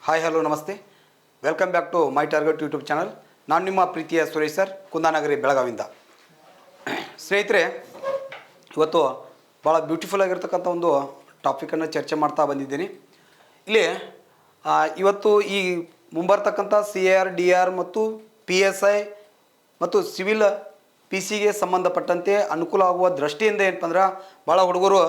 Hi hello ನಮಸ್ತೆ, welcome back to my target YouTube channel. ನಾನು ನಿಮ್ಮ ಪ್ರೀತಿಯ ಸುರೇಶ್ ಸರ್, ಕುಂದಾನಗರಿ ಬೆಳಗಾವಿಂದ. ಸ್ನೇಹಿತರೆ, ಇವತ್ತು ಭಾಳ ಬ್ಯೂಟಿಫುಲ್ ಆಗಿರ್ತಕ್ಕಂಥ ಒಂದು ಟಾಪಿಕನ್ನು ಚರ್ಚೆ ಮಾಡ್ತಾ ಬಂದಿದ್ದೀನಿ. ಇಲ್ಲಿ ಇವತ್ತು ಈ ಮುಂಬರ್ತಕ್ಕಂಥ CAR DR ಮತ್ತು PSI ಮತ್ತು ಸಿವಿಲ್ PC ಸಂಬಂಧಪಟ್ಟಂತೆ ಅನುಕೂಲ ಆಗುವ ದೃಷ್ಟಿಯಿಂದ ಏನಪ್ಪ ಅಂದ್ರೆ ಭಾಳ ಹುಡುಗರು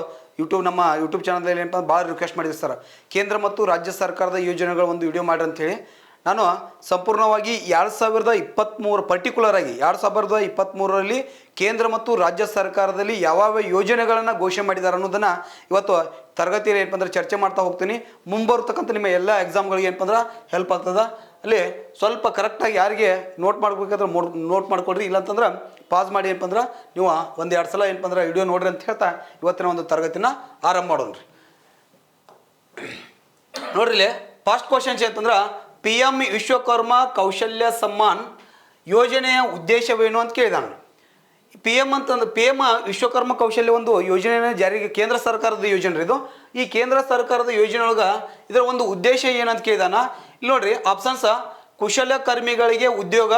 ನಮ್ಮ ಯೂಟ್ಯೂಬ್ ಚಾನಲ್ದಲ್ಲಿ ಏನಪ್ಪ ಭಾಳ ರಿಕ್ವೆಸ್ಟ್ ಮಾಡಿದ್ರು ಸರ್, ಕೇಂದ್ರ ಮತ್ತು ರಾಜ್ಯ ಸರ್ಕಾರದ ಯೋಜನೆಗಳ ಒಂದು ವಿಡಿಯೋ ಮಾಡಿರಿ ಅಂಥೇಳಿ. ನಾನು ಸಂಪೂರ್ಣವಾಗಿ 2023 ಪರ್ಟಿಕ್ಯುಲರ್ ಆಗಿ 2023ರಲ್ಲಿ ಕೇಂದ್ರ ಮತ್ತು ರಾಜ್ಯ ಸರ್ಕಾರದಲ್ಲಿ ಯಾವ ಯೋಜನೆಗಳನ್ನು ಘೋಷಣೆ ಮಾಡಿದ್ದಾರೆ ಅನ್ನೋದನ್ನು ಇವತ್ತು ತರಗತಿಯಲ್ಲಿ ಏನಪ್ಪ ಅಂದ್ರೆ ಚರ್ಚೆ ಮಾಡ್ತಾ ಹೋಗ್ತೀನಿ. ಮುಂಬರ್ತಕ್ಕಂಥ ನಿಮ್ಮ ಎಲ್ಲ ಎಕ್ಸಾಮ್ಗಳಿಗೆ ಏನಪ್ಪ ಅಂದ್ರೆ ಹೆಲ್ಪ್ ಆಗ್ತದೆ. ಅಲ್ಲಿ ಸ್ವಲ್ಪ ಕರೆಕ್ಟಾಗಿ ಯಾರಿಗೆ ನೋಟ್ ಮಾಡ್ಬೇಕಾದ್ರೆ ನೋಟ್ ಮಾಡ್ಕೊಡ್ರಿ, ಇಲ್ಲಾಂತಂದ್ರೆ ಪಾಸ್ ಮಾಡಿ ಏನಪ್ಪ ಅಂದ್ರೆ ನೀವು 1-2 ಸಲ ಏನಪ್ಪ ಅಂದ್ರೆ ವಿಡಿಯೋ ನೋಡ್ರಿ ಅಂತ ಹೇಳ್ತಾ ಇವತ್ತಿನ ಒಂದು ತರಗತಿನ ಆರಂಭ ಮಾಡೋಣ್ರಿ. ನೋಡ್ರಿ, ಇಲ್ಲಿ ಫಸ್ಟ್ ಕ್ವಶನ್ಸ್ ಅಂತಂದ್ರೆ PM ವಿಶ್ವಕರ್ಮ ಕೌಶಲ್ಯ ಸಮ್ಮಾನ್ ಯೋಜನೆಯ ಉದ್ದೇಶವೇನು ಅಂತ ಕೇಳಿದಾನ. PM ವಿಶ್ವಕರ್ಮ ಕೌಶಲ್ಯ ಒಂದು ಯೋಜನೆಯ ಜಾರಿಗೆ ಕೇಂದ್ರ ಸರ್ಕಾರದ ಯೋಜನೆ ಇದು. ಈ ಕೇಂದ್ರ ಸರ್ಕಾರದ ಯೋಜನೆ ಒಳಗೆ ಇದರ ಒಂದು ಉದ್ದೇಶ ಏನಂತ ಕೇಳಿದಾನ. ಇಲ್ಲಿ ನೋಡ್ರಿ, ಆಪ್ಷನ್ಸ್: ಕುಶಲಕರ್ಮಿಗಳಿಗೆ ಉದ್ಯೋಗ,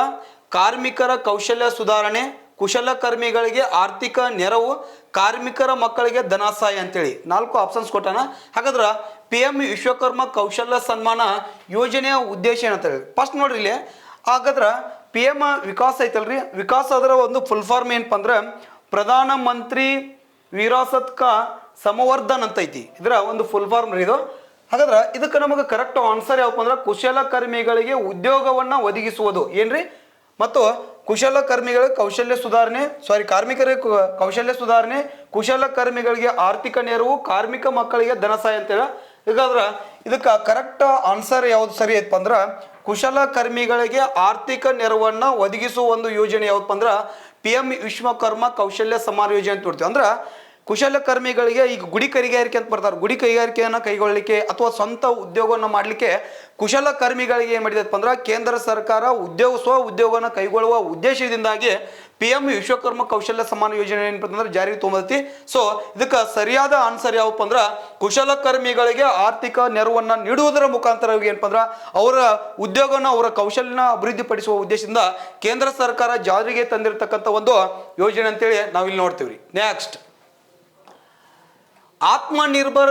ಕಾರ್ಮಿಕರ ಕೌಶಲ್ಯ ಸುಧಾರಣೆ, ಕುಶಲಕರ್ಮಿಗಳಿಗೆ ಆರ್ಥಿಕ ನೆರವು, ಕಾರ್ಮಿಕರ ಮಕ್ಕಳಿಗೆ ಧನಸಹಾಯ ಅಂತೇಳಿ 4 ಆಪ್ಷನ್ಸ್ ಕೊಟ್ಟಾನ. ಹಾಗಾದ್ರೆ PM ವಿಶ್ವಕರ್ಮ ಕೌಶಲ್ಯ ಸನ್ಮಾನ ಯೋಜನೆಯ ಉದ್ದೇಶ ಏನಂತೇಳಿ ಫಸ್ಟ್ ನೋಡ್ರಿ. ಇಲ್ಲಿ ಹಾಗಾದ್ರೆ PM ವಿಕಾಸ್ ಐತಲ್ರಿ, ವಿಕಾಸ್ ಅದರ ಒಂದು ಫುಲ್ ಫಾರ್ಮ್ ಏನಪ್ಪ ಅಂದ್ರೆ ಪ್ರಧಾನ ಮಂತ್ರಿ ವಿರಾಸತ್ ಕಾ ಸಂವರ್ಧನ್ ಅಂತ ಐತಿ. ಇದರ ಒಂದು ಫುಲ್ ಫಾರ್ಮ್ ರೀ ಇದು. ಹಾಗಾದ್ರೆ ಇದಕ್ಕೆ ನಮಗೆ ಕರೆಕ್ಟ್ ಆನ್ಸರ್ ಯಾವಪ್ಪ ಅಂದ್ರೆ ಕುಶಲಕರ್ಮಿಗಳಿಗೆ ಉದ್ಯೋಗವನ್ನು ಒದಗಿಸುವುದು ಏನ್ರಿ, ಮತ್ತು ಕುಶಲಕರ್ಮಿಗಳಿಗೆ ಕೌಶಲ್ಯ ಸುಧಾರಣೆ, ಕಾರ್ಮಿಕರಿಗೆ ಕೌಶಲ್ಯ ಸುಧಾರಣೆ, ಕುಶಲಕರ್ಮಿಗಳಿಗೆ ಆರ್ಥಿಕ ನೆರವು, ಕಾರ್ಮಿಕ ಮಕ್ಕಳಿಗೆ ಧನಸಹಾಯ ಅಂತೇಳಿ. ಹೀಗಾದ್ರೆ ಇದಕ್ಕೆ ಕರೆಕ್ಟ್ ಆನ್ಸರ್ ಯಾವ್ದು ಸರಿ ಐತಪ್ಪ ಅಂದ್ರೆ ಕುಶಲಕರ್ಮಿಗಳಿಗೆ ಆರ್ಥಿಕ ನೆರವನ್ನು ಒದಗಿಸುವ ಒಂದು ಯೋಜನೆ ಯಾವಪ್ಪ ಅಂದ್ರೆ PM ವಿಶ್ವಕರ್ಮ ಕೌಶಲ್ಯ ಸಮ್ಮಾನ ಯೋಜನೆ ಅಂತ ನೋಡ್ತೀವಿ. ಅಂದ್ರೆ ಕುಶಲಕರ್ಮಿಗಳಿಗೆ ಈಗ ಗುಡಿ ಕೈಗಾರಿಕೆ ಅಂತ ಬರ್ತಾರೆ, ಗುಡಿ ಕೈಗಾರಿಕೆಯನ್ನು ಕೈಗೊಳ್ಳಲಿಕ್ಕೆ ಅಥವಾ ಸ್ವಂತ ಉದ್ಯೋಗವನ್ನು ಮಾಡಲಿಕ್ಕೆ ಕುಶಲಕರ್ಮಿಗಳಿಗೆ ಏನು ಮಾಡಿದಪ್ಪ ಅಂದ್ರೆ ಕೇಂದ್ರ ಸರ್ಕಾರ ಸ್ವ ಉದ್ಯೋಗವನ್ನು ಕೈಗೊಳ್ಳುವ ಉದ್ದೇಶದಿಂದಾಗಿ PM ವಿಶ್ವಕರ್ಮ ಕೌಶಲ್ಯ ಸಮ್ಮಾನ ಯೋಜನೆ ಏನಂತಂದ್ರೆ ಜಾರಿಗೆ ತೊಗೊಂಬೈತಿ. ಸೊ ಇದಕ್ಕೆ ಸರಿಯಾದ ಆನ್ಸರ್ ಯಾವಪ್ಪ ಅಂದ್ರೆ ಕುಶಲಕರ್ಮಿಗಳಿಗೆ ಆರ್ಥಿಕ ನೆರವನ್ನು ನೀಡುವುದರ ಮುಖಾಂತರ ಏನಪ್ಪ ಅಂದ್ರೆ ಅವರ ಉದ್ಯೋಗವನ್ನು ಅವರ ಕೌಶಲ್ಯನ ಅಭಿವೃದ್ಧಿಪಡಿಸುವ ಉದ್ದೇಶದಿಂದ ಕೇಂದ್ರ ಸರ್ಕಾರ ಜಾರಿಗೆ ತಂದಿರತಕ್ಕಂಥ ಒಂದು ಯೋಜನೆ ಅಂತೇಳಿ ನಾವಿಲ್ಲಿ ನೋಡ್ತೀವಿ. ನೆಕ್ಸ್ಟ್, ಆತ್ಮನಿರ್ಭರ್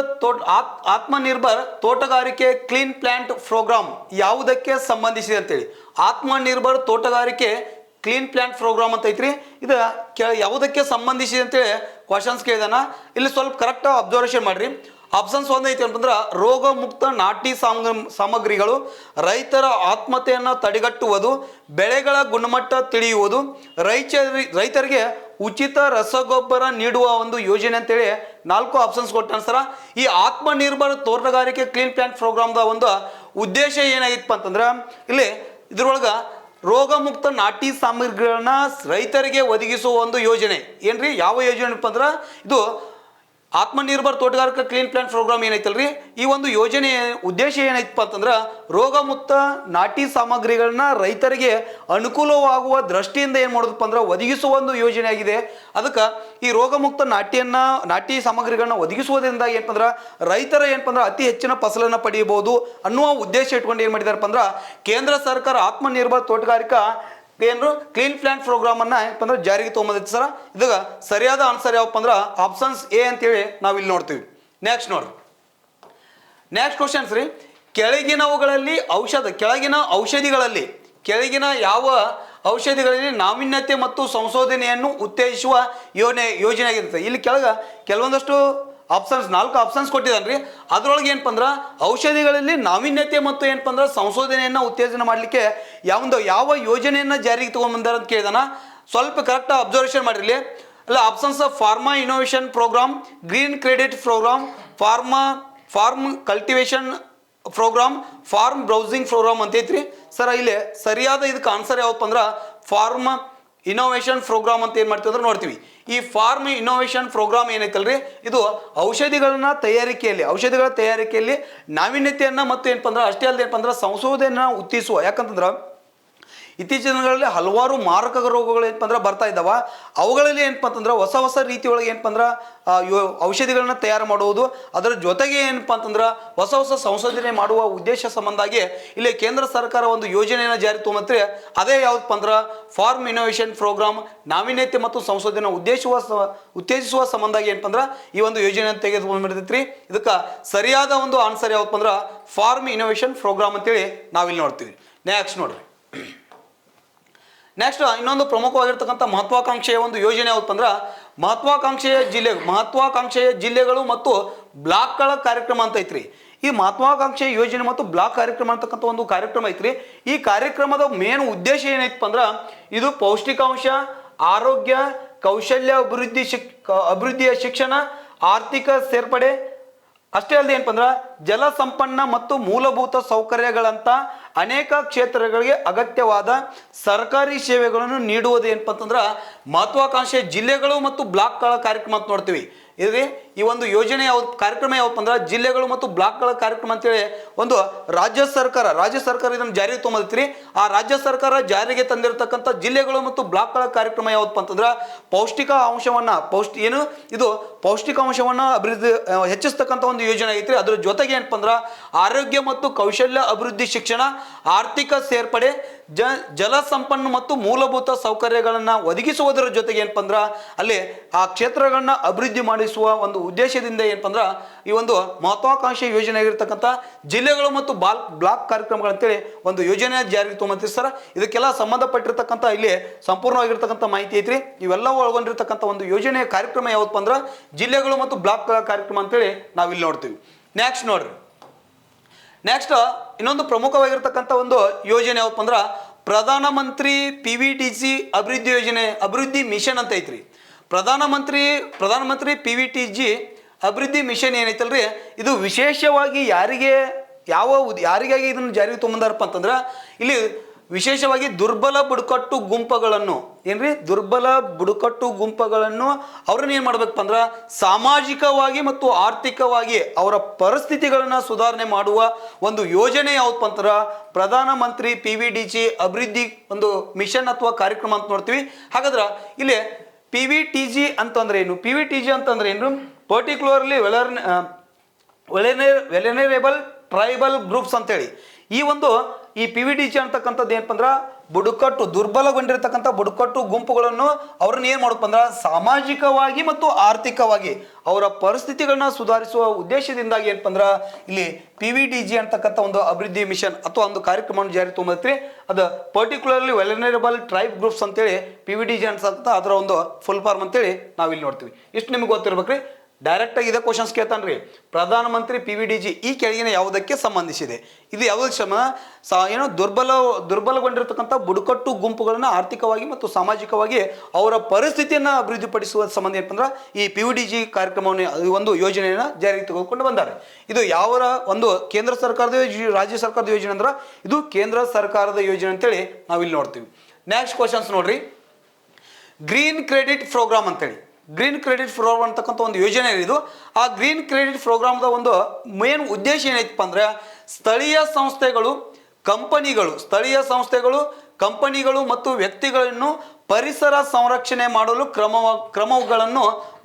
ತೋಟಗಾರಿಕೆ ಕ್ಲೀನ್ ಪ್ಲಾಂಟ್ ಪ್ರೋಗ್ರಾಮ್ ಯಾವುದಕ್ಕೆ ಸಂಬಂಧಿಸಿದೆ ಅಂತೇಳಿ. ಆತ್ಮನಿರ್ಭರ್ ತೋಟಗಾರಿಕೆ ಕ್ಲೀನ್ ಪ್ಲಾಂಟ್ ಪ್ರೋಗ್ರಾಮ್ ಅಂತ ಐತ್ರಿ. ಇದು ಯಾವುದಕ್ಕೆ ಸಂಬಂಧಿಸಿದೆ ಅಂತೇಳಿ ಕ್ವಶನ್ಸ್ ಕೇಳಿದಾನ. ಇಲ್ಲಿ ಸ್ವಲ್ಪ ಕರೆಕ್ಟ್ ಅಬ್ಸರ್ವೇಷನ್ ಮಾಡ್ರಿ. ಆಪ್ಷನ್ಸ್ 1 ಐತಿ ಅಂತಂದ್ರೆ ರೋಗ ಮುಕ್ತ ನಾಟಿ ಸಾಮಗ್ರಿಗಳು, ರೈತರ ಆತ್ಮಹತ್ಯೆಯನ್ನು ತಡೆಗಟ್ಟುವುದು, ಬೆಳೆಗಳ ಗುಣಮಟ್ಟ ತಿಳಿಯುವುದು, ರೈತರಿಗೆ ಉಚಿತ ರಸಗೊಬ್ಬರ ನೀಡುವ ಒಂದು ಯೋಜನೆ ಅಂತೇಳಿ 4 ಆಪ್ಷನ್ಸ್ ಕೊಟ್ಟಾನ ಸರ. ಈ ಆತ್ಮನಿರ್ಭರ್ ತೋಟಗಾರಿಕೆ ಕ್ಲೀನ್ ಪ್ಲಾಂಟ್ ಪ್ರೋಗ್ರಾಮ್ದ ಒಂದು ಉದ್ದೇಶ ಏನಾಗಿತ್ತಪ್ಪ ಅಂತಂದ್ರೆ ಇಲ್ಲಿ ಇದ್ರೊಳಗೆ ರೋಗ ಮುಕ್ತ ನಾಟಿ ಸಾಮಗ್ರಿಗಳನ್ನ ರೈತರಿಗೆ ಒದಗಿಸುವ ಒಂದು ಯೋಜನೆ ಏನ್ರಿ, ಯಾವ ಯೋಜನೆ ಅಂದ್ರೆ ಇದು ಆತ್ಮನಿರ್ಭರ್ ತೋಟಗಾರಿಕೆ ಕ್ಲೀನ್ ಪ್ಲಾಂಟ್ ಪ್ರೋಗ್ರಾಮ್ ಏನೈತಲ್ರಿ, ಈ ಒಂದು ಯೋಜನೆ ಉದ್ದೇಶ ಏನೈತಪ್ಪ ಅಂತಂದ್ರೆ ರೋಗ ಮುಕ್ತ ನಾಟಿ ಸಾಮಗ್ರಿಗಳನ್ನ ರೈತರಿಗೆ ಅನುಕೂಲವಾಗುವ ದೃಷ್ಟಿಯಿಂದ ಏನು ಮಾಡೋದಪ್ಪ ಅಂದ್ರೆ ಒದಗಿಸುವ ಒಂದು ಯೋಜನೆ ಆಗಿದೆ. ಅದಕ್ಕೆ ಈ ರೋಗ ಮುಕ್ತ ನಾಟಿ ಸಾಮಗ್ರಿಗಳನ್ನ ಒದಗಿಸುವುದರಿಂದ ಏನಪ್ಪ ಅಂದ್ರೆ ರೈತರ ಏನಪ್ಪ ಅಂದ್ರೆ ಅತಿ ಹೆಚ್ಚಿನ ಫಸಲನ್ನು ಪಡೆಯಬಹುದು ಅನ್ನುವ ಉದ್ದೇಶ ಇಟ್ಕೊಂಡು ಏನು ಮಾಡಿದಾರಪ್ಪ ಅಂದ್ರೆ ಕೇಂದ್ರ ಸರ್ಕಾರ ಆತ್ಮನಿರ್ಭರ್ ತೋಟಗಾರಿಕಾ ಕ್ಲೀನ್ ಪ್ಲಾಂಟ್ ಪ್ರೋಗ್ರಾಮ್ ಅನ್ನ ಏನಪ್ಪ ಅಂದ್ರೆ ಜಾರಿಗೆ ತೊಗೊಂಬಂದೈತಿ ಸರ. ಇದಾಗ ಸರಿಯಾದ ಆನ್ಸರ್ ಯಾವಪ್ಪ ಅಂದ್ರೆ ಆಪ್ಷನ್ಸ್ A ಅಂತೇಳಿ ನಾವಿಲ್ಲಿ ನೋಡ್ತೀವಿ. ನೆಕ್ಸ್ಟ್ ನೋಡ್ರಿ, ನೆಕ್ಸ್ಟ್ ಕ್ವಶನ್ಸ್ ರೀ. ಕೆಳಗಿನ ಯಾವ ಔಷಧಿಗಳಲ್ಲಿ ನಾವೀನ್ಯತೆ ಮತ್ತು ಸಂಶೋಧನೆಯನ್ನು ಉತ್ತೇಜಿಸುವ ಯೋಜನೆ ಆಗಿರುತ್ತೆ. ಇಲ್ಲಿ ಕೆಲವೊಂದಷ್ಟು ಆಪ್ಷನ್ಸ್ 4 ಆಪ್ಷನ್ಸ್ ಕೊಟ್ಟಿದ್ದಾನ್ರಿ. ಅದ್ರೊಳಗೆ ಏನಪ್ಪ ಅಂದ್ರೆ ಔಷಧಿಗಳಲ್ಲಿ ನಾವೀನ್ಯತೆ ಮತ್ತು ಏನಪ್ಪ ಅಂದ್ರೆ ಸಂಶೋಧನೆಯನ್ನು ಉತ್ತೇಜನ ಮಾಡಲಿಕ್ಕೆ ಯಾವ ಯೋಜನೆಯನ್ನು ಜಾರಿಗೆ ತಗೊಂಡ್ಬಂದಾರ ಅಂತ ಕೇಳಿದಾನ. ಸ್ವಲ್ಪ ಕರೆಕ್ಟ್ ಅಬ್ಸರ್ವೇಷನ್ ಮಾಡಿರಲಿ. ಅಲ್ಲ, options: pharma innovation programme, green credit programme, farm cultivation programme, farm browsing programme ಅಂತ ಐತ್ರಿ ಸರ. ಇಲ್ಲಿ ಸರಿಯಾದ ಇದಕ್ಕೆ ಆನ್ಸರ್ ಯಾವಪ್ಪ ಅಂದ್ರೆ ಫಾರ್ಮ್ ಇನೋವೇಷನ್ ಪ್ರೋಗ್ರಾಮ್ ಅಂತ ಏನು ಮಾಡ್ತೀವಿ ಅಂದ್ರೆ ನೋಡ್ತೀವಿ. ಈ ಫಾರ್ಮ್ ಇನೋವೇಷನ್ ಪ್ರೋಗ್ರಾಮ್ ಏನೈತಲ್ರಿ, ಇದು ಔಷಧಿಗಳ ತಯಾರಿಕೆಯಲ್ಲಿ ನಾವೀನ್ಯತೆಯನ್ನು ಮತ್ತು ಏನಪ್ಪ ಅಂದ್ರೆ ಅಷ್ಟೇ ಅಲ್ಲದೆ ಏನಪ್ಪ ಅಂದ್ರೆ ಸಂಶೋಧನೆಯನ್ನು ಉತ್ತೇಜಿಸುವ. ಯಾಕಂತಂದ್ರೆ ಇತ್ತೀಚಿನ ದಿನಗಳಲ್ಲಿ ಹಲವಾರು ಮಾರಕ ರೋಗಗಳು ಏನಪ್ಪ ಅಂದ್ರೆ ಬರ್ತಾ ಇದ್ದಾವ. ಅವುಗಳಲ್ಲಿ ಏನಪ್ಪ ಅಂತಂದ್ರೆ ಹೊಸ ಹೊಸ ರೀತಿಯೊಳಗೆ ಏನಪ್ಪ ಅಂದ್ರೆ ಔಷಧಿಗಳನ್ನ ತಯಾರು ಮಾಡುವುದು, ಅದರ ಜೊತೆಗೆ ಏನಪ್ಪ ಅಂತಂದ್ರೆ ಹೊಸ ಹೊಸ ಸಂಶೋಧನೆ ಮಾಡುವ ಉದ್ದೇಶ ಸಂಬಂಧಾಗಿ ಇಲ್ಲಿ ಕೇಂದ್ರ ಸರ್ಕಾರ ಒಂದು ಯೋಜನೆಯನ್ನು ಜಾರಿ ತೊಗೊಂಬತ್ರಿ. ಅದೇ ಯಾವ್ದಪ್ಪ ಅಂದ್ರೆ ಫಾರ್ಮ್ ಇನೋವೇಷನ್ ಪ್ರೋಗ್ರಾಮ್, ನಾವೀನ್ಯತೆ ಮತ್ತು ಸಂಶೋಧನೆ ಉತ್ತೇಜಿಸುವ ಸಂಬಂಧಾಗಿ ಏನಪ್ಪ ಅಂದ್ರೆ ಈ ಒಂದು ಯೋಜನೆಯನ್ನು ತೆಗೆದುಕೊಂಡ್ಬಿಡ್ತೈತ್ರಿ. ಇದಕ್ಕೆ ಸರಿಯಾದ ಒಂದು ಆನ್ಸರ್ ಯಾವಪ್ಪ ಅಂದ್ರೆ ಫಾರ್ಮ್ ಇನೋವೇಷನ್ ಪ್ರೋಗ್ರಾಮ್ ಅಂತೇಳಿ ನಾವಿಲ್ಲಿ ನೋಡ್ತೀವಿ. ನೆಕ್ಸ್ಟ್ ನೋಡ್ರಿ, ನೆಕ್ಸ್ಟ್ ಇನ್ನೊಂದು ಪ್ರಮುಖವಾಗಿರ್ತಕ್ಕಂಥ ಮಹತ್ವಾಕಾಂಕ್ಷೆಯ ಒಂದು ಯೋಜನೆ ಯಾವಪ್ಪ ಅಂದ್ರೆ ಮಹತ್ವಾಕಾಂಕ್ಷೆಯ ಜಿಲ್ಲೆಗಳು ಮತ್ತು ಬ್ಲಾಕ್ಗಳ ಕಾರ್ಯಕ್ರಮ ಅಂತ ಐತ್ರಿ. ಈ ಮಹತ್ವಾಕಾಂಕ್ಷೆಯ ಯೋಜನೆ ಮತ್ತು ಬ್ಲಾಕ್ ಕಾರ್ಯಕ್ರಮ ಅಂತಕ್ಕಂಥ ಒಂದು ಕಾರ್ಯಕ್ರಮ ಐತ್ರಿ. ಈ ಕಾರ್ಯಕ್ರಮದ ಮೇನ್ ಉದ್ದೇಶ ಏನೈತಪ್ಪ ಅಂದ್ರೆ ಇದು ಪೌಷ್ಟಿಕಾಂಶ, ಆರೋಗ್ಯ, ಕೌಶಲ್ಯ ಅಭಿವೃದ್ಧಿಯ ಶಿಕ್ಷಣ, ಆರ್ಥಿಕ ಸೇರ್ಪಡೆ ಅಷ್ಟೇ ಅಲ್ಲದೆ ಏನಪ್ಪ ಅಂದ್ರೆ ಜಲ ಸಂಪನ್ನ ಮತ್ತು ಮೂಲಭೂತ ಸೌಕರ್ಯಗಳಂತ ಅನೇಕ ಕ್ಷೇತ್ರಗಳಿಗೆ ಅಗತ್ಯವಾದ ಸರ್ಕಾರಿ ಸೇವೆಗಳನ್ನು ನೀಡುವುದು ಏನಪ್ಪ ಅಂತಂದ್ರೆ ಮಹತ್ವಾಕಾಂಕ್ಷೆಯ ಜಿಲ್ಲೆಗಳು ಮತ್ತು ಬ್ಲಾಕ್ಗಳ ಕಾರ್ಯಕ್ರಮ ಅಂತ ನೋಡ್ತೀವಿ. ಇದ್ರಿ ಈ ಒಂದು ಯೋಜನೆ ಕಾರ್ಯಕ್ರಮ ಯಾವಪ್ಪ ಅಂದ್ರೆ ಜಿಲ್ಲೆಗಳು ಮತ್ತು ಬ್ಲಾಕ್ಗಳ ಕಾರ್ಯಕ್ರಮ ಅಂತೇಳಿ ಒಂದು ರಾಜ್ಯ ಸರ್ಕಾರ ಇದನ್ನು ಜಾರಿಗೆ ತೊಗೊಂಬತ್ರಿ. ಆ ರಾಜ್ಯ ಸರ್ಕಾರ ಜಾರಿಗೆ ತಂದಿರತಕ್ಕಂಥ ಜಿಲ್ಲೆಗಳು ಮತ್ತು ಬ್ಲಾಕ್ಗಳ ಕಾರ್ಯಕ್ರಮ ಯಾವಪ್ಪ ಅಂತಂದ್ರೆ ಪೌಷ್ಟಿಕಾಂಶವನ್ನ ಅಭಿವೃದ್ಧಿ ಹೆಚ್ಚಿಸ್ತಕ್ಕಂಥ ಒಂದು ಯೋಜನೆ ಐತ್ರಿ. ಅದ್ರ ಜೊತೆಗೆ ಏನಪ್ಪ ಅಂದ್ರೆ ಆರೋಗ್ಯ ಮತ್ತು ಕೌಶಲ್ಯ ಅಭಿವೃದ್ಧಿ ಶಿಕ್ಷಣ, ಆರ್ಥಿಕ ಸೇರ್ಪಡೆ, ಜಲ ಸಂಪನ್ನ ಮತ್ತು ಮೂಲಭೂತ ಸೌಕರ್ಯಗಳನ್ನ ಒದಗಿಸುವುದರ ಜೊತೆಗೆ ಏನಪ್ಪ ಅಂದ್ರೆ ಅಲ್ಲಿ ಆ ಕ್ಷೇತ್ರಗಳನ್ನ ಅಭಿವೃದ್ಧಿ ಮಾಡಿಸುವ ಒಂದು ಉದ್ದೇಶದಿಂದ ಏನಪ್ಪ ಅಂದ್ರೆ ಈ ಒಂದು ಮಹತ್ವಾಕಾಂಕ್ಷೆ ಯೋಜನೆ ಆಗಿರ್ತಕ್ಕಂಥ ಜಿಲ್ಲೆಗಳು ಮತ್ತು ಬ್ಲಾಕ್ ಕಾರ್ಯಕ್ರಮಗಳಂತೇಳಿ ಒಂದು ಯೋಜನೆ ಜಾರಿಗೆ ತೊಗೊಂಬತ್ತೀವಿ ಸರ್. ಇದಕ್ಕೆಲ್ಲ ಸಂಬಂಧಪಟ್ಟಿರ್ತಕ್ಕಂಥ ಇಲ್ಲಿ ಸಂಪೂರ್ಣವಾಗಿರ್ತಕ್ಕಂಥ ಮಾಹಿತಿ ಐತ್ರಿ. ಇವೆಲ್ಲ ಒಳಗೊಂಡಿರ್ತಕ್ಕಂಥ ಒಂದು ಯೋಜನೆಯ ಕಾರ್ಯಕ್ರಮ ಯಾವಪ್ಪ ಅಂದ್ರೆ ಜಿಲ್ಲೆಗಳು ಮತ್ತು ಬ್ಲಾಕ್ಗಳ ಕಾರ್ಯಕ್ರಮ ಅಂತೇಳಿ ನಾವಿಲ್ಲಿ ನೋಡ್ತೀವಿ. ನೆಕ್ಸ್ಟ್ ನೋಡ್ರಿ, ನೆಕ್ಸ್ಟ್ ಇನ್ನೊಂದು ಪ್ರಮುಖವಾಗಿರ್ತಕ್ಕಂಥ ಒಂದು ಯೋಜನೆ ಯಾವಪ್ಪ ಅಂದ್ರೆ ಪ್ರಧಾನಮಂತ್ರಿ PVTC ಅಭಿವೃದ್ಧಿ ಮಿಷನ್ ಅಂತ ಐತ್ರಿ. ಪ್ರಧಾನಮಂತ್ರಿ PVTG ಅಭಿವೃದ್ಧಿ ಮಿಷನ್ ಏನೈತಲ್ರಿ, ಇದು ವಿಶೇಷವಾಗಿ ಯಾರಿಗಾಗಿ ಇದನ್ನು ಜಾರಿಗೆ ತೊಗೊಂಬಂದಾರಪ್ಪ ಅಂತಂದ್ರೆ ಇಲ್ಲಿ ವಿಶೇಷವಾಗಿ ದುರ್ಬಲ ಬುಡಕಟ್ಟು ಗುಂಪುಗಳನ್ನು ಅವ್ರನ್ನ ಏನು ಮಾಡ್ಬೇಕಪ್ಪ ಅಂದ್ರೆ ಸಾಮಾಜಿಕವಾಗಿ ಮತ್ತು ಆರ್ಥಿಕವಾಗಿ ಅವರ ಪರಿಸ್ಥಿತಿಗಳನ್ನ ಸುಧಾರಣೆ ಮಾಡುವ ಒಂದು ಯೋಜನೆ ಯಾವಪ್ಪ ಅಂತಂದ್ರೆ ಪ್ರಧಾನಮಂತ್ರಿ PVTG ಅಭಿವೃದ್ಧಿ ಒಂದು ಮಿಷನ್ ಅಥವಾ ಕಾರ್ಯಕ್ರಮ ಅಂತ ನೋಡ್ತೀವಿ. ಹಾಗಾದ್ರೆ ಇಲ್ಲಿ PVTG ಅಂತಂದ್ರೆ ಏನು? ಪರ್ಟಿಕ್ಯುಲರ್ಲಿ ವೆಲನರೇಬಲ್ ಟ್ರೈಬಲ್ ಗ್ರೂಪ್ಸ್ ಅಂತೇಳಿ ಈ PVTG ಅಂತಕ್ಕಂಥದ್ದು ಏನಪ್ಪ ಅಂದ್ರೆ ದುರ್ಬಲಗೊಂಡಿರ್ತಕ್ಕಂಥ ಬುಡಕಟ್ಟು ಗುಂಪುಗಳನ್ನು ಅವ್ರನ್ನ ಏನು ಮಾಡಪ್ಪ ಅಂದ್ರೆ ಸಾಮಾಜಿಕವಾಗಿ ಮತ್ತು ಆರ್ಥಿಕವಾಗಿ ಅವರ ಪರಿಸ್ಥಿತಿಗಳನ್ನ ಸುಧಾರಿಸುವ ಉದ್ದೇಶದಿಂದಾಗಿ ಏನಪ್ಪ ಅಂದ್ರೆ ಇಲ್ಲಿ PVTG ಅಂತಕ್ಕಂಥ ಒಂದು ಅಭಿವೃದ್ಧಿ ಮಿಷನ್ ಅಥವಾ ಒಂದು ಕಾರ್ಯಕ್ರಮವನ್ನು ಜಾರಿ ತೊಗೊಂಬತ್ರಿ. ಅದು ಪರ್ಟಿಕ್ಯುಲರ್ಲಿ ವೆಲನರೇಬಲ್ ಟ್ರೈಬ್ ಗ್ರೂಪ್ಸ್ ಅಂತೇಳಿ PVTG ಅಂತಕ್ಕಂಥ ಅದರ ಒಂದು ಫುಲ್ ಫಾರ್ಮ್ ಅಂತೇಳಿ ನಾವಿಲ್ಲಿ ನೋಡ್ತೀವಿ. ಇಷ್ಟು ನಿಮ್ಗೆ ಗೊತ್ತಿರ್ಬೇಕ್ರಿ. ಡೈರೆಕ್ಟ್ ಆಗಿ ಇದೇ ಕ್ವಶನ್ಸ್ ಕೇಳ್ತಾನ್ರಿ. ಪ್ರಧಾನಮಂತ್ರಿ PVTG ಈ ಕೆಳಗಿನ ಯಾವುದಕ್ಕೆ ಸಂಬಂಧಿಸಿದೆ? ಇದು ಯಾವುದಕ್ಕೆ ದುರ್ಬಲಗೊಂಡಿರ್ತಕ್ಕಂಥ ಬುಡಕಟ್ಟು ಗುಂಪುಗಳನ್ನ ಆರ್ಥಿಕವಾಗಿ ಮತ್ತು ಸಾಮಾಜಿಕವಾಗಿ ಅವರ ಪರಿಸ್ಥಿತಿಯನ್ನು ಅಭಿವೃದ್ಧಿಪಡಿಸುವ ಸಂಬಂಧ ಏನಪ್ಪ ಅಂದ್ರೆ ಈ PVTG ಕಾರ್ಯಕ್ರಮವನ್ನು ಒಂದು ಯೋಜನೆಯನ್ನು ಜಾರಿಗೆ ತೆಗೆದುಕೊಂಡು ಬಂದಾರೆ. ಇದು ಯಾವ ಒಂದು ಕೇಂದ್ರ ಸರ್ಕಾರದ ರಾಜ್ಯ ಸರ್ಕಾರದ ಯೋಜನೆ ಅಂದ್ರೆ ಇದು ಕೇಂದ್ರ ಸರ್ಕಾರದ ಯೋಜನೆ ಅಂತೇಳಿ ನಾವಿಲ್ಲಿ ನೋಡ್ತೀವಿ. ನೆಕ್ಸ್ಟ್ ಕ್ವಶನ್ಸ್ ನೋಡ್ರಿ, ಗ್ರೀನ್ ಕ್ರೆಡಿಟ್ ಪ್ರೋಗ್ರಾಮ್ ಅಂತೇಳಿ ಅಂತಕ್ಕಂಥ ಒಂದು ಯೋಜನೆ ಇದು. ಆ ಗ್ರೀನ್ ಕ್ರೆಡಿಟ್ ಪ್ರೋಗ್ರಾಮ್ದ ಒಂದು ಮೇನ್ ಉದ್ದೇಶ ಏನೈತಪ್ಪ ಅಂದ್ರೆ ಸ್ಥಳೀಯ ಕಂಪನಿಗಳು ಮತ್ತು ವ್ಯಕ್ತಿಗಳನ್ನು ಪರಿಸರ ಸಂರಕ್ಷಣೆ ಮಾಡಲು ಕ್ರಮಗಳನ್ನು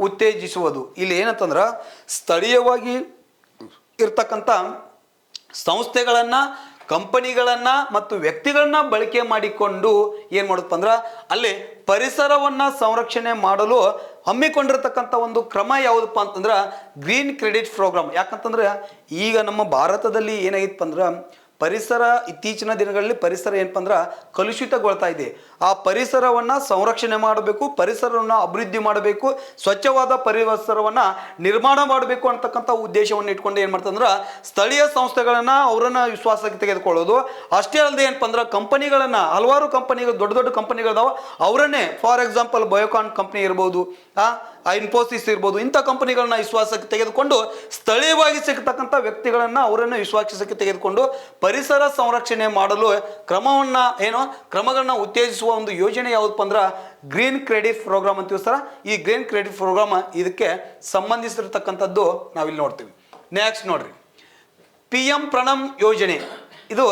ಉತ್ತೇಜಿಸುವುದು. ಇಲ್ಲಿ ಏನಂತಂದ್ರೆ ಸ್ಥಳೀಯವಾಗಿ ಇರ್ತಕ್ಕಂಥ ಸಂಸ್ಥೆಗಳನ್ನ, ಕಂಪನಿಗಳನ್ನ ಮತ್ತು ವ್ಯಕ್ತಿಗಳನ್ನ ಬಳಕೆ ಮಾಡಿಕೊಂಡು ಏನು ಮಾಡುತ್ತಪ್ಪ ಅಂದ್ರೆ ಅಲ್ಲಿ ಪರಿಸರವನ್ನ ಸಂರಕ್ಷಣೆ ಮಾಡಲು ಹಮ್ಮಿಕೊಂಡಿರ್ತಕ್ಕಂಥ ಒಂದು ಕ್ರಮ ಯಾವುದಪ್ಪ ಅಂತಂದ್ರೆ ಗ್ರೀನ್ ಕ್ರೆಡಿಟ್ ಪ್ರೋಗ್ರಾಮ್. ಯಾಕಂತಂದ್ರೆ ಈಗ ನಮ್ಮ ಭಾರತದಲ್ಲಿ ಏನಾಗಿತ್ತಪ್ಪ ಅಂದ್ರೆ ಪರಿಸರ ಇತ್ತೀಚಿನ ದಿನಗಳಲ್ಲಿ ಪರಿಸರ ಏನಪ್ಪ ಅಂದ್ರೆ ಕಲುಷಿತಗೊಳ್ತಾ ಇದೆ. ಆ ಪರಿಸರವನ್ನು ಸಂರಕ್ಷಣೆ ಮಾಡಬೇಕು, ಪರಿಸರವನ್ನು ಅಭಿವೃದ್ಧಿ ಮಾಡಬೇಕು, ಸ್ವಚ್ಛವಾದ ಪರಿಸರವನ್ನು ನಿರ್ಮಾಣ ಮಾಡಬೇಕು ಅಂತಕ್ಕಂಥ ಉದ್ದೇಶವನ್ನು ಇಟ್ಕೊಂಡು ಏನು ಮಾಡ್ತಂದ್ರೆ ಸ್ಥಳೀಯ ಸಂಸ್ಥೆಗಳನ್ನು ಅವರನ್ನು ವಿಶ್ವಾಸಕ್ಕೆ ತೆಗೆದುಕೊಳ್ಳೋದು. ಅಷ್ಟೇ ಅಲ್ಲದೆ ಏನಪ್ಪ ಅಂದ್ರೆ ಕಂಪನಿಗಳನ್ನು, ಹಲವಾರು ಕಂಪನಿಗಳು, ದೊಡ್ಡ ದೊಡ್ಡ ಕಂಪನಿಗಳಿದಾವೆ, ಅವರನ್ನೇ ಫಾರ್ ಎಕ್ಸಾಂಪಲ್ ಬಯೋಕಾನ್ ಕಂಪ್ನಿ ಇರ್ಬೋದು, ಇನ್ಫೋಸಿಸ್ ಇರ್ಬೋದು, ಇಂಥ ಕಂಪನಿಗಳನ್ನ ವಿಶ್ವಾಸಕ್ಕೆ ತೆಗೆದುಕೊಂಡು ಸ್ಥಳೀಯವಾಗಿ ಸಿಗ್ತಕ್ಕಂಥ ವ್ಯಕ್ತಿಗಳನ್ನು ಅವರನ್ನು ವಿಶ್ವಾಸಕ್ಕೆ ತೆಗೆದುಕೊಂಡು ಪರಿಸರ ಸಂರಕ್ಷಣೆ ಮಾಡಲು ಕ್ರಮಗಳನ್ನ ಉತ್ತೇಜಿಸುವ ಒಂದು ಯೋಜನೆ ಯಾವುದಪ್ಪ ಅಂದ್ರೆ ಗ್ರೀನ್ ಕ್ರೆಡಿಟ್ ಪ್ರೋಗ್ರಾಮ್ ಅಂತೀವಿ ಸರ್. ಈ ಗ್ರೀನ್ ಕ್ರೆಡಿಟ್ ಪ್ರೋಗ್ರಾಮ್ ಇದಕ್ಕೆ ಸಂಬಂಧಿಸಿರ್ತಕ್ಕಂಥದ್ದು ನಾವಿಲ್ಲಿ ನೋಡ್ತೀವಿ. ನೆಕ್ಸ್ಟ್ ನೋಡ್ರಿ, PM ಪ್ರಣಮ್ ಯೋಜನೆ. ಇದು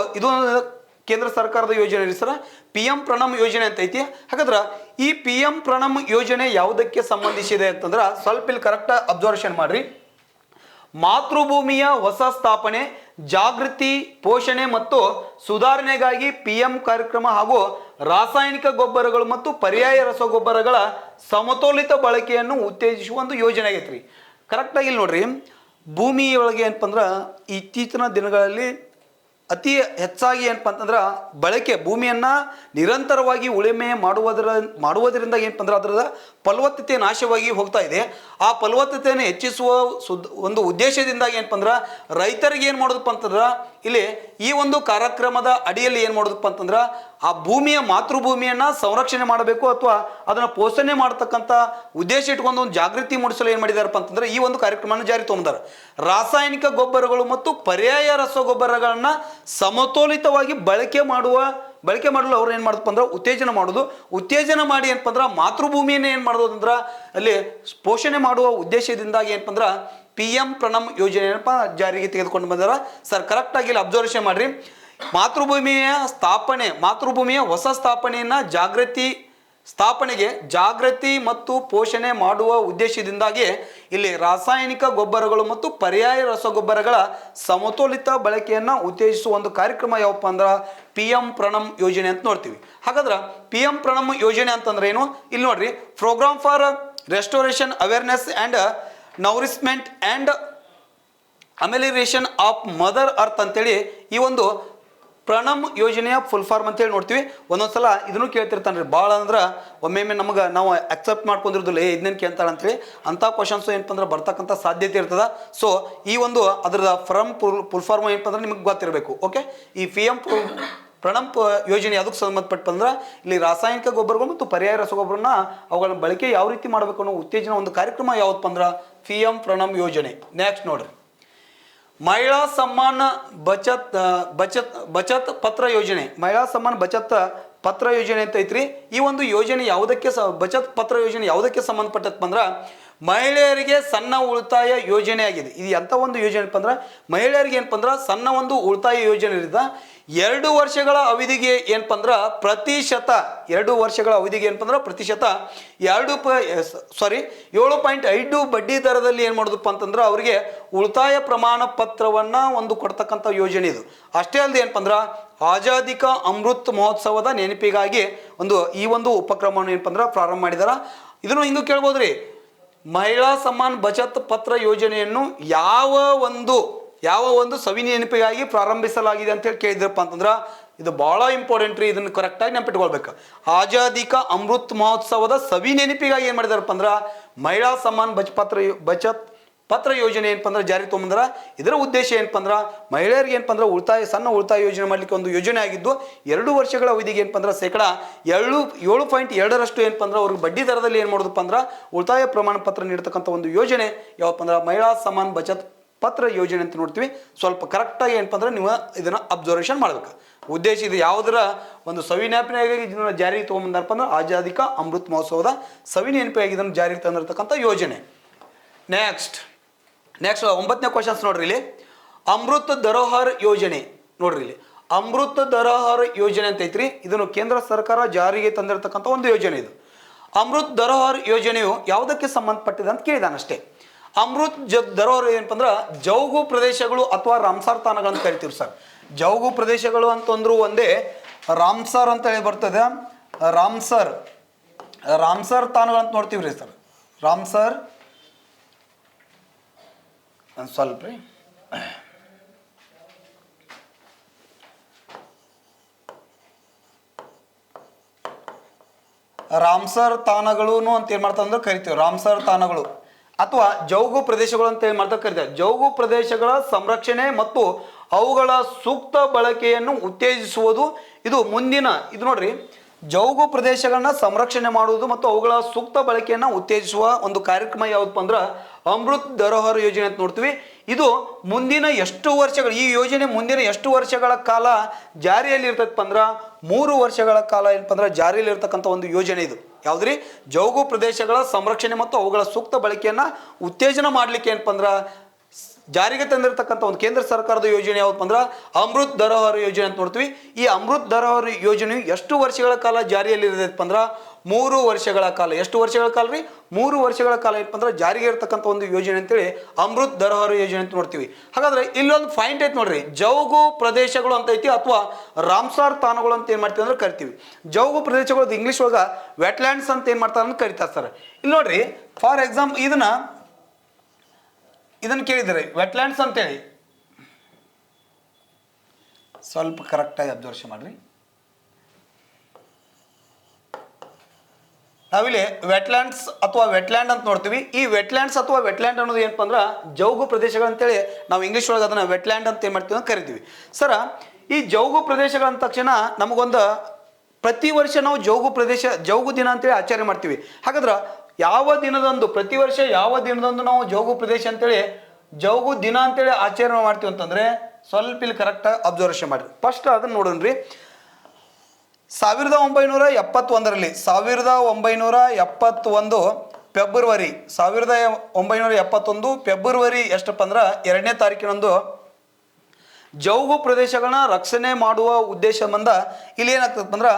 ಕೇಂದ್ರ ಸರ್ಕಾರದ ಯೋಜನೆ ರೀ ಸರ್, ಪಿ ಎಂ ಪ್ರಣಮ್ ಯೋಜನೆ ಅಂತ ಐತಿ. ಹಾಗಾದ್ರೆ ಈ ಪಿ ಎಂ ಪ್ರಣಮ್ ಯೋಜನೆ ಯಾವುದಕ್ಕೆ ಸಂಬಂಧಿಸಿದೆ ಅಂತಂದ್ರೆ ಸ್ವಲ್ಪ ಇಲ್ಲಿ ಕರೆಕ್ಟ್ ಅಬ್ಸರ್ವೇಷನ್ ಮಾಡ್ರಿ. ಮಾತೃಭೂಮಿಯ ಹೊಸ ಸ್ಥಾಪನೆ, ಜಾಗೃತಿ, ಪೋಷಣೆ ಮತ್ತು ಸುಧಾರಣೆಗಾಗಿ ಪಿ ಎಂ ಕಾರ್ಯಕ್ರಮ ಹಾಗೂ ರಾಸಾಯನಿಕ ಗೊಬ್ಬರಗಳು ಮತ್ತು ಪರ್ಯಾಯ ರಸಗೊಬ್ಬರಗಳ ಸಮತೋಲಿತ ಬಳಕೆಯನ್ನು ಉತ್ತೇಜಿಸುವ ಒಂದು ಯೋಜನೆ ಆಗೈತ್ರಿ. ಕರೆಕ್ಟಾಗಿ ಇಲ್ಲಿ ನೋಡ್ರಿ, ಭೂಮಿಯೊಳಗೆ ಏನಪ್ಪ ಅಂದ್ರೆ ಇತ್ತೀಚಿನ ದಿನಗಳಲ್ಲಿ ಅತಿ ಹೆಚ್ಚಾಗಿ ಏನಪ್ಪ ಅಂತಂದ್ರೆ ಬಳಕೆ, ಭೂಮಿಯನ್ನು ನಿರಂತರವಾಗಿ ಉಳುಮೆ ಮಾಡುವುದರಿಂದ ಏನಪ್ಪ ಅಂದ್ರೆ ಅದರ ಫಲವತ್ತತೆ ನಾಶವಾಗಿ ಹೋಗ್ತಾ ಇದೆ. ಆ ಫಲವತ್ತತೆಯನ್ನು ಹೆಚ್ಚಿಸುವ ಒಂದು ಉದ್ದೇಶದಿಂದಾಗಿ ಏನಪ್ಪ ಅಂದ್ರೆ ರೈತರಿಗೆ ಏನು ಮಾಡೋದಪ್ಪ ಅಂತಂದ್ರೆ ಇಲ್ಲಿ ಈ ಒಂದು ಕಾರ್ಯಕ್ರಮದ ಅಡಿಯಲ್ಲಿ ಏನು ಮಾಡೋದಪ್ಪ ಅಂತಂದ್ರೆ ಆ ಭೂಮಿಯ ಮಾತೃಭೂಮಿಯನ್ನು ಸಂರಕ್ಷಣೆ ಮಾಡಬೇಕು ಅಥವಾ ಅದನ್ನು ಪೋಷಣೆ ಮಾಡತಕ್ಕಂಥ ಉದ್ದೇಶ ಇಟ್ಕೊಂಡು ಒಂದು ಜಾಗೃತಿ ಮೂಡಿಸಲು ಏನು ಮಾಡಿದಾರಪ್ಪ ಅಂತಂದ್ರೆ ಈ ಒಂದು ಕಾರ್ಯಕ್ರಮವನ್ನು ಜಾರಿ ತೊಗೊಂಡಾರ. ರಾಸಾಯನಿಕ ಗೊಬ್ಬರಗಳು ಮತ್ತು ಪರ್ಯಾಯ ರಸಗೊಬ್ಬರಗಳನ್ನ ಸಮತೋಲಿತವಾಗಿ ಬಳಕೆ ಮಾಡಲು ಅವ್ರು ಏನು ಮಾಡೋದಪ್ಪ ಅಂದ್ರೆ ಉತ್ತೇಜನ ಮಾಡಿ ಏನಪ್ಪ ಅಂದ್ರೆ ಮಾತೃಭೂಮಿಯನ್ನು ಏನು ಮಾಡೋದು ಅಂದ್ರೆ ಅಲ್ಲಿ ಪೋಷಣೆ ಮಾಡುವ ಉದ್ದೇಶದಿಂದಾಗಿ ಏನಪ್ಪ ಅಂದ್ರೆ ಪಿ ಎಂ ಪ್ರಣಮ್ ಯೋಜನೆ ಏನಪ್ಪ ಜಾರಿಗೆ ತೆಗೆದುಕೊಂಡು ಬಂದಾರ. ಸರ್ ಕರೆಕ್ಟಾಗಿ ಇಲ್ಲಿ ಅಬ್ಸರ್ವೇಷನ್ ಮಾಡ್ರಿ. ಮಾತೃಭೂಮಿಯ ಹೊಸ ಸ್ಥಾಪನೆಗೆ ಜಾಗೃತಿ ಮತ್ತು ಪೋಷಣೆ ಮಾಡುವ ಉದ್ದೇಶದಿಂದಾಗಿ ಇಲ್ಲಿ ರಾಸಾಯನಿಕ ಗೊಬ್ಬರಗಳು ಮತ್ತು ಪರ್ಯಾಯ ರಸಗೊಬ್ಬರಗಳ ಸಮತೋಲಿತ ಬಳಕೆಯನ್ನು ಉತ್ತೇಜಿಸುವ ಒಂದು ಕಾರ್ಯಕ್ರಮ ಯಾವಪ್ಪ ಅಂದ್ರೆ ಪಿ ಎಂ ಪ್ರಣಮ್ ಯೋಜನೆ ಅಂತ ನೋಡ್ತೀವಿ. ಹಾಗಾದ್ರೆ ಪಿ ಎಂ ಪ್ರಣಮ್ ಯೋಜನೆ ಅಂತಂದ್ರೆ ಏನು? ಇಲ್ಲಿ ನೋಡ್ರಿ, programme for restoration awareness and nourishment and amelioration of mother earth ಅಂತೇಳಿ ಈ ಒಂದು ಪ್ರಣಮ್ ಯೋಜನೆಯ ಫುಲ್ ಫಾರ್ಮ್ ಅಂತೇಳಿ ನೋಡ್ತೀವಿ. ಒಂದೊಂದ್ಸಲ ಇದನ್ನು ಕೇಳ್ತಿರ್ತಾನೆ ರೀ, ಭಾಳ ಅಂದ್ರೆ ಒಮ್ಮೆ ನಮಗೆ ನಾವು ಅಕ್ಸೆಪ್ಟ್ ಮಾಡ್ಕೊಂಡಿರೋದಿಲ್ಲ, ಇದನ್ನೇನು ಕೇಳ್ತಾಳೆ ಅಂತೇಳಿ ಅಂಥ ಕ್ವಶನ್ಸು ಏನಪ್ಪ ಅಂದ್ರೆ ಬರ್ತಕ್ಕಂಥ ಸಾಧ್ಯತೆ ಇರ್ತದೆ. ಸೊ ಈ ಒಂದು ಅದರ ಫುಲ್ ಫಾರ್ಮ್ ಏನಪ್ಪ ಅಂದ್ರೆ ನಿಮಗೆ ಗೊತ್ತಿರಬೇಕು. ಓಕೆ, ಈ ಪಿ ಎಂ ಪ್ರಣಮ್ ಯೋಜನೆ ಅದಕ್ಕೆ ಸಂಬಂಧಪಟ್ಟ ಅಂದ್ರೆ ಇಲ್ಲಿ ರಾಸಾಯನಿಕ ಗೊಬ್ಬರಗಳು ಮತ್ತು ಪರ್ಯಾಯ ರಸಗೊಬ್ಬರನ ಅವುಗಳ ಬಳಕೆ ಯಾವ ರೀತಿ ಮಾಡಬೇಕು ಅನ್ನೋ ಉತ್ತೇಜನ ಒಂದು ಕಾರ್ಯಕ್ರಮ ಯಾವತ್ತಪ್ಪ ಅಂದ್ರೆ ಪಿ ಎಂ ಪ್ರಣಮ್ ಯೋಜನೆ. ನೆಕ್ಸ್ಟ್ ನೋಡ್ರಿ, ಮಹಿಳಾ ಸಮ್ಮಾನ್ ಬಚತ್ ಪತ್ರ ಯೋಜನೆ. ಮಹಿಳಾ ಸಮ್ಮಾನ್ ಬಚತ್ ಪತ್ರ ಯೋಜನೆ ಅಂತ ಐತ್ರಿ. ಈ ಒಂದು ಯೋಜನೆ ಯಾವುದಕ್ಕೆ ಬಚತ್ ಪತ್ರ ಯೋಜನೆ ಯಾವುದಕ್ಕೆ ಸಂಬಂಧಪಟ್ಟಪ್ಪ ಅಂದ್ರೆ ಮಹಿಳೆಯರಿಗೆ ಸಣ್ಣ ಉಳಿತಾಯ ಯೋಜನೆ ಆಗಿದೆ. ಇದು ಎಂಥ ಒಂದು ಯೋಜನೆ ಅಪ್ಪ ಅಂದ್ರೆ ಮಹಿಳೆಯರಿಗೆ ಏನಪ್ಪ ಅಂದ್ರೆ ಸಣ್ಣ ಒಂದು ಉಳಿತಾಯ ಯೋಜನೆ ಇರುತ್ತೆ. 2 ವರ್ಷಗಳ ಅವಧಿಗೆ ಏನಪ್ಪ ಅಂದ್ರೆ ಪ್ರತಿಶತ 7.5 ಬಡ್ಡಿ ದರದಲ್ಲಿ ಏನು ಮಾಡೋದಪ್ಪ ಅಂತಂದ್ರೆ ಅವರಿಗೆ ಉಳಿತಾಯ ಪ್ರಮಾಣ ಪತ್ರವನ್ನು ಒಂದು ಕೊಡ್ತಕ್ಕಂಥ ಯೋಜನೆ ಇದು. ಅಷ್ಟೇ ಅಲ್ಲದೆ ಏನಪ್ಪ ಅಂದ್ರೆ ಆಜಾದಿ ಕಾ ಅಮೃತ್ ಮಹೋತ್ಸವದ ನೆನಪಿಗಾಗಿ ಈ ಒಂದು ಉಪಕ್ರಮವನ್ನು ಏನಪ್ಪ ಅಂದ್ರೆ ಪ್ರಾರಂಭ ಮಾಡಿದಾರ. ಇದನ್ನು ಹಿಂಗೂ ಕೇಳ್ಬೋದ್ರಿ, ಮಹಿಳಾ ಸಮ್ಮಾನ್ ಬಚತ್ ಪತ್ರ ಯೋಜನೆಯನ್ನು ಯಾವ ಒಂದು ಸವಿ ನೆನಪಿಗಾಗಿ ಪ್ರಾರಂಭಿಸಲಾಗಿದೆ ಅಂತೇಳಿ ಕೇಳಿದ್ರಪ್ಪ ಅಂತಂದ್ರೆ ಇದು ಭಾಳ ಇಂಪಾರ್ಟೆಂಟ್ ರೀ. ಇದನ್ನು ಕರೆಕ್ಟಾಗಿ ನೆನಪಿಟ್ಕೊಳ್ಬೇಕು. ಆಜಾದಿ ಕಾ ಅಮೃತ್ ಮಹೋತ್ಸವದ ಸವಿ ನೆನಪಿಗಾಗಿ ಏನು ಮಾಡಿದಾರಪ್ಪ ಅಂದ್ರೆ ಮಹಿಳಾ ಸಮ್ಮಾನ್ ಬಚತ್ ಪತ್ರ ಯೋಜನೆ ಏನಪ್ಪ ಅಂದ್ರೆ ಜಾರಿ ತೊಗೊಂಬಂದ್ರ. ಇದರ ಉದ್ದೇಶ ಏನಪ್ಪ ಅಂದ್ರೆ ಮಹಿಳೆಯರಿಗೆ ಏನಪ್ಪ ಅಂದ್ರೆ ಸಣ್ಣ ಉಳಿತಾಯ ಯೋಜನೆ ಮಾಡಲಿಕ್ಕೆ ಒಂದು ಯೋಜನೆ ಆಗಿದ್ದು 2 ವರ್ಷಗಳ ಅವಧಿಗೆ ಏನಪ್ಪ ಅಂದ್ರೆ 7.2% ಏನಪ್ಪ ಅಂದ್ರೆ ಅವ್ರಿಗೆ ಬಡ್ಡಿ ದರದಲ್ಲಿ ಏನು ಮಾಡೋದಪ್ಪ ಅಂದ್ರೆ ಉಳಿತಾಯ ಪ್ರಮಾಣ ಪತ್ರ ನೀಡತಕ್ಕಂಥ ಒಂದು ಯೋಜನೆ ಯಾವಪ್ಪ ಅಂದ್ರೆ ಮಹಿಳಾ ಸಮ್ಮಾನ್ ಬಚತ್ ಪತ್ರ ಯೋಜನೆ ಅಂತ ನೋಡ್ತೀವಿ. ಸ್ವಲ್ಪ ಕರೆಕ್ಟಾಗಿ ಏನಪ್ಪ ಅಂದ್ರೆ ನೀವು ಇದನ್ನು ಅಬ್ಸರ್ವೇಷನ್ ಮಾಡಬೇಕು. ಉದ್ದೇಶ ಇದು ಯಾವುದರ ಒಂದು ಸವಿ ನೆನಪಿನಾಗಿ ಇದನ್ನು ಜಾರಿಗೆ ತೊಗೊಂಬಂದಾರಪ್ಪ ಅಂದ್ರೆ ಆಜಾದಿ ಕಾ ಅಮೃತ್ ಮಹೋತ್ಸವದ ಸವಿ ನೆನಪಿಗಾಗಿ ಇದನ್ನು ಜಾರಿಗೆ ತಂದಿರತಕ್ಕಂಥ ಯೋಜನೆ. ನೆಕ್ಸ್ಟ್ 9ನೇ ಕ್ವಶನ್ಸ್ ನೋಡ್ರಿ. ಇಲ್ಲಿ ಅಮೃತ್ ಧರೋಹರ್ ಯೋಜನೆ ನೋಡ್ರಿ. ಇಲ್ಲಿ ಅಮೃತ್ ಧರೋಹರ್ ಯೋಜನೆ ಅಂತ ಐತ್ರಿ. ಇದನ್ನು ಕೇಂದ್ರ ಸರ್ಕಾರ ಜಾರಿಗೆ ತಂದಿರತಕ್ಕಂಥ ಒಂದು ಯೋಜನೆ. ಇದು ಅಮೃತ್ ಧರೋಹರ್ ಯೋಜನೆಯು ಯಾವುದಕ್ಕೆ ಸಂಬಂಧಪಟ್ಟಿದೆ ಅಂತ ಕೇಳಿದಾನಷ್ಟೇ. ಅಮೃತ್ ಧರೋಹರ್ ಏನಪ್ಪ ಅಂದ್ರೆ ಜೌಗು ಪ್ರದೇಶಗಳು ಅಥವಾ ರಾಮ್ಸಾರ್ ತಾಣಗಳಂತ ಕರಿತೀವಿ ಸರ್. ಜೌಗು ಪ್ರದೇಶಗಳು ಅಂತಂದ್ರು ಒಂದೇ, ರಾಮ್ಸಾರ್ ಅಂತ ಹೇಳಿ ಬರ್ತದೆ. ರಾಮ್ಸಾರ್ ತಾಣಗಳಂತ ನೋಡ್ತೀವಿ ರೀ ಸರ್. ರಾಮ್ಸಾರ್ ಸ್ವಲ್ಪ ರೀ, ರಾಮ್ಸರ್ ತಾಣಗಳು ಅಂತ ಏನು ಮಾಡ್ತಾರೆ ಅಂದ್ರೆ ಕರಿತೀವಿ ರಾಮ್ಸರ್ ತಾಣಗಳು ಅಥವಾ ಜೌಗು ಪ್ರದೇಶಗಳು ಅಂತ ಏನು ಮಾಡ್ತಾ ಕರಿತಾರೆ. ಜೌಗು ಪ್ರದೇಶಗಳ ಸಂರಕ್ಷಣೆ ಮತ್ತು ಅವುಗಳ ಸೂಕ್ತ ಬಳಕೆಯನ್ನು ಉತ್ತೇಜಿಸುವುದು ಇದು ನೋಡ್ರಿ, ಜೌಗು ಪ್ರದೇಶಗಳನ್ನ ಸಂರಕ್ಷಣೆ ಮಾಡುವುದು ಮತ್ತು ಅವುಗಳ ಸೂಕ್ತ ಬಳಕೆಯನ್ನು ಉತ್ತೇಜಿಸುವ ಒಂದು ಕಾರ್ಯಕ್ರಮ ಯಾವುದಪ್ಪ ಅಂದ್ರೆ ಅಮೃತ್ ಧರೋಹರ್ ಯೋಜನೆ ಅಂತ ನೋಡ್ತೀವಿ. ಇದು ಮುಂದಿನ ಎಷ್ಟು ವರ್ಷಗಳು, ಈ ಯೋಜನೆ ಮುಂದಿನ ಎಷ್ಟು ವರ್ಷಗಳ ಕಾಲ ಜಾರಿಯಲ್ಲಿ ಇರ್ತೈತಪ್ಪ ಅಂದ್ರೆ 3 ವರ್ಷಗಳ ಕಾಲ ಏನಪ್ಪ ಅಂದ್ರೆ ಜಾರಿಯಲ್ಲಿ ಇರ್ತಕ್ಕಂಥ ಒಂದು ಯೋಜನೆ ಇದು. ಯಾವುದ್ರಿ? ಜೌಗು ಪ್ರದೇಶಗಳ ಸಂರಕ್ಷಣೆ ಮತ್ತು ಅವುಗಳ ಸೂಕ್ತ ಬಳಕೆಯನ್ನು ಉತ್ತೇಜನ ಮಾಡಲಿಕ್ಕೆ ಏನಪ್ಪ ಅಂದ್ರೆ ಜಾರಿಗೆ ತಂದಿರತಕ್ಕಂಥ ಒಂದು ಕೇಂದ್ರ ಸರ್ಕಾರದ ಯೋಜನೆ ಯಾವಪ್ಪ ಅಂದ್ರೆ ಅಮೃತ್ ಧರೋಹರ ಯೋಜನೆ ಅಂತ ನೋಡ್ತೀವಿ. ಈ ಅಮೃತ್ ಧರೋಹರ ಯೋಜನೆಯು ಎಷ್ಟು ವರ್ಷಗಳ ಕಾಲ ಜಾರಿಯಲ್ಲಿ ಇರದಪ್ಪ ಅಂದ್ರೆ 3 ವರ್ಷಗಳ ಕಾಲ. ಎಷ್ಟು ವರ್ಷಗಳ ಕಾಲ ರೀ? 3 ವರ್ಷಗಳ ಕಾಲ ಏನಪ್ಪ ಅಂದ್ರೆ ಜಾರಿಗೆ ಇರತಕ್ಕಂಥ ಒಂದು ಯೋಜನೆ ಅಂತೇಳಿ ಅಮೃತ್ ಧರೋಹರ ಯೋಜನೆ ಅಂತ ನೋಡ್ತೀವಿ. ಹಾಗಾದ್ರೆ ಇಲ್ಲೊಂದು ಪಾಯಿಂಟ್ ಐತಿ ನೋಡ್ರಿ, ಜೌಗು ಪ್ರದೇಶಗಳು ಅಂತ ಐತಿ ಅಥವಾ ರಾಮ್ಸಾರ್ ತಾಣಗಳು ಅಂತ ಏನ್ ಮಾಡ್ತೀವಿ ಅಂದ್ರೆ ಕರಿತೀವಿ. ಜೌಗು ಪ್ರದೇಶಗಳು ಇಂಗ್ಲಿಷ್ ಒಳಗ ವೆಟ್ಲ್ಯಾಂಡ್ಸ್ ಅಂತ ಏನ್ ಮಾಡ್ತಾರೆ ಅಂತ ಕರಿತಾರೆ ಸರ್. ಇಲ್ಲಿ ನೋಡ್ರಿ, ಫಾರ್ ಎಕ್ಸಾಂಪಲ್ ಇದನ್ನ ಕೇಳಿದರೆ ವೆಟ್ಲ್ಯಾಂಡ್ಸ್ ಅಂತೇಳಿ ಸ್ವಲ್ಪ ಕರೆಕ್ಟಾಗಿ ಅಬ್ಸರ್ವ್ ಮಾಡ್ರಿ. ನಾವಿಲ್ಲಿ ವೆಟ್ಲ್ಯಾಂಡ್ಸ್ ಅಥವಾ ವೆಟ್ಲ್ಯಾಂಡ್ ಅಂತ ನೋಡ್ತೀವಿ. ಈ ವೆಟ್ಲ್ಯಾಂಡ್ಸ್ ಅಥವಾ ವೆಟ್ಲ್ಯಾಂಡ್ ಅನ್ನೋದು ಏನಪ್ಪ ಅಂದ್ರೆ ಜೌಗು ಪ್ರದೇಶಗಳಂತೇಳಿ ನಾವು ಇಂಗ್ಲೀಷ್ ಒಳಗೆ ಅದನ್ನು ವೆಟ್ಲ್ಯಾಂಡ್ ಅಂತ ಏನು ಮಾಡ್ತೀವಿ ಅಂತ ಕರಿತೀವಿ. ಸರ, ಈ ಜೌಗು ಪ್ರದೇಶಗಳಂದ ತಕ್ಷಣ ನಮಗೊಂದು ಪ್ರತಿ ವರ್ಷ ನಾವು ಜೌಗು ದಿನ ಅಂತೇಳಿ ಆಚರಣೆ ಮಾಡ್ತೀವಿ. ಹಾಗಾದ್ರೆ ಯಾವ ದಿನದಂದು, ಪ್ರತಿ ವರ್ಷ ಯಾವ ದಿನದಂದು ನಾವು ಜೌಗು ಪ್ರದೇಶ ಅಂತೇಳಿ ಜೌಗು ದಿನ ಅಂತೇಳಿ ಆಚರಣೆ ಮಾಡ್ತೀವಿ ಅಂತಂದ್ರೆ ಸ್ವಲ್ಪ ಇಲ್ಲಿ ಕರೆಕ್ಟಾಗಿ ಅಬ್ಸರ್ವೇಷನ್ ಮಾಡಿರಿ. ಫಸ್ಟ್ ಅದನ್ನು ನೋಡೋಣ್ರಿ. 1971 1971 ಫೆಬ್ರವರಿ 1971 ಫೆಬ್ರವರಿ ಎಷ್ಟಪ್ಪ ಅಂದ್ರೆ 2ನೇ ತಾರೀಕಿನಂದು ಜೌಗು ಪ್ರದೇಶಗಳನ್ನ ರಕ್ಷಣೆ ಮಾಡುವ ಉದ್ದೇಶ ಬಂದ ಇಲ್ಲಿ ಏನಾಗ್ತದಪ್ಪ ಅಂದ್ರೆ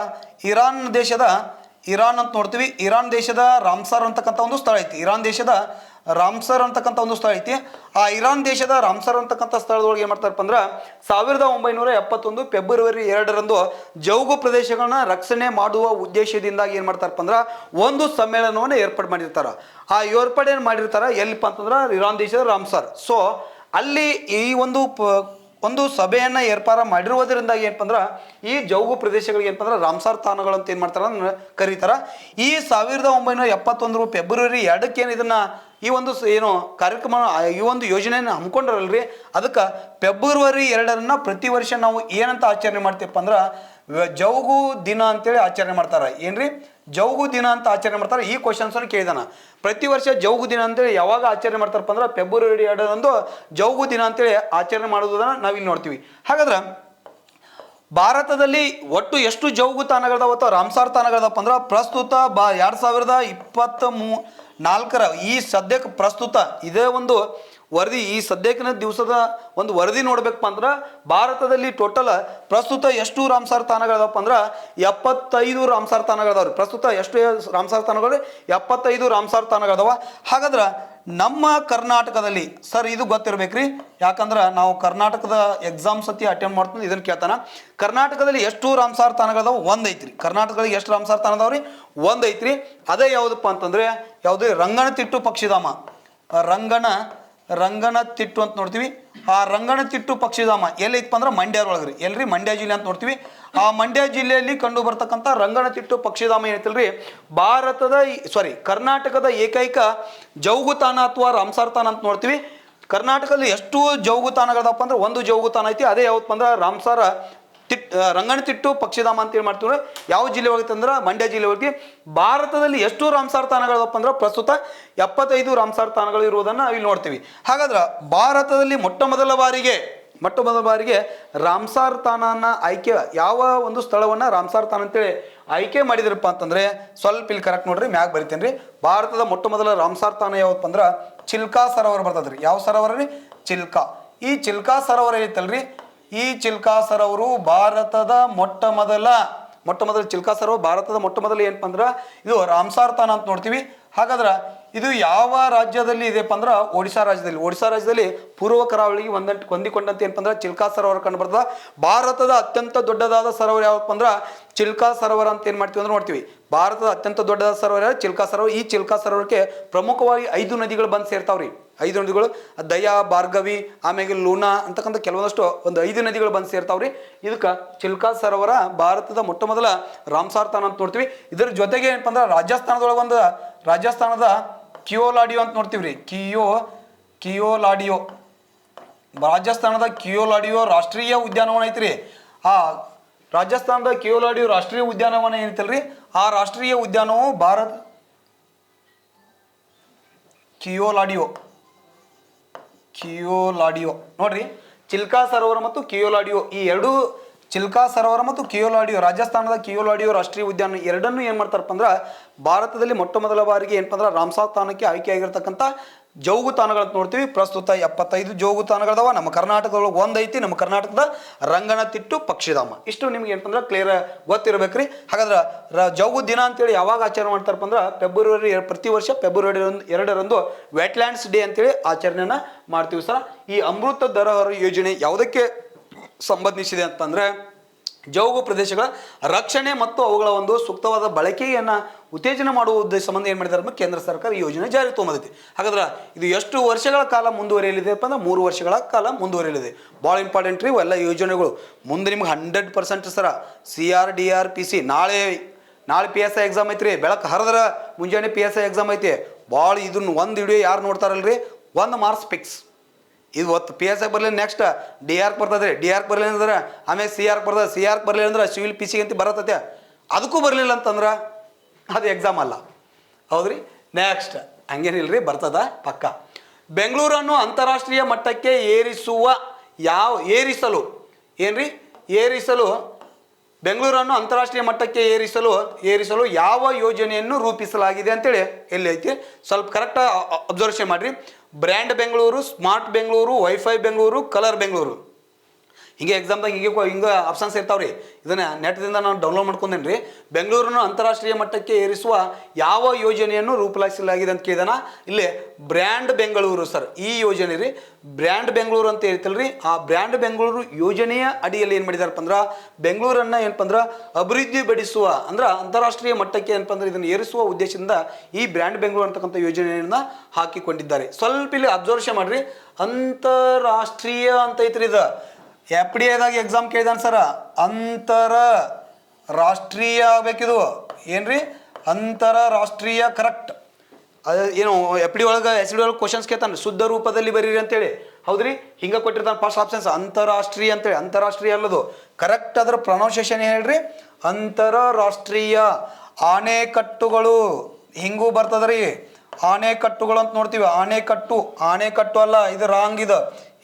ಇರಾನ್ ಅಂತ ನೋಡ್ತೀವಿ. ಇರಾನ್ ದೇಶದ ರಾಮ್ಸಾರ್ ಅಂತಕ್ಕಂಥ ಒಂದು ಸ್ಥಳ ಐತಿ. ಇರಾನ್ ದೇಶದ ರಾಮ್ಸರ್ ಅಂತಕ್ಕಂಥ ಒಂದು ಸ್ಥಳ ಐತಿ. ಆ ಇರಾನ್ ದೇಶದ ರಾಮ್ಸರ್ ಅಂತಕ್ಕಂಥ ಸ್ಥಳದೊಳಗೆ ಏನು ಮಾಡ್ತಾರಪ್ಪ ಅಂದ್ರೆ 1971 ಫೆಬ್ರವರಿ 2ರಂದು ಜೌಗು ಪ್ರದೇಶಗಳನ್ನ ರಕ್ಷಣೆ ಮಾಡುವ ಉದ್ದೇಶದಿಂದ ಏನು ಮಾಡ್ತಾರಪ್ಪ ಅಂದ್ರೆ ಒಂದು ಸಮ್ಮೇಳನವನ್ನು ಏರ್ಪಾಡು ಮಾಡಿರ್ತಾರೆ. ಆ ಏರ್ಪಾಡು ಏನು ಮಾಡಿರ್ತಾರೆ ಎಲ್ಲಿಪ್ಪ ಅಂತಂದ್ರೆ ಇರಾನ್ ದೇಶದ ರಾಮ್ಸರ್. ಸೊ ಅಲ್ಲಿ ಈ ಒಂದು ಸಭೆಯನ್ನು ಏರ್ಪಾಡು ಮಾಡಿರುವುದರಿಂದ ಏನಪ್ಪ ಅಂದ್ರೆ ಈ ಜೌಗು ಪ್ರದೇಶಗಳಿಗೆ ಏನಪ್ಪ ಅಂದ್ರೆ ರಾಮ್ಸಾರ್ ತಾಣಗಳು ಅಂತ ಏನು ಮಾಡ್ತಾರೆ ಕರೀತಾರೆ. ಈ 1971 ಫೆಬ್ರವರಿ 2ಕ್ಕೆ ಏನು ಇದನ್ನ ಈ ಒಂದು ಏನು ಕಾರ್ಯಕ್ರಮ ಈ ಒಂದು ಯೋಜನೆಯನ್ನು ಹಮ್ಮಿಕೊಂಡ್ರಲ್ರಿ, ಅದಕ್ಕೆ ಫೆಬ್ರವರಿ 2ರನ್ನ ಪ್ರತಿ ವರ್ಷ ನಾವು ಏನಂತ ಆಚರಣೆ ಮಾಡ್ತೀವಪ್ಪ ಅಂದ್ರೆ ಜೌಗು ದಿನ ಅಂತೇಳಿ ಆಚರಣೆ ಮಾಡ್ತಾರೆ. ಏನ್ರಿ? ಜೌಗು ದಿನ ಅಂತ ಆಚರಣೆ ಮಾಡ್ತಾರೆ. ಈ ಕ್ವಶನ್ಸನ್ನು ಕೇಳಿದಾನ. ಪ್ರತಿ ವರ್ಷ ಜೌಗು ದಿನ ಅಂತೇಳಿ ಯಾವಾಗ ಆಚರಣೆ ಮಾಡ್ತಾರಪ್ಪ ಅಂದ್ರೆ ಫೆಬ್ರವರಿ 2ರಂದು ಜೌಗು ದಿನ ಅಂತೇಳಿ ಆಚರಣೆ ಮಾಡೋದನ್ನ ನಾವಿಲ್ಲಿ ನೋಡ್ತೀವಿ. ಹಾಗಾದ್ರೆ ಭಾರತದಲ್ಲಿ ಒಟ್ಟು ಎಷ್ಟು ಜೌಗು ತಾಣಗಳದಾವ ಅಥವಾ ರಾಮ್ಸಾರ್ ತಾಣಗಳದಪ್ಪ ಅಂದ್ರೆ ಪ್ರಸ್ತುತ 2024ರ ಈ ಸದ್ಯಕ್ಕೆ ಪ್ರಸ್ತುತ ಇದೇ ಒಂದು ವರದಿ, ಈ ಸದ್ಯಕ್ಕಿನ ದಿವಸದ ಒಂದು ವರದಿ ನೋಡ್ಬೇಕಪ್ಪ ಅಂದ್ರೆ ಭಾರತದಲ್ಲಿ ಟೋಟಲ್ ಪ್ರಸ್ತುತ ಎಷ್ಟು ರಾಮ್ಸಾರ್ ತಾಣಗಳದಪ್ಪ ಅಂದ್ರೆ 75 ರಾಮ್ಸಾರ್ ತಾಣಗಳದಾವ್ರಿ. ಪ್ರಸ್ತುತ ಎಷ್ಟು ರಾಮ್ಸಾರ್ ತಾಣಗಳು? 75 ರಾಮ್ಸಾರ್ ತಾಣಗಳದಾವ. ಹಾಗಾದ್ರೆ ನಮ್ಮ ಕರ್ನಾಟಕದಲ್ಲಿ ಸರ್ ಇದು ಗೊತ್ತಿರ್ಬೇಕ್ರಿ, ಯಾಕಂದ್ರೆ ನಾವು ಕರ್ನಾಟಕದ ಎಕ್ಸಾಮ್ಸ್ ಅಟೆಂಡ್ ಮಾಡ್ತೀನಿ, ಇದನ್ನು ಕೇಳ್ತಾನ. ಕರ್ನಾಟಕದಲ್ಲಿ ಎಷ್ಟು ರಾಮ್ಸಾರ್ ತಾಣಗಳದಾವ? 1 ಐತ್ರಿ. ಕರ್ನಾಟಕದಲ್ಲಿ ಎಷ್ಟು ರಾಮ್ಸಾರ್ ತಾಣ ಅದಾವ್ರಿ? 1 ಐತ್ರಿ. ಅದೇ ಯಾವುದಪ್ಪ ಅಂತಂದ್ರೆ ಯಾವುದು? ರಂಗನತಿಟ್ಟು ಪಕ್ಷಿಧಾಮ. ರಂಗನತಿಟ್ಟು ಅಂತ ನೋಡ್ತೀವಿ. ಆ ರಂಗನತಿಟ್ಟು ಪಕ್ಷಿಧಾಮ ಎಲ್ಲೈತಪ್ಪ ಅಂದ್ರೆ ಮಂಡ್ಯದೊಳಗ್ರಿ. ಎಲ್ರಿ? ಮಂಡ್ಯ ಜಿಲ್ಲೆ ಅಂತ ನೋಡ್ತೀವಿ. ಆ ಮಂಡ್ಯ ಜಿಲ್ಲೆಯಲ್ಲಿ ಕಂಡು ಬರ್ತಕ್ಕಂಥ ರಂಗನತಿಟ್ಟು ಪಕ್ಷಿಧಾಮ ಏನೈತಲ್ರಿ ಕರ್ನಾಟಕದ ಏಕೈಕ ಜೌಗು ತಾಣ ಅಥವಾ ರಾಮ್ಸಾರ್ ತಾಣ ಅಂತ ನೋಡ್ತೀವಿ. ಕರ್ನಾಟಕದಲ್ಲಿ ಎಷ್ಟು ಜೌಗು ತಾಣಗಳದಪ್ಪ ಅಂದ್ರೆ 1 ಜೌಗು ತಾಣ ಐತಿ. ಅದೇ ಯಾವತ್ತಪ್ಪ ಅಂದ್ರೆ ರಂಗನತಿಟ್ಟು ಪಕ್ಷಿಧಾಮ ಅಂತ ಏನು ಮಾಡ್ತೀವಿ. ಯಾವ ಜಿಲ್ಲೆ ಹೋಗುತ್ತೆ ಅಂದ್ರೆ ಮಂಡ್ಯ ಜಿಲ್ಲೆ ಹೋಗಿ. ಭಾರತದಲ್ಲಿ ಎಷ್ಟು ರಾಮ್ಸಾರ್ ತಾಣಗಳದಪ್ಪ ಅಂದ್ರೆ ಪ್ರಸ್ತುತ 75 ರಾಮ್ಸಾರ್ ತಾಣಗಳು ಇರುವುದನ್ನು ಇಲ್ಲಿ ನೋಡ್ತೀವಿ. ಹಾಗಾದ್ರೆ ಭಾರತದಲ್ಲಿ ಮೊಟ್ಟ ಮೊದಲ ಬಾರಿಗೆ ರಾಮ್ಸಾರ್ ತಾಣನ ಆಯ್ಕೆ, ಯಾವ ಒಂದು ಸ್ಥಳವನ್ನು ರಾಮ್ಸಾರ್ ತಾಣ ಅಂತೇಳಿ ಆಯ್ಕೆ ಮಾಡಿದ್ರಪ್ಪ ಅಂತಂದ್ರೆ ಸ್ವಲ್ಪ ಇಲ್ಲಿ ಕರೆಕ್ಟ್ ನೋಡ್ರಿ, ಮ್ಯಾಗ ಬರಿತೇನೆ ರೀ. ಭಾರತದ ಮೊಟ್ಟ ಮೊದಲ ರಾಮ್ಸಾರ್ ತಾಣ ಯಾವಪ್ಪ ಅಂದ್ರೆ ಚಿಲ್ಕಾ ಸರೋವರ ಬರ್ತದ್ರಿ. ಯಾವ ಸರೋವರ ರೀ? ಚಿಲ್ಕಾ. ಈ ಚಿಲ್ಕಾ ಸರೋವರ ಐತಲ್ರಿ, ಈ ಚಿಲ್ಕಾ ಸರೋವರು ಭಾರತದ ಮೊಟ್ಟ ಮೊದಲ ಚಿಲ್ಕಾ ಸರೋವರ ಭಾರತದ ಮೊಟ್ಟ ಮೊದಲ ಏನಪ್ಪ ಅಂದ್ರೆ ಇದು ರಾಮ್ಸಾರ್ ತಾಣ ಅಂತ ನೋಡ್ತೀವಿ. ಹಾಗಾದ್ರೆ ಇದು ಯಾವ ರಾಜ್ಯದಲ್ಲಿ ಇದೆಪ್ಪ ಅಂದ್ರೆ ಒಡಿಶಾ ರಾಜ್ಯದಲ್ಲಿ ಪೂರ್ವ ಕರಾವಳಿಗೆ ಹೊಂದಿಕೊಂಡಂತೆ ಏನಪ್ಪ ಅಂದ್ರೆ ಚಿಲ್ಕಾ ಸರೋವರ ಕಂಡು ಬರ್ತದ. ಭಾರತದ ಅತ್ಯಂತ ದೊಡ್ಡದಾದ ಸರೋವರ ಯಾವಪ್ಪ ಅಂದ್ರೆ ಚಿಲ್ಕಾ ಸರೋವರ ಅಂತ ಏನು ಮಾಡ್ತೀವಿ ಅಂದ್ರೆ ನೋಡ್ತೀವಿ. ಭಾರತದ ಅತ್ಯಂತ ದೊಡ್ಡದಾದ ಸರೋವರ ಚಿಲ್ಕಾ ಸರೋವರ. ಈ ಚಿಲ್ಕಾ ಸರೋವರಕ್ಕೆ ಪ್ರಮುಖವಾಗಿ 5 ನದಿಗಳು ಬಂದು ಸೇರ್ತಾವ್ರಿ. 5 ನದಿಗಳು, ದಯಾ, ಭಾರ್ಗವಿ, ಆಮೇಲೆ ಲೂನಾ ಅಂತಕ್ಕಂಥ ಕೆಲವೊಂದಷ್ಟು ಒಂದು 5 ನದಿಗಳು ಬಂದು ಸೇರ್ತಾವ್ರಿ. ಇದಕ್ಕೆ ಚಿಲ್ಕಾ ಸರೋವರ ಭಾರತದ ಮೊಟ್ಟ ಮೊದಲ ರಾಮ್ಸಾರ್ ತಾಣ ಅಂತ ನೋಡ್ತೀವಿ. ಇದ್ರ ಜೊತೆಗೆ ಏನಪ್ಪ ಅಂದ್ರೆ ರಾಜಸ್ಥಾನದ ಕಿಯೋಲಾಡಿಯೋ ಅಂತ ನೋಡ್ತೀವ್ರಿ. ಕಿಯೋಲಾಡಿಯೋ ರಾಜಸ್ಥಾನದ ಕಿಯೋಲಾಡಿಯೋ ರಾಷ್ಟ್ರೀಯ ಉದ್ಯಾನವನ ಐತ್ರಿ. ಆ ರಾಜಸ್ಥಾನದ ಕಿಯೋಲಾಡಿಯೋ ರಾಷ್ಟ್ರೀಯ ಉದ್ಯಾನವನ ಏನೈತಲ್ರಿ, ಆ ರಾಷ್ಟ್ರೀಯ ಉದ್ಯಾನವು ಕಿಯೋಲಾಡಿಯೋ ನೋಡ್ರಿ. ಚಿಲ್ಕಾ ಸರೋವರ ಮತ್ತು ಕಿಯೋಲಾಡಿಯೋ ಈ ಎರಡು, ಚಿಲ್ಕಾ ಸರೋವರ ಮತ್ತು ಕಿಯೋಲಾಡಿಯೋ, ರಾಜಸ್ಥಾನದ ಕಿಯೋಲಾಡಿಯೋ ರಾಷ್ಟ್ರೀಯ ಉದ್ಯಾನ ಎರಡನ್ನೂ ಏನು ಮಾಡ್ತಾರಪ್ಪ ಅಂದ್ರೆ ಭಾರತದಲ್ಲಿ ಮೊಟ್ಟ ಮೊದಲ ಬಾರಿಗೆ ಏನಪ್ಪ ಅಂದ್ರೆ ರಾಮ್ಸಾರ್ ತಾಣಕ್ಕೆ ಆಯ್ಕೆಯಾಗಿರ್ತಕ್ಕಂಥ ಜೌಗು ತಾಣಗಳಂತ ನೋಡ್ತೀವಿ. ಪ್ರಸ್ತುತ 75 ಜೌಗು ತಾಣಗಳದಾವ. ನಮ್ಮ ಕರ್ನಾಟಕದೊಳಗೆ ಒಂದು ಐತಿ, ನಮ್ಮ ಕರ್ನಾಟಕದ ರಂಗನತಿಟ್ಟು ಪಕ್ಷಿಧಾಮ. ಇಷ್ಟು ನಿಮ್ಗೆ ಏನಂತಂದ್ರೆ ಕ್ಲಿಯರ್ ಗೊತ್ತಿರಬೇಕ್ರಿ. ಹಾಗಾದ್ರೆ ಜೌಗು ದಿನ ಅಂತೇಳಿ ಯಾವಾಗ ಆಚರಣೆ ಮಾಡ್ತಾರಪ್ಪ ಅಂದ್ರೆ ಪ್ರತಿ ವರ್ಷ ಫೆಬ್ರವರಿ 2ರಂದು ವೆಟ್ಲ್ಯಾಂಡ್ಸ್ ಡೇ ಅಂತೇಳಿ ಆಚರಣೆಯನ್ನ ಮಾಡ್ತೀವಿ ಸರ್. ಈ ಅಮೃತ ಧರೋಹರ ಯೋಜನೆ ಯಾವುದಕ್ಕೆ ಸಂಬಂಧಿಸಿದೆ ಅಂತಂದ್ರೆ ಜೌಗು ಪ್ರದೇಶಗಳ ರಕ್ಷಣೆ ಮತ್ತು ಅವುಗಳ ಒಂದು ಸೂಕ್ತವಾದ ಬಳಕೆಯನ್ನು ಉತ್ತೇಜನ ಮಾಡುವ ಉದ್ದೇಶ ಸಂಬಂಧ ಏನು ಮಾಡಿದ್ದಾರೆ ಕೇಂದ್ರ ಸರ್ಕಾರ ಈ ಯೋಜನೆ ಜಾರಿ ತೊಗೊಂಬಂದೈತಿ. ಹಾಗಾದ್ರೆ ಇದು ಎಷ್ಟು ವರ್ಷಗಳ ಕಾಲ ಮುಂದುವರಿಯಲಿದೆ ಅಂದ್ರೆ 3 ವರ್ಷಗಳ ಕಾಲ ಮುಂದುವರಿಯಲಿದೆ. ಭಾಳ ಇಂಪಾರ್ಟೆಂಟ್ ರೀ ಎಲ್ಲ ಯೋಜನೆಗಳು. ಮುಂದೆ ನಿಮ್ಗೆ 100% ಸರ CRDRPC ನಾಳೆ PSI ಎಕ್ಸಾಮ್ ಐತ್ರಿ. ಬೆಳಕು ಹರಿದ್ರೆ ಮುಂಜಾನೆ PSI ಎಕ್ಸಾಮ್ ಐತಿ. ಭಾಳ ಇದನ್ನ ಒಂದು ವಿಡಿಯೋ ಯಾರು ನೋಡ್ತಾರಲ್ರಿ 1 ಮಾರ್ಕ್ಸ್ ಫಿಕ್ಸ್. ಇದು ಒತ್ತು PSI ಬರಲಿ, ನೆಕ್ಸ್ಟ್ DRಕ್ ಬರ್ತದೆ, DRಕ್ ಬರಲಿ ಅಂದ್ರೆ ಆಮೇಲೆ CRಕ್ ಬರ್ತದೆ, CRಕ್ ಬರಲಿ ಅಂದ್ರೆ ಸಿವಿಲ್ PC ಅಂತ ಬರತ್ತೆ. ಅದಕ್ಕೂ ಬರಲಿಲ್ಲ ಅಂತಂದ್ರೆ ಅದು ಎಕ್ಸಾಮ್ ಅಲ್ಲ. ಹೌದ್ರಿ. ನೆಕ್ಸ್ಟ್ ಹಂಗೇನಿಲ್ರಿ, ಬರ್ತದ ಪಕ್ಕ. ಬೆಂಗಳೂರನ್ನು ಅಂತಾರಾಷ್ಟ್ರೀಯ ಮಟ್ಟಕ್ಕೆ ಏರಿಸಲು ಬೆಂಗಳೂರನ್ನು ಅಂತಾರಾಷ್ಟ್ರೀಯ ಮಟ್ಟಕ್ಕೆ ಏರಿಸಲು ಯಾವ ಯೋಜನೆಯನ್ನು ರೂಪಿಸಲಾಗಿದೆ ಅಂತೇಳಿ ಎಲ್ಲಿ ಐತಿ ಸ್ವಲ್ಪ ಕರೆಕ್ಟ್ ಅಬ್ಸರ್ವೇಷನ್ ಮಾಡಿರಿ. Brand Bengaluru, smart Bengaluru, wifi Bengaluru, colour Bengaluru, ಹಿಂಗೆ ಎಕ್ಸಾಮ್ದಾಗ ಹಿಂಗೆ ಆಪ್ಷನ್ಸ್ ಇರ್ತಾವ್ರಿ. ಇದನ್ನ ನೆಟ್ದಿಂದ ನಾನು ಡೌನ್ಲೋಡ್ ಮಾಡ್ಕೊಂಡೇನೆ ರೀ. ಬೆಂಗಳೂರನ್ನು ಅಂತಾರಾಷ್ಟ್ರೀಯ ಮಟ್ಟಕ್ಕೆ ಏರಿಸುವ ಯಾವ ಯೋಜನೆಯನ್ನು ರೂಪಿಸಲಾಗಿದೆ ಅಂತ ಕೇಳಿದಾನ. ಇಲ್ಲಿ ಬ್ರ್ಯಾಂಡ್ ಬೆಂಗಳೂರು ಸರ್, ಈ ಯೋಜನೆ ರೀ ಬ್ರ್ಯಾಂಡ್ ಬೆಂಗಳೂರು ಅಂತ ಹೇಳ್ತಲ್ರಿ. ಆ ಬ್ರ್ಯಾಂಡ್ ಬೆಂಗಳೂರು ಯೋಜನೆಯ ಅಡಿಯಲ್ಲಿ ಏನು ಮಾಡಿದಾರಪ್ಪ ಅಂದ್ರೆ ಬೆಂಗಳೂರನ್ನ ಏನಪ್ಪ ಅಂದ್ರೆ ಅಭಿವೃದ್ಧಿ ಪಡಿಸುವ ಅಂದ್ರೆ ಅಂತಾರಾಷ್ಟ್ರೀಯ ಮಟ್ಟಕ್ಕೆ ಏನಪ್ಪ ಅಂದ್ರೆ ಇದನ್ನು ಏರಿಸುವ ಉದ್ದೇಶದಿಂದ ಈ ಬ್ರ್ಯಾಂಡ್ ಬೆಂಗಳೂರು ಅಂತಕ್ಕಂಥ ಯೋಜನೆಯನ್ನು ಹಾಕಿಕೊಂಡಿದ್ದಾರೆ. ಸ್ವಲ್ಪ ಇಲ್ಲಿ ಅಬ್ಸರ್ವೇಷನ್ ಮಾಡ್ರಿ. ಅಂತಾರಾಷ್ಟ್ರೀಯ ಅಂತ ಐತ್ರಿ. ಇದು FDAದಾಗ ಎಕ್ಸಾಮ್ ಕೇಳಿದಾನ ಸರ, ಅಂತರ ರಾಷ್ಟ್ರೀಯ ಆಗ್ಬೇಕಿದು. ಏನ್ರಿ ಅಂತಾರಾಷ್ಟ್ರೀಯ ಕರೆಕ್ಟ್. ಅದು ಏನು FD ಒಳಗೆ SD ಒಳಗೆ ಕ್ವಶನ್ಸ್ ಕೇಳ್ತಾನೆ, ಶುದ್ಧ ರೂಪದಲ್ಲಿ ಬರೀರಿ ಅಂತೇಳಿ. ಹೌದ್ರಿ, ಹಿಂಗೆ ಕೊಟ್ಟಿರ್ತಾನೆ ಫಸ್ಟ್ ಆಪ್ಷನ್ಸ್ ಅಂತಾರಾಷ್ಟ್ರೀಯ ಅಂತೇಳಿ. ಅಂತಾರಾಷ್ಟ್ರೀಯ ಅಲ್ಲದು ಕರೆಕ್ಟ್. ಅದರ ಪ್ರೊನೌನ್ಸಿಯೇಷನ್ ಹೇಳ್ರಿ ಅಂತಾರಾಷ್ಟ್ರೀಯ. ಆಣೆಕಟ್ಟುಗಳು ಹಿಂಗೂ ಬರ್ತದ್ರಿ. ಆಣೆಕಟ್ಟುಗಳು ಅಂತ ನೋಡ್ತೀವಿ. ಆಣೆಕಟ್ಟು ಅಲ್ಲ, ಇದು ರಾಂಗ್. ಇದು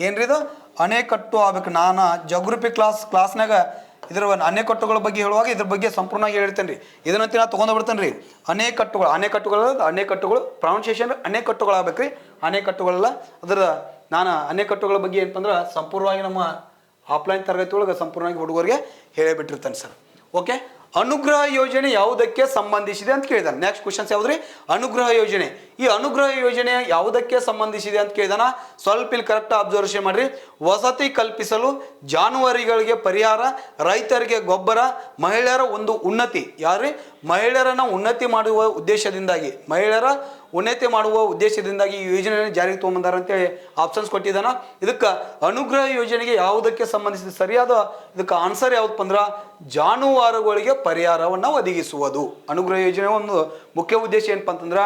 ಏನ್ರಿ, ಇದು ಅಣೆಕಟ್ಟು ಆಗ್ಬೇಕು. ನಾನು ಜೋಗ್ರಫಿ ಕ್ಲಾಸ್ನಾಗ ಇದ್ರ ಅಣೆಕಟ್ಟುಗಳ ಬಗ್ಗೆ ಹೇಳುವಾಗ ಇದ್ರ ಬಗ್ಗೆ ಸಂಪೂರ್ಣವಾಗಿ ಹೇಳ್ತೇನೆ ರೀ. ಇದನ್ನಂತ ನಾ ತೊಗೊಂಡು ಬಿಡ್ತೇನೆ ರೀ. ಅಣೆಕಟ್ಟುಗಳು ಪ್ರೊನೌನ್ಸಿಯೇಷನ್ ಅಣೆಕಟ್ಟುಗಳು ಆಗ್ಬೇಕ್ರಿ. ಅಣೆಕಟ್ಟುಗಳೆಲ್ಲ ಅದರ ನಾನು ಅಣೆಕಟ್ಟುಗಳ ಬಗ್ಗೆ ಏನಂತಂದ್ರೆ ಸಂಪೂರ್ಣವಾಗಿ ನಮ್ಮ ಆಫ್ಲೈನ್ ತರಗತಿ ಒಳಗೆ ಸಂಪೂರ್ಣವಾಗಿ ಹುಡುಗರಿಗೆ ಹೇಳಿಬಿಟ್ಟಿರ್ತಾನೆ ಸರ್. ಓಕೆ. ಅನುಗ್ರಹ ಯೋಜನೆ ಯಾವುದಕ್ಕೆ ಸಂಬಂಧಿಸಿದೆ ಅಂತ ಕೇಳಿದಾನೆ. ನೆಕ್ಸ್ಟ್ ಕ್ವಶನ್ಸ್ ಯಾವ್ದ್ರಿ, ಅನುಗ್ರಹ ಯೋಜನೆ. ಈ ಅನುಗ್ರಹ ಯೋಜನೆ ಯಾವುದಕ್ಕೆ ಸಂಬಂಧಿಸಿದೆ ಅಂತ ಕೇಳಿದಾನ. ಸ್ವಲ್ಪ ಇಲ್ಲಿ ಕರೆಕ್ಟ್ ಅಬ್ಸರ್ವೇಷನ್ ಮಾಡ್ರಿ. ವಸತಿ ಕಲ್ಪಿಸಲು, ಜಾನುವಾರುಗಳಿಗೆ ಪರಿಹಾರ, ರೈತರಿಗೆ ಗೊಬ್ಬರ, ಮಹಿಳೆಯರ ಒಂದು ಉನ್ನತಿ. ಯಾರ್ರಿ, ಮಹಿಳೆಯರನ್ನ ಉನ್ನತಿ ಮಾಡುವ ಉದ್ದೇಶದಿಂದಾಗಿ ಈ ಯೋಜನೆಯನ್ನು ಜಾರಿಗೆ ತಗೊಂಬಂದಾರ ಅಂತೇಳಿ ಆಪ್ಷನ್ಸ್ ಕೊಟ್ಟಿದ್ದಾನ. ಇದಕ್ಕೆ ಅನುಗ್ರಹ ಯೋಜನೆಗೆ ಯಾವುದಕ್ಕೆ ಸಂಬಂಧಿಸಿದ ಸರಿಯಾದ ಇದಕ್ಕೆ ಆನ್ಸರ್ ಯಾವ್ದಪ್ಪ ಅಂದ್ರೆ ಜಾನುವಾರುಗಳಿಗೆ ಪರಿಹಾರವನ್ನು ಒದಗಿಸುವುದು. ಅನುಗ್ರಹ ಯೋಜನೆ ಒಂದು ಮುಖ್ಯ ಉದ್ದೇಶ ಏನಪ್ಪ ಅಂತಂದ್ರೆ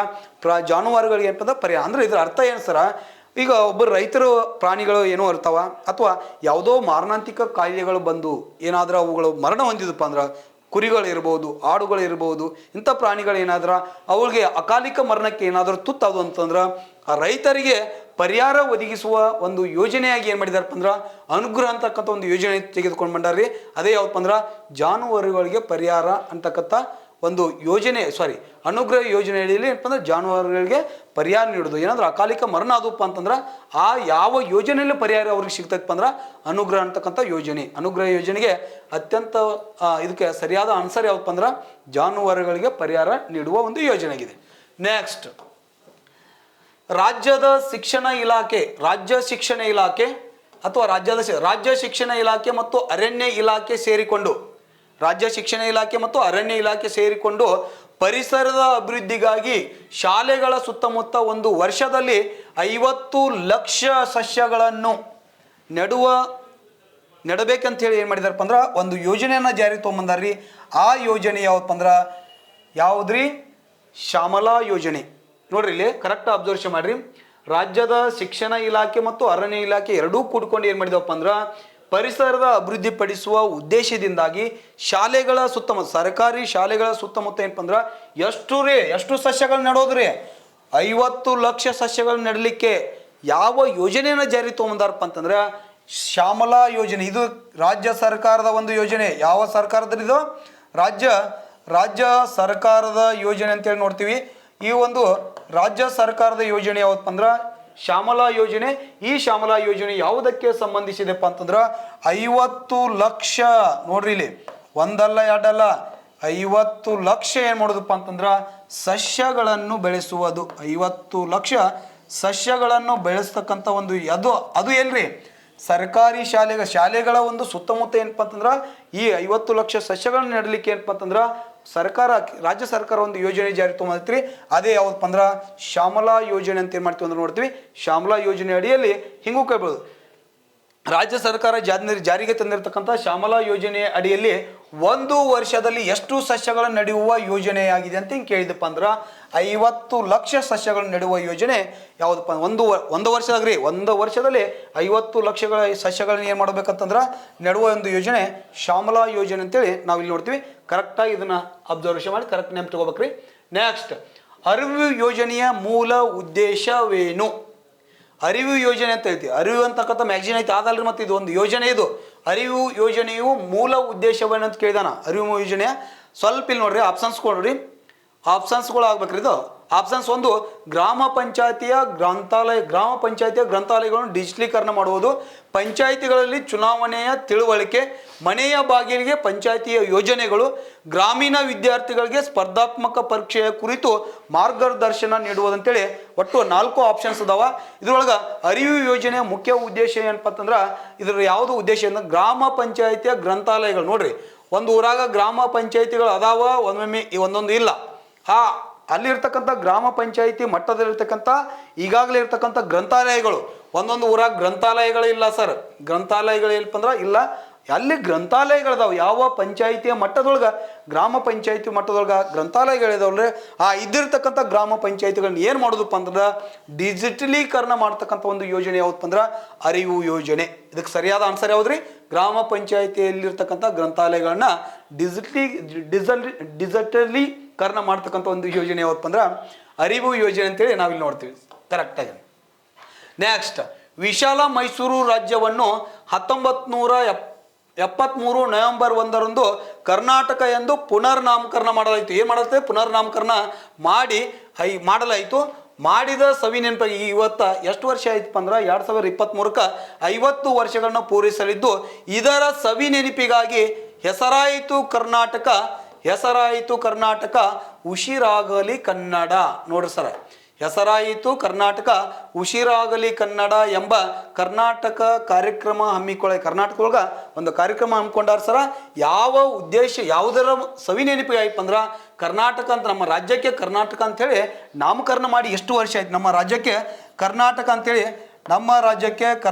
ಜಾನುವಾರುಗಳಿಗೆ ಏನಪ್ಪ ಅಂದ್ರೆ ಪರಿಹಾರ ಅಂದ್ರೆ ಇದ್ರ ಅರ್ಥ ಏನು ಸರ, ಈಗ ಒಬ್ಬರು ರೈತರು ಪ್ರಾಣಿಗಳು ಏನೋ ಇರ್ತಾವ ಅಥವಾ ಯಾವುದೋ ಮಾರಣಾಂತಿಕ ಕಾಯಿಲೆಗಳು ಬಂದು ಏನಾದರೂ ಅವುಗಳು ಮರಣ ಹೊಂದಿದಪ್ಪ ಅಂದ್ರೆ ಕುರಿಗಳಿರ್ಬೋದು, ಆಡುಗಳಿರ್ಬೋದು, ಇಂಥ ಪ್ರಾಣಿಗಳು ಏನಾದ್ರ ಅವಳಿಗೆ ಅಕಾಲಿಕ ಮರಣಕ್ಕೆ ಏನಾದರೂ ತುತ್ತಾದು ಅಂತಂದ್ರೆ ಆ ರೈತರಿಗೆ ಪರಿಹಾರ ಒದಗಿಸುವ ಒಂದು ಯೋಜನೆಯಾಗಿ ಏನು ಮಾಡಿದಾರಪ್ಪ ಅಂದ್ರೆ ಅನುಗ್ರಹ ಅಂತಕ್ಕಂಥ ಒಂದು ಯೋಜನೆ ತೆಗೆದುಕೊಂಡು ಬಂದಾರ್ರಿ. ಅದೇ ಯಾವಪ್ಪ ಅಂದ್ರೆ ಜಾನುವಾರುಗಳಿಗೆ ಪರಿಹಾರ ಅಂತಕ್ಕಂಥ ಒಂದು ಯೋಜನೆ, ಅನುಗ್ರಹ ಯೋಜನೆಯಲ್ಲಿ ಏನಪ್ಪ ಅಂದ್ರೆ ಜಾನುವಾರುಗಳಿಗೆ ಪರಿಹಾರ ನೀಡೋದು. ಏನಾದ್ರೂ ಅಕಾಲಿಕ ಮರಣ ಆದಪ್ಪ ಅಂತಂದ್ರೆ ಆ ಯಾವ ಯೋಜನೆಯಲ್ಲಿ ಪರಿಹಾರ ಅವ್ರಿಗೆ ಸಿಗ್ತೈತಪ್ಪ ಅಂದ್ರೆ ಅನುಗ್ರಹ ಅಂತಕ್ಕಂಥ ಯೋಜನೆ. ಅನುಗ್ರಹ ಯೋಜನೆಗೆ ಅತ್ಯಂತ ಇದಕ್ಕೆ ಸರಿಯಾದ ಆನ್ಸರ್ ಯಾವಪ್ಪ ಅಂದ್ರೆ ಜಾನುವಾರುಗಳಿಗೆ ಪರಿಹಾರ ನೀಡುವ ಒಂದು ಯೋಜನೆ ಆಗಿದೆ. ನೆಕ್ಸ್ಟ್, ರಾಜ್ಯ ಶಿಕ್ಷಣ ಇಲಾಖೆ ಮತ್ತು ಅರಣ್ಯ ಇಲಾಖೆ ಸೇರಿಕೊಂಡು ಪರಿಸರದ ಅಭಿವೃದ್ಧಿಗಾಗಿ ಶಾಲೆಗಳ ಸುತ್ತಮುತ್ತ ಒಂದು ವರ್ಷದಲ್ಲಿ 50 ಲಕ್ಷ ಸಸ್ಯಗಳನ್ನು ನೆಡಬೇಕಂತ ಹೇಳಿ ಏನು ಮಾಡಿದಾರಪ್ಪ ಅಂದ್ರೆ ಒಂದು ಯೋಜನೆಯನ್ನು ಜಾರಿಗೆ ತೊಗೊಂಬಂದಾರ್ರಿ. ಆ ಯೋಜನೆ ಯಾವಪ್ಪ ಅಂದ್ರೆ ಯಾವುದ್ರಿ, ಶ್ಯಾಮಲಾ ಯೋಜನೆ. ನೋಡ್ರಿ ಇಲ್ಲಿ ಕರೆಕ್ಟ್ ಅಬ್ಸರ್ವೇಷನ್ ಮಾಡ್ರಿ. ರಾಜ್ಯದ ಶಿಕ್ಷಣ ಇಲಾಖೆ ಮತ್ತು ಅರಣ್ಯ ಇಲಾಖೆ ಎರಡೂ ಕೂಡ್ಕೊಂಡು ಏನು ಮಾಡಿದವಪ್ಪ ಅಂದ್ರೆ ಪರಿಸರದ ಅಭಿವೃದ್ಧಿ ಪಡಿಸುವ ಉದ್ದೇಶದಿಂದಾಗಿ ಶಾಲೆಗಳ ಸುತ್ತಮುತ್ತ, ಸರ್ಕಾರಿ ಶಾಲೆಗಳ ಸುತ್ತಮುತ್ತ ಏನಪ್ಪ ಅಂದ್ರೆ ಎಷ್ಟು ಸಸ್ಯಗಳು ನೆಡೋದ್ರಿ, 50 ಲಕ್ಷ ಸಸ್ಯಗಳು ನೆಡಲಿಕ್ಕೆ ಯಾವ ಯೋಜನೆಯನ್ನು ಜಾರಿ ತೊಗೊಂಬಂದಾರಪ್ಪ ಅಂತಂದ್ರೆ ಶ್ಯಾಮಲಾ ಯೋಜನೆ. ಇದು ರಾಜ್ಯ ಸರ್ಕಾರದ ಒಂದು ಯೋಜನೆ. ಯಾವ ಸರ್ಕಾರದ ಇದು, ರಾಜ್ಯ ಸರ್ಕಾರದ ಯೋಜನೆ ಅಂತೇಳಿ ನೋಡ್ತೀವಿ. ಈ ಒಂದು ರಾಜ್ಯ ಸರ್ಕಾರದ ಯೋಜನೆ ಯಾವತ್ತಪ್ಪ ಅಂದ್ರೆ ಶ್ಯಾಮಲಾ ಯೋಜನೆ. ಈ ಶ್ಯಾಮಲಾ ಯೋಜನೆ ಯಾವುದಕ್ಕೆ ಸಂಬಂಧಿಸಿದೆಪ್ಪ ಅಂತಂದ್ರೆ 50 ಲಕ್ಷ, ನೋಡ್ರಿ ಇಲ್ಲಿ ಒಂದಲ್ಲ ಎರಡಲ್ಲ 50 ಲಕ್ಷ ಏನು ಮಾಡೋದಪ್ಪ ಅಂತಂದ್ರೆ ಸಸ್ಯಗಳನ್ನು ಬೆಳೆಸುವುದು. 50 ಲಕ್ಷ ಸಸ್ಯಗಳನ್ನು ಬೆಳೆಸ್ತಕ್ಕಂಥ ಒಂದು ಅದು ಎಲ್ರಿ ಸರ್ಕಾರಿ ಶಾಲೆಗಳ ಒಂದು ಸುತ್ತಮುತ್ತ ಏನಪ್ಪ ಅಂತಂದ್ರೆ ಈ 50 ಲಕ್ಷ ಸಸ್ಯಗಳನ್ನ ನೆಡಲಿಕ್ಕೆ ಏನಪ್ಪ ಅಂತಂದ್ರೆ ರಾಜ್ಯ ಸರ್ಕಾರ ಒಂದು ಯೋಜನೆ ಜಾರಿ ತೊಗೊಂಡ್ರಿ. ಅದೇ ಯಾವ್ದಪ್ಪ ಅಂದ್ರೆ ಶ್ಯಾಮಲಾ ಯೋಜನೆ ಅಂತ ಏನು ಮಾಡ್ತೀವಿ ಅಂದ್ರೆ ನೋಡ್ತೀವಿ. ಶ್ಯಾಮಲಾ ಯೋಜನೆ ಅಡಿಯಲ್ಲಿ ಹಿಂಗೂ ಕೈಬೋದು. ರಾಜ್ಯ ಸರ್ಕಾರ ಜಾರಿಗೆ ತಂದಿರತಕ್ಕಂಥ ಶ್ಯಾಮಲಾ ಯೋಜನೆ ಅಡಿಯಲ್ಲಿ 1 ವರ್ಷದಲ್ಲಿ ಎಷ್ಟು ಸಸ್ಯಗಳನ್ನು ನೆಡುವ ಯೋಜನೆಯಾಗಿದೆ ಅಂತ ಹಿಂಗೆ ಕೇಳಿದಪ್ಪ ಅಂದ್ರೆ 50 ಲಕ್ಷ ಸಸ್ಯಗಳನ್ನು ನೆಡುವ ಯೋಜನೆ ಯಾವುದಪ್ಪ ಒಂದು ವರ್ಷದಾಗ್ರಿ. 1 ವರ್ಷದಲ್ಲಿ 50 ಲಕ್ಷಗಳ ಸಸ್ಯಗಳನ್ನ ಏನು ಮಾಡ್ಬೇಕಂತಂದ್ರೆ ನೆಡುವ ಒಂದು ಯೋಜನೆ ಶ್ಯಾಮಲಾ ಯೋಜನೆ ಅಂತೇಳಿ ನಾವು ಇಲ್ಲಿ ನೋಡ್ತೀವಿ. ಕರೆಕ್ಟಾಗಿ ಇದನ್ನು ಅಬ್ಸರ್ವೇಷನ್ ಮಾಡಿ ಕರೆಕ್ಟ್ ನೆನಪು ತಗೋಬೇಕ್ರಿ. ನೆಕ್ಸ್ಟ್, ಅರಿವು ಯೋಜನೆಯ ಮೂಲ ಉದ್ದೇಶವೇನು? ಅರಿವು ಯೋಜನೆ ಅಂತ ಹೇಳ್ತೀವಿ. ಅರಿವು ಅಂತಕ್ಕಂಥ ಮ್ಯಾಗ್ಝಿನ್ ಐತಿ ಆದಲ್ರಿ, ಮತ್ತು ಇದು ಒಂದು ಯೋಜನೆ. ಇದು ಅರಿವು ಯೋಜನೆಯು ಮೂಲ ಉದ್ದೇಶವೇನು ಅಂತ ಕೇಳಿದಾನ. ಅರಿವು ಯೋಜನೆಯ ಸ್ವಲ್ಪ ಇಲ್ಲಿ ನೋಡ್ರಿ ಆಪ್ಷನ್ಸ್ ಕೊಡ್ರಿ. ಆಪ್ಷನ್ಸ್ಗಳು ಆಗ್ಬೇಕ್ರಿ. ಇದು ಆಪ್ಷನ್ಸ್ 1, ಗ್ರಾಮ ಪಂಚಾಯತಿಯ ಗ್ರಂಥಾಲಯಗಳನ್ನು ಡಿಜಿಟಲೀಕರಣ ಮಾಡುವುದು, ಪಂಚಾಯಿತಿಗಳಲ್ಲಿ ಚುನಾವಣೆಯ ತಿಳುವಳಿಕೆ, ಮನೆಯ ಬಾಗಿಲಿಗೆ ಪಂಚಾಯಿತಿಯ ಯೋಜನೆಗಳು, ಗ್ರಾಮೀಣ ವಿದ್ಯಾರ್ಥಿಗಳಿಗೆ ಸ್ಪರ್ಧಾತ್ಮಕ ಪರೀಕ್ಷೆಯ ಕುರಿತು ಮಾರ್ಗದರ್ಶನ ನೀಡುವುದಂತೇಳಿ ಒಟ್ಟು 4 ಆಪ್ಷನ್ಸ್ ಅದಾವ. ಇದ್ರೊಳಗೆ ಅರಿವು ಯೋಜನೆಯ ಮುಖ್ಯ ಉದ್ದೇಶ ಏನಪ್ಪ ಅಂತಂದ್ರೆ ಇದ್ರ ಯಾವುದು ಉದ್ದೇಶ ಅಂದ್ರೆ ಗ್ರಾಮ ಪಂಚಾಯಿತಿಯ ಗ್ರಂಥಾಲಯಗಳು. ನೋಡ್ರಿ, ಒಂದು ಊರಾಗ ಗ್ರಾಮ ಪಂಚಾಯಿತಿಗಳು ಅದಾವ, ಒಮ್ಮೊಮ್ಮೆ ಒಂದೊಂದು ಇಲ್ಲ. ಅಲ್ಲಿರ್ತಕ್ಕಂಥ ಗ್ರಾಮ ಪಂಚಾಯಿತಿ ಮಟ್ಟದಲ್ಲಿರ್ತಕ್ಕಂಥ ಈಗಾಗಲೇ ಇರ್ತಕ್ಕಂಥ ಗ್ರಂಥಾಲಯಗಳು, ಒಂದೊಂದು ಊರಾಗ ಗ್ರಂಥಾಲಯಗಳಿಲ್ಲ ಸರ್. ಗ್ರಂಥಾಲಯಗಳು ಏನಪ್ಪ ಅಂದ್ರೆ ಇಲ್ಲ, ಅಲ್ಲಿ ಗ್ರಂಥಾಲಯಗಳದಾವ. ಯಾವ ಪಂಚಾಯಿತಿಯ ಮಟ್ಟದೊಳಗೆ ಗ್ರಾಮ ಪಂಚಾಯಿತಿ ಮಟ್ಟದೊಳಗೆ ಗ್ರಂಥಾಲಯಗಳಿದಾವಲ್ರಿ, ಇದ್ದಿರ್ತಕ್ಕಂಥ ಗ್ರಾಮ ಪಂಚಾಯಿತಿಗಳನ್ನ ಏನು ಮಾಡೋದಪ್ಪ ಅಂದ್ರೆ ಡಿಜಿಟಲೀಕರಣ ಮಾಡ್ತಕ್ಕಂಥ ಒಂದು ಯೋಜನೆ ಯಾವ್ದಪ್ಪ ಅಂದ್ರೆ ಅರಿವು ಯೋಜನೆ. ಇದಕ್ಕೆ ಸರಿಯಾದ ಆನ್ಸರ್ ಯಾವ್ದ್ರಿ? ಗ್ರಾಮ ಪಂಚಾಯಿತಿಯಲ್ಲಿರ್ತಕ್ಕಂಥ ಗ್ರಂಥಾಲಯಗಳನ್ನ ಡಿಜಿಟಲೀಕರಣ ಮಾಡ್ತಕ್ಕಂಥ ಒಂದು ಯೋಜನೆ ಯಾವತ್ತಪ್ಪ ಅಂದ್ರೆ ಅರಿವು ಯೋಜನೆ ಅಂತೇಳಿ ನಾವಿಲ್ಲಿ ನೋಡ್ತೀವಿ ಕರೆಕ್ಟಾಗಿ. ನೆಕ್ಸ್ಟ್, ವಿಶಾಲ ಮೈಸೂರು ರಾಜ್ಯವನ್ನು 1973 ನವೆಂಬರ್ 1ರಂದು ಕರ್ನಾಟಕ ಎಂದು ಪುನರ್ನಾಮಕರಣ ಮಾಡಲಾಯಿತು. ಏನು ಮಾಡುತ್ತೆ? ಪುನರ್ನಾಮಕರಣ ಮಾಡಲಾಯಿತು. ಮಾಡಿದ ಸವಿ ನೆನಪಾಗಿ ಇವತ್ತು ಎಷ್ಟು ವರ್ಷ ಆಯ್ತಪ್ಪ ಅಂದ್ರೆ 2023ಕ್ಕೆ 50 ವರ್ಷಗಳನ್ನ ಪೂರೈಸಲಿದ್ದು, ಇದರ ಸವಿ ನೆನಪಿಗಾಗಿ ಹೆಸರಾಯಿತು ಕರ್ನಾಟಕ ಉಸಿರಾಗಲಿ ಕನ್ನಡ. ನೋಡ್ರಿ ಸರ್, ಹೆಸರಾಯಿತು ಕರ್ನಾಟಕ ಉಸಿರಾಗಲಿ ಕನ್ನಡ ಎಂಬ ಕರ್ನಾಟಕ ಕಾರ್ಯಕ್ರಮ ಕರ್ನಾಟಕದೊಳಗೆ ಒಂದು ಕಾರ್ಯಕ್ರಮ ಹಮ್ಮಿಕೊಂಡಾರ ಸರ. ಯಾವ ಉದ್ದೇಶ, ಯಾವುದರ ಸವಿ ನೆನಪಿಗೆ ಆಯ್ತು ಅಂದ್ರೆ ಕರ್ನಾಟಕ ಅಂತ, ನಮ್ಮ ರಾಜ್ಯಕ್ಕೆ ಕರ್ನಾಟಕ ಅಂಥೇಳಿ ನಾಮಕರಣ ಮಾಡಿ ಎಷ್ಟು ವರ್ಷ ಆಯ್ತು? ನಮ್ಮ ರಾಜ್ಯಕ್ಕೆ ಕರ್ನಾಟಕ ಅಂಥೇಳಿ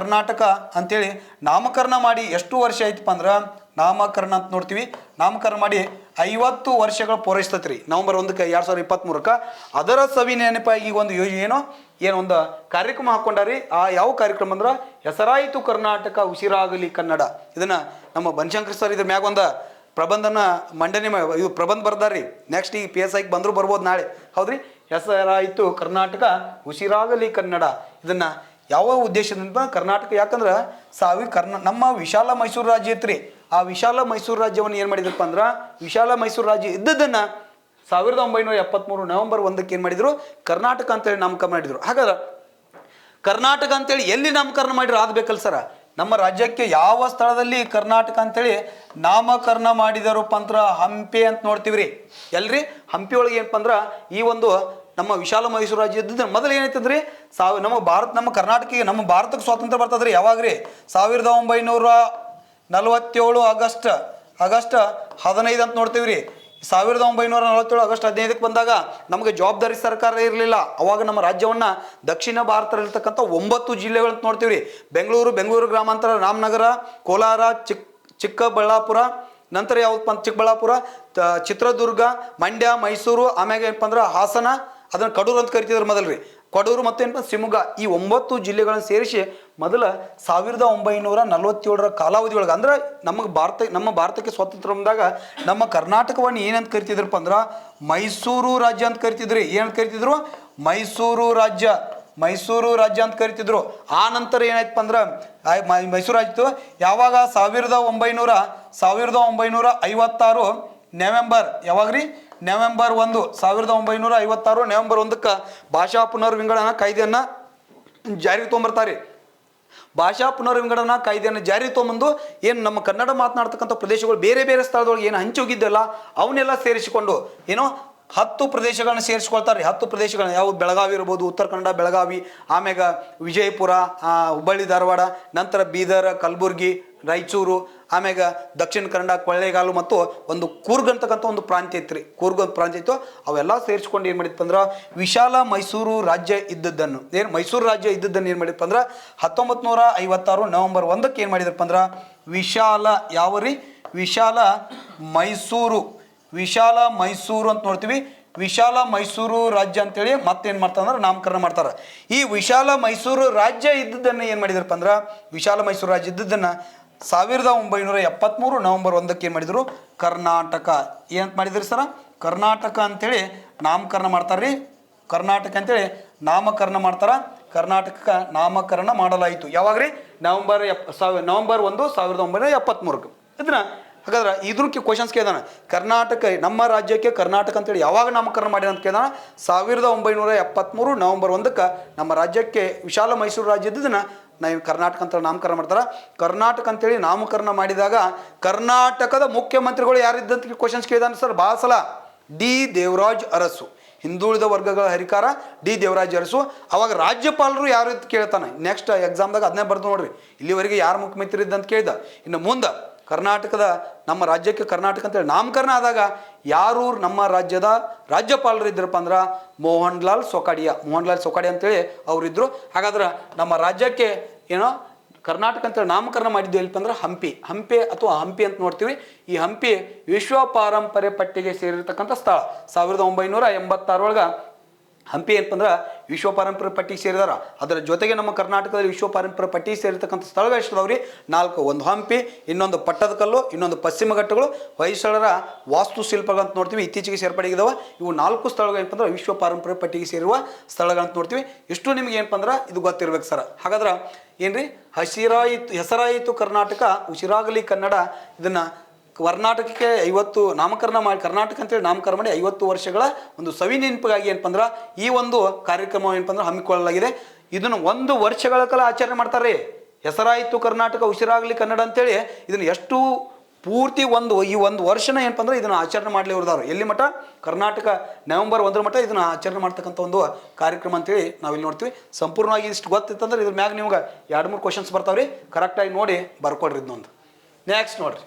ನಾಮಕರಣ ಮಾಡಿ ಎಷ್ಟು ವರ್ಷ ಆಯ್ತಪ್ಪ ಅಂದ್ರೆ ನಾಮಕರಣ ಅಂತ ನೋಡ್ತೀವಿ. ನಾಮಕರಣ ಮಾಡಿ 50 ವರ್ಷಗಳು ಪೂರೈಸ್ತೈತ್ರಿ. ನವೆಂಬರ್ 1ಕ್ಕೆ 2023ಕ್ಕೆ ಅದರ ಸವಿ ನೆನಪಾಗಿ ಒಂದು ಒಂದು ಕಾರ್ಯಕ್ರಮ ಹಾಕ್ಕೊಂಡಾರಿ. ಯಾವ ಕಾರ್ಯಕ್ರಮ ಅಂದ್ರೆ ಹೆಸರಾಯಿತು ಕರ್ನಾಟಕ ಉಸಿರಾಗಲಿ ಕನ್ನಡ. ಇದನ್ನ ನಮ್ಮ ಬನಶಂಕರ್ ಸರ್ ಇದ್ರ ಮ್ಯಾಗ ಒಂದು ಪ್ರಬಂಧನ ಮಂಡನೆ ಇದು ಪ್ರಬಂಧ ಬರ್ದಾರ್ರಿ. ನೆಕ್ಸ್ಟ್ ಈ PSI ಬಂದರೂ ಬರ್ಬೋದು ನಾಳೆ. ಹೌದ್ರಿ, ಹೆಸರಾಯಿತು ಕರ್ನಾಟಕ ಉಸಿರಾಗಲಿ ಕನ್ನಡ. ಇದನ್ನ ಯಾವ ಉದ್ದೇಶದಿಂದ ಕರ್ನಾಟಕ, ಯಾಕಂದ್ರೆ ನಮ್ಮ ವಿಶಾಲ ಮೈಸೂರು ರಾಜ್ಯ ಐತ್ರಿ. ಆ ವಿಶಾಲ ಮೈಸೂರು ರಾಜ್ಯವನ್ನು ಏನು ಮಾಡಿದ್ರಪ್ಪ ಅಂದ್ರೆ ವಿಶಾಲ ಮೈಸೂರು ರಾಜ್ಯ ಇದ್ದದನ್ನು 1973 ನವೆಂಬರ್ 1ಕ್ಕೆ ಏನು ಮಾಡಿದ್ರು? ಕರ್ನಾಟಕ ಅಂತೇಳಿ ನಾಮಕರಣ ಮಾಡಿದ್ರು. ಹಾಗಾದ್ರೆ ಕರ್ನಾಟಕ ಅಂತೇಳಿ ಎಲ್ಲಿ ನಾಮಕರಣ ಮಾಡಿದ್ರು ಆಗಬೇಕಲ್ಲ ಸರ? ನಮ್ಮ ರಾಜ್ಯಕ್ಕೆ ಯಾವ ಸ್ಥಳದಲ್ಲಿ ಕರ್ನಾಟಕ ಅಂತೇಳಿ ನಾಮಕರಣ ಮಾಡಿದಾರಪ್ಪ ಅಂದ್ರೆ ಹಂಪಿ ಅಂತ ನೋಡ್ತೀವಿ ರೀ. ಎಲ್ರಿ ಹಂಪಿ ಒಳಗೆ ಏನಪ್ಪ ಅಂದ್ರೆ ಈ ಒಂದು ನಮ್ಮ ವಿಶಾಲ ಮೈಸೂರು ರಾಜ್ಯ ಇದ್ದಿದ್ದು ಮೊದಲು ಏನೈತಂದ್ರಿ ನಮ್ಮ ಕರ್ನಾಟಕಕ್ಕೆ, ನಮ್ಮ ಭಾರತಕ್ಕೆ ಸ್ವಾತಂತ್ರ್ಯ ಬರ್ತದ್ರಿ ಯಾವಾಗ್ರಿ? 1947 ಆಗಸ್ಟ್ 15 ಅಂತ ನೋಡ್ತೀವಿ ರೀ. 1947 ಆಗಸ್ಟ್ 15ಕ್ಕೆ ಬಂದಾಗ ನಮಗೆ ಜವಾಬ್ದಾರಿ ಸರ್ಕಾರ ಇರಲಿಲ್ಲ. ಅವಾಗ ನಮ್ಮ ರಾಜ್ಯವನ್ನು ದಕ್ಷಿಣ ಭಾರತದಲ್ಲಿರ್ತಕ್ಕಂಥ 9 ಜಿಲ್ಲೆಗಳಂತ ನೋಡ್ತೀವಿ ರೀ. ಬೆಂಗಳೂರು ಗ್ರಾಮಾಂತರ, ರಾಮನಗರ, ಕೋಲಾರ, ಚಿಕ್ಕಬಳ್ಳಾಪುರ, ನಂತರ ಯಾವ್ದಪ್ಪ ಅಂತ ಚಿಕ್ಕಬಳ್ಳಾಪುರ, ಚಿತ್ರದುರ್ಗ, ಮಂಡ್ಯ, ಮೈಸೂರು, ಆಮ್ಯಾಗ ಏನಪ್ಪ ಅಂದ್ರೆ ಹಾಸನ, ಅದನ್ನು ಕಡೂರು ಅಂತ ಕರಿತಿದ್ರು ಮೊದಲ್ರಿ. ಕಡೂರು ಮತ್ತು ಏನಪ್ಪ ಶಿವಮೊಗ್ಗ, ಈ 9 ಜಿಲ್ಲೆಗಳನ್ನು ಸೇರಿಸಿ ಮೊದಲ 1947ರ ಕಾಲಾವಧಿ ಒಳಗೆ ಅಂದ್ರೆ ನಮ್ಮ ಭಾರತಕ್ಕೆ ಸ್ವಾತಂತ್ರ್ಯ ಬಂದಾಗ ನಮ್ಮ ಕರ್ನಾಟಕವನ್ನು ಏನಂತ ಕರಿತಿದ್ರಪ್ಪ ಅಂದ್ರೆ ಮೈಸೂರು ರಾಜ್ಯ ಅಂತ ಕರಿತಿದ್ರಿ. ಏನಂತ ಕರಿತಿದ್ರು? ಮೈಸೂರು ರಾಜ್ಯ ಅಂತ ಕರಿತಿದ್ರು. ಆ ನಂತರ ಏನಾಯ್ತಪ್ಪ ಅಂದ್ರೆ ಮೈಸೂರು ರಾಜ್ಯತ್ತು ಯಾವಾಗ 1956 ನವೆಂಬರ್, ಯಾವಾಗ್ರಿ? ನವೆಂಬರ್ 1, 1956 ನವೆಂಬರ್ 1ಕ್ಕೆ ಭಾಷಾ ಪುನರ್ವಿಂಗಡಣಾ ಕಾಯ್ದೆಯನ್ನು ಜಾರಿಗೆ ತೊಗೊಂಬರ್ತಾರೆ. ಭಾಷಾ ಪುನರ್ವಿಂಗಡನಾ ಕಾಯ್ದೆಯನ್ನು ಜಾರಿಗೆ ತೊಗೊಂಬಂದು ಏನು ನಮ್ಮ ಕನ್ನಡ ಮಾತನಾಡ್ತಕ್ಕಂಥ ಪ್ರದೇಶಗಳು ಬೇರೆ ಬೇರೆ ಸ್ಥಳದೊಳಗೆ ಏನು ಹಂಚೋಗಿದ್ದಲ್ಲ ಅವನ್ನೆಲ್ಲ ಸೇರಿಸಿಕೊಂಡು ಏನೋ 10 ಪ್ರದೇಶಗಳನ್ನ ಸೇರಿಸ್ಕೊಳ್ತಾರೆ. 10 ಪ್ರದೇಶಗಳನ್ನ ಯಾವ ಬೆಳಗಾವಿ ಇರ್ಬೋದು, ಉತ್ತರ ಕನ್ನಡ ಬೆಳಗಾವಿ, ಆಮ್ಯಾಗ ವಿಜಯಪುರ, ಹುಬ್ಬಳ್ಳಿ ಧಾರವಾಡ, ನಂತರ ಬೀದರ್, ಕಲಬುರ್ಗಿ, ರಾಯಚೂರು, ಆಮ್ಯಾಗ ದಕ್ಷಿಣ ಕನ್ನಡ, ಕೊಳ್ಳೇಗಾಲು ಮತ್ತು ಒಂದು ಕೂರ್ಗ್ ಅಂತಕ್ಕಂಥ ಒಂದು ಪ್ರಾಂತ್ಯ ಐತ್ರಿ. ಕೂರ್ಗ್ ಒಂದು ಪ್ರಾಂತ್ಯ ಇತ್ತು. ಅವೆಲ್ಲ ಸೇರಿಸ್ಕೊಂಡು ಏನು ಮಾಡಿತ್ತು ಅಂದ್ರೆ ವಿಶಾಲ ಮೈಸೂರು ರಾಜ್ಯ ಇದ್ದದ್ದನ್ನು ಮೈಸೂರು ರಾಜ್ಯ ಇದ್ದದ್ದನ್ನು ಏನು ಮಾಡಿದಪ್ಪ ಅಂದ್ರೆ 1956 ನವೆಂಬರ್ 1ಕ್ಕೆ ಏನು ಮಾಡಿದ್ರಪ್ಪ ಅಂದ್ರೆ ವಿಶಾಲ ಮೈಸೂರು ಅಂತ ನೋಡ್ತೀವಿ. ವಿಶಾಲ ಮೈಸೂರು ರಾಜ್ಯ ಅಂತೇಳಿ ಮತ್ತೇನು ಮಾಡ್ತಾರೆ ನಾಮಕರಣ ಮಾಡ್ತಾರೆ. ಈ ವಿಶಾಲ ಮೈಸೂರು ರಾಜ್ಯ ಇದ್ದದ್ದನ್ನು ಏನು ಮಾಡಿದ್ರಪ್ಪ ಅಂದ್ರೆ ವಿಶಾಲ ಮೈಸೂರು ರಾಜ್ಯ ಇದ್ದದ್ದನ್ನು 1973 ನವೆಂಬರ್ 1ಕ್ಕೆ ಏನು ಮಾಡಿದರು ಕರ್ನಾಟಕ ಏನಂತ ಮಾಡಿದ್ರಿ ಸರ ಕರ್ನಾಟಕ ಅಂಥೇಳಿ ನಾಮಕರಣ ಮಾಡ್ತಾರೆ ರೀ. ಕರ್ನಾಟಕ ಅಂತೇಳಿ ನಾಮಕರಣ ಮಾಡ್ತಾರೆ. ಕರ್ನಾಟಕ ನಾಮಕರಣ ಮಾಡಲಾಯಿತು ಯಾವಾಗ ರೀ ನವೆಂಬರ್ 1, 1973. ಇದನ್ನ ಹಾಗಾದ್ರೆ ಇದ್ರಕ್ಕೆ ಕ್ವಶನ್ಸ್ ಕೇಳಿದಾನೆ. ಕರ್ನಾಟಕ ನಮ್ಮ ರಾಜ್ಯಕ್ಕೆ ಕರ್ನಾಟಕ ಅಂತೇಳಿ ಯಾವಾಗ ನಾಮಕರಣ ಮಾಡಿದ ಅಂತ ಕೇಳಿದಾನೆ. 1973 ನವೆಂಬರ್ 1ಕ್ಕೆ ನಮ್ಮ ರಾಜ್ಯಕ್ಕೆ ವಿಶಾಲ ಮೈಸೂರು ರಾಜ್ಯ ಇದ್ದದನ್ನು ನಾವು ಕರ್ನಾಟಕ ಅಂತ ನಾಮಕರಣ ಮಾಡ್ತಾರೆ. ಕರ್ನಾಟಕ ಅಂತೇಳಿ ನಾಮಕರಣ ಮಾಡಿದಾಗ ಕರ್ನಾಟಕದ ಮುಖ್ಯಮಂತ್ರಿಗಳು ಯಾರಿದ್ದಂತ ಕ್ವಶನ್ಸ್ ಕೇಳಿದಾನೆ ಸರ್ ಭಾಳ ಸಲ. ಡಿ ದೇವರಾಜ್ ಅರಸು, ಹಿಂದುಳಿದ ವರ್ಗಗಳ ಹರಿಕಾರ ಡಿ ದೇವರಾಜ್ ಅರಸು. ಅವಾಗ ರಾಜ್ಯಪಾಲರು ಯಾರು ಅಂತ ಕೇಳ್ತಾನೆ. ನೆಕ್ಸ್ಟ್ ಎಕ್ಸಾಮ್ದಾಗ ಅದನ್ನೇ ಬರ್ದು ನೋಡ್ರಿ. ಇಲ್ಲಿವರೆಗೆ ಯಾರು ಮುಖ್ಯಮಂತ್ರಿ ಇದ್ದಂತ ಕೇಳಿದ. ಇನ್ನು ಮುಂದೆ ಕರ್ನಾಟಕದ ನಮ್ಮ ರಾಜ್ಯಕ್ಕೆ ಕರ್ನಾಟಕ ಅಂತೇಳಿ ನಾಮಕರಣ ಆದಾಗ ಯಾರು ನಮ್ಮ ರಾಜ್ಯದ ರಾಜ್ಯಪಾಲರು ಇದ್ರಪ್ಪ ಅಂದ್ರೆ ಮೋಹನ್ ಲಾಲ್ ಸೊಕಾಡಿಯಾ ಅಂತೇಳಿ ಅವರಿದ್ದರು. ಹಾಗಾದ್ರೆ ನಮ್ಮ ರಾಜ್ಯಕ್ಕೆ ಏನೋ ಕರ್ನಾಟಕ ಅಂತೇಳಿ ನಾಮಕರಣ ಮಾಡಿದ್ದು ಎಲ್ಲಿಪ್ಪ ಅಂದ್ರೆ ಹಂಪಿ ಅಂತ ನೋಡ್ತೀವಿ. ಈ ಹಂಪಿ ವಿಶ್ವ ಪಾರಂಪರ್ಯ ಪಟ್ಟಿಗೆ ಸೇರಿರ್ತಕ್ಕಂಥ ಸ್ಥಳ. 1986 ಹಂಪಿ ಏನಪ್ಪ ಅಂದ್ರೆ ವಿಶ್ವ ಪಾರಂಪರ್ಯ ಪಟ್ಟಿಗೆ ಸೇರಿದಾರ. ಅದರ ಜೊತೆಗೆ ನಮ್ಮ ಕರ್ನಾಟಕದಲ್ಲಿ ವಿಶ್ವ ಪಾರಂಪರ್ಯ ಪಟ್ಟಿಗೆ ಸೇರಿರ್ತಕ್ಕಂಥ ಸ್ಥಳಗಳು ಎಷ್ಟು ಅದಾವ್ರಿ 4. ಒಂದು ಹಂಪಿ, ಇನ್ನೊಂದು ಪಟ್ಟದಕಲ್ಲು, ಇನ್ನೊಂದು ಪಶ್ಚಿಮ ಘಟ್ಟಗಳು, ಹೊಯ್ಸಳರ ವಾಸ್ತುಶಿಲ್ಪಗಳಂತ ನೋಡ್ತೀವಿ ಇತ್ತೀಚೆಗೆ ಸೇರ್ಪಡೆಗಿದಾವೆ. ಇವು 4 ಸ್ಥಳಗಳು ಏನಪ್ಪ ಅಂದ್ರೆ ವಿಶ್ವ ಪಾರಂಪರ್ಯ ಪಟ್ಟಿಗೆ ಸೇರುವ ಸ್ಥಳಗಳಂತ ನೋಡ್ತೀವಿ. ಇಷ್ಟು ನಿಮ್ಗೆ ಏನಪ್ಪ ಅಂದ್ರೆ ಇದು ಗೊತ್ತಿರ್ಬೇಕು ಸರ್. ಹಾಗಾದ್ರೆ ಏನ್ರಿ ಹೆಸರಾಯಿತು ಕರ್ನಾಟಕ ಉಸಿರಾಗಲಿ ಕನ್ನಡ. ಇದನ್ನು ಕರ್ನಾಟಕಕ್ಕೆ 50 ನಾಮಕರಣ ಮಾಡಿ ಕರ್ನಾಟಕ ಅಂತೇಳಿ ನಾಮಕರಣ ಮಾಡಿ 50 ವರ್ಷಗಳ ಒಂದು ಸವಿ ನೆನಪಿಗಾಗಿ ಏನಪ್ಪ ಅಂದ್ರೆ ಈ ಒಂದು ಕಾರ್ಯಕ್ರಮ ಏನಪ್ಪ ಅಂದ್ರೆ ಹಮ್ಮಿಕೊಳ್ಳಲಾಗಿದೆ. ಇದನ್ನು 1 ವರ್ಷಗಳ ಕಾಲ ಆಚರಣೆ ಮಾಡ್ತಾರೆ. ಹೆಸರಾಯಿತು ಕರ್ನಾಟಕ ಉಸಿರಾಗಲಿ ಕನ್ನಡ ಅಂತೇಳಿ ಇದನ್ನು ಎಷ್ಟು ಪೂರ್ತಿ ಈ ಒಂದು ವರ್ಷನ ಏನಪ್ಪ ಅಂದ್ರೆ ಇದನ್ನು ಆಚರಣೆ ಮಾಡಲಿ ಇವ್ರದವ್ರು. ಎಲ್ಲಿ ಮಠ ಕರ್ನಾಟಕ ನವೆಂಬರ್ 1 ಮಠ ಇದನ್ನು ಆಚರಣೆ ಮಾಡ್ತಕ್ಕಂಥ ಒಂದು ಕಾರ್ಯಕ್ರಮ ಅಂತೇಳಿ ನಾವಿಲ್ಲಿ ನೋಡ್ತೀವಿ. ಸಂಪೂರ್ಣವಾಗಿ ಇಷ್ಟು ಗೊತ್ತಿತ್ತಂದ್ರೆ ಇದ್ರ ಮ್ಯಾಗ ನಿಮ್ಗೆ 2-3 ಕ್ವಶನ್ಸ್ ಬರ್ತಾವ್ರಿ. ಕರೆಕ್ಟಾಗಿ ನೋಡಿ ಬರ್ಕೊಡ್ರಿ ಇದನ್ನೊಂದು. ನೆಕ್ಸ್ಟ್ ನೋಡ್ರಿ,